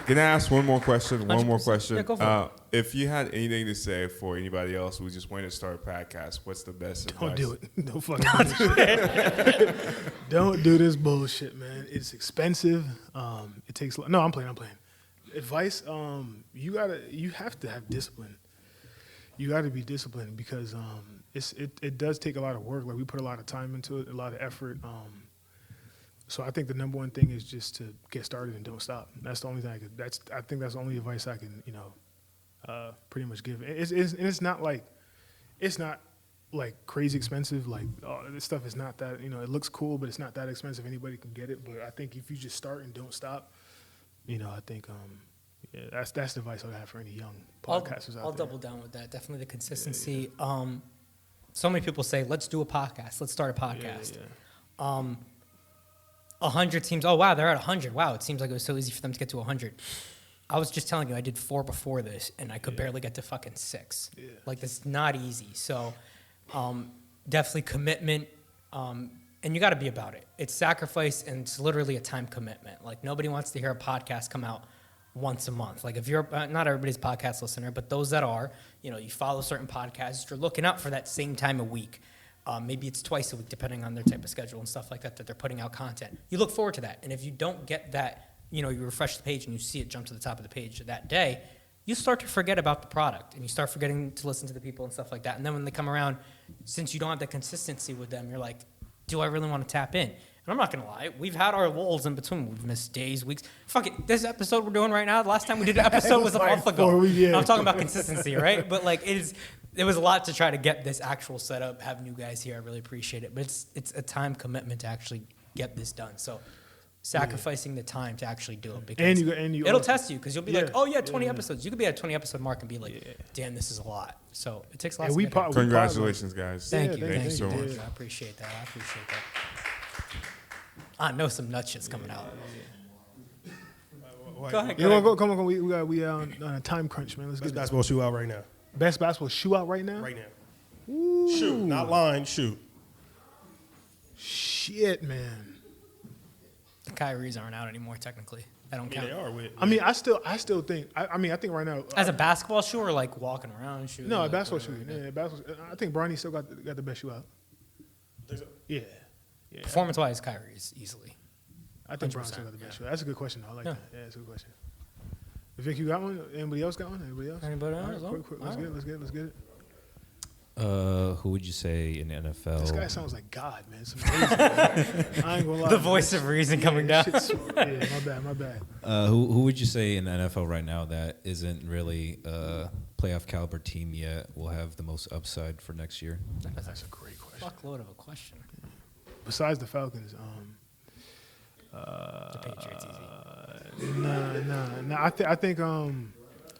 Can I ask one more question? 100%. Yeah, go for it. If you had anything to say for anybody else who just wanted to start a podcast, what's the best advice? Don't do it. Don't fucking do it. Don't do this bullshit, man. It's expensive. It takes. No, I'm playing. Advice. You have to have discipline. You got to be disciplined because it does take a lot of work. Like we put a lot of time into it, a lot of effort. So I think the number one thing is just to get started and don't stop. That's the only thing I think that's the only advice I can, pretty much give. It's not like crazy expensive. Like this stuff is not that, it looks cool, but it's not that expensive. Anybody can get it. But I think if you just start and don't stop, I think that's the advice I would have for any young podcasters out I'll there. double down with that. Definitely the consistency. Yeah. So many people say, let's do a podcast. Let's start a podcast. Yeah. 100 teams. Oh, wow, they're at 100. Wow, it seems like it was so easy for them to get to 100. I was just telling you, I did 4 before this, and I could barely get to fucking 6. Yeah. Like, that's not easy. So, definitely commitment, and you got to be about it. It's sacrifice, and it's literally a time commitment. Like, nobody wants to hear a podcast come out once a month. Like, if you're, not everybody's a podcast listener, but those that are, you follow certain podcasts, you're looking out for that same time of week. Maybe it's twice a week, depending on their type of schedule and stuff like that they're putting out content. You look forward to that. And if you don't get that, you refresh the page and you see it jump to the top of the page that day, you start to forget about the product and you start forgetting to listen to the people and stuff like that. And then when they come around, since you don't have the consistency with them, you're like, do I really want to tap in? And I'm not going to lie. We've had our lulls in between. We've missed days, weeks. Fuck it. This episode we're doing right now, the last time we did an episode was a month ago. I'm talking about consistency, right? But it was a lot to try to get this actual setup, have new guys here. I really appreciate it. But it's a time commitment to actually get this done. So sacrificing the time to actually do it. Because it'll test you because you'll be like, oh, yeah, 20 episodes. You could be at a 20-episode mark and be like, damn, this is a lot. So it takes lots of Congratulations, guys. Thank you. Thank you so much. I appreciate that. I know some nut shit's coming out. Go ahead. Come on. We on a time crunch, man. Let's get basketball shoe out right now. Best basketball shoe out right now? Right now. Ooh. Shoot, not line, shoot. Shit, man. The Kyries aren't out anymore, technically. That don't Yeah, count. they are with. I mean, I still think. I think right now. As a basketball shoe or like walking around shoe? No, like, basketball whatever. shoe. Yeah, basketball. I think Bronny still got the best shoe out. Think so? Yeah. Yeah. Performance-wise, Kyrie's easily. I think Bron 100%, still got the best yeah. shoe. That's a good question, though. I like Yeah. that. Yeah, that's a good question. Vic, you got one? Anybody else got one? Anybody else? Anybody All right, else? quick. Let's All get it. Let's get it. Who would you say in the NFL? This guy sounds like God, man. It's amazing. Man. I ain't gonna lie. The voice of reason coming down. Yeah, my bad. Who would you say in the NFL right now that isn't really a playoff caliber team yet will have the most upside for next year? That's a great question. Fuckload of a question. Besides the Falcons, The Patriots easy. nah. I think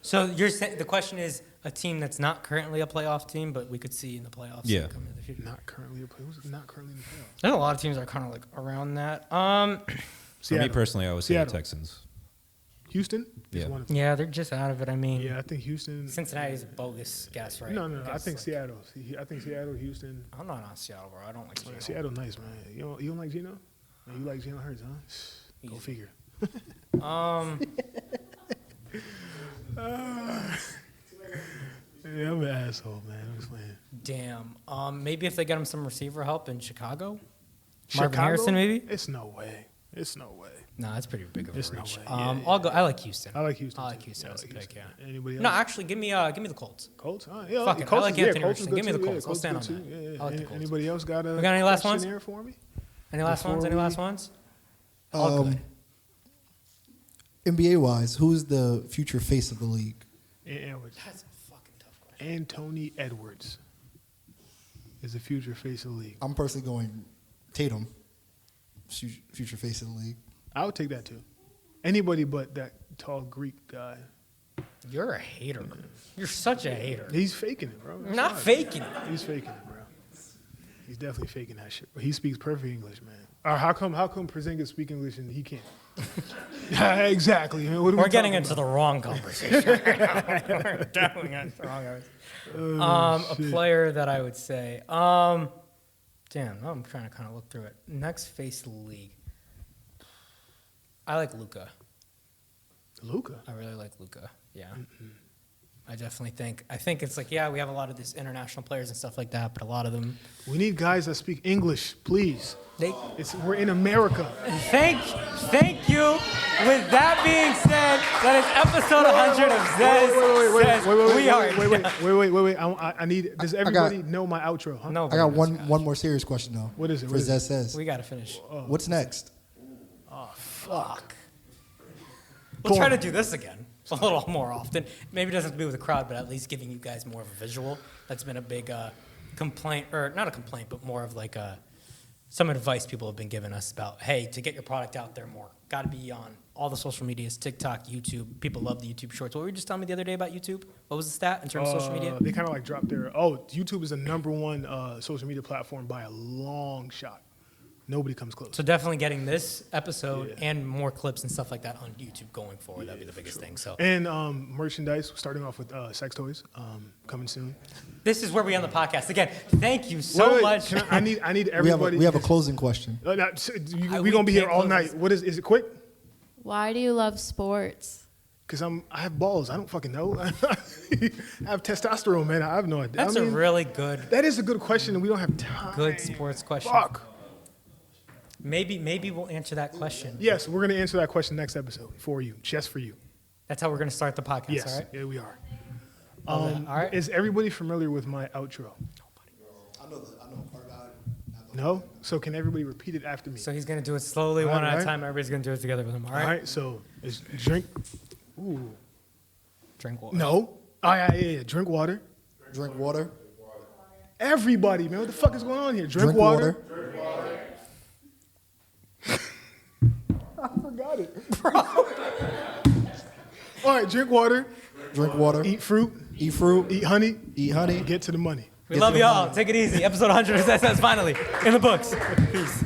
So you're saying the question is a team that's not currently a playoff team, but we could see in the playoffs Yeah. coming in the future. not currently a play. Who's not currently in the playoffs? There's a lot of teams that are kind of like around that. For me Seattle. personally, I would say the Seattle. Texans. Houston. is Yeah. one of them. Yeah, they're just out of it. I mean, Yeah, I think Houston. Cincinnati's a bogus guess, right? No. I Guess, think like- Seattle. I think Seattle, Houston. I'm not on Seattle, bro. I don't like Seattle. Seattle, nice man. You don't like Geno? No, you like Geno Hurts, huh? Go Easy. figure. Yeah, I'm an asshole, man. I'm just playing. Damn. Maybe if they get him some receiver help in Chicago. Marvin Chicago? Harrison, maybe. It's no way. No, that's pretty big of a There's no reach. way. Yeah, I'll go. I like Houston. I like Houston. I like too. Houston Yeah, as a pick. Houston. Yeah. Anybody else? No, actually, give me the Colts. Colts. All right. Yeah, Fuck it. I Colts like is- yeah, Anthony Colts is Richardson. good Give me the too. Colts. Yeah, I'll stand is on good that. too. Yeah. I like the Colts. Anybody else got a We got any last question ones? there for me? Any last ones? Any Before last we- ones? All good. NBA wise, who's the future face of the league? Edwards. That's a fucking tough question. Anthony Edwards is the future face of the league. I'm personally going Tatum, future face of the league. I would take that too. Anybody but that tall Greek guy. You're a hater. You're such a hater. He's faking it, bro. That's Not why. faking it. He's faking it, bro. He's definitely faking that shit. But he speaks perfect English, man. Or how come Porzingis speak English and he can't? Yeah, exactly. Man. What are we We're getting talking into the wrong conversation. We're definitely getting into the wrong conversation. A player that I would say. Damn, I'm trying to kind of look through it. Next face of the league. I like Luka. Luka. I really like Luka. Yeah. I definitely think. I think it's like, yeah, we have a lot of these international players and stuff like that, but a lot of them. We need guys that speak English, please. They. We're in America. Thank you. With that being said, that is episode 100 of Zez Says. We are. Wait. I need. Does everybody know my outro? Huh? No, I got one more serious question though. What is it? For What is Zez Says. We got to finish. What's next? Fuck. We'll try to do this again a little more often. Maybe it doesn't have to be with the crowd, but at least giving you guys more of a visual. That's been a big complaint, or not a complaint, but more of like some advice people have been giving us about, hey, to get your product out there more, got to be on all the social medias, TikTok, YouTube. People love the YouTube Shorts. What were you just telling me the other day about YouTube? What was the stat in terms of social media? They kind of like dropped their. YouTube is the #1 social media platform by a long shot. Nobody comes close. So definitely getting this episode Yeah. and more clips and stuff like that on YouTube going forward. That'd be the biggest thing. So And merchandise, starting off with sex toys, coming soon. this is where we end the podcast. Again, thank you so Wait, much. I need everybody. We have a closing question. We're we gonna be here can't all close night. this. What is it? Quick? Why do you love sports? Because I have balls. I don't fucking know. I have testosterone, man. I have no idea. That's I mean, a really good that is a good question, and we don't have time. sports question. Fuck. Maybe we'll answer that question. Yes, we're gonna answer that question next episode for you, just for you. That's how we're going to start the podcast, Yes, all right? yeah, we are. Love that. All right. Is everybody familiar with my outro? I know part about it. No. So can everybody repeat it after me? So he's going to do it slowly, All one at a right. time. Everybody's going to do it together with him, all All right? right. So it's drink. Ooh. Drink water. No. Oh, yeah. Drink water. Drink water. Everybody, man, what the fuck is going on here? Drink Drink water. water. I forgot it. All right, drink water. Drink water. Eat fruit. Eat fruit. Eat honey. Eat honey. Get to the money. We love y'all. Take it easy. Episode 100 of Zez Says finally in the books. Peace.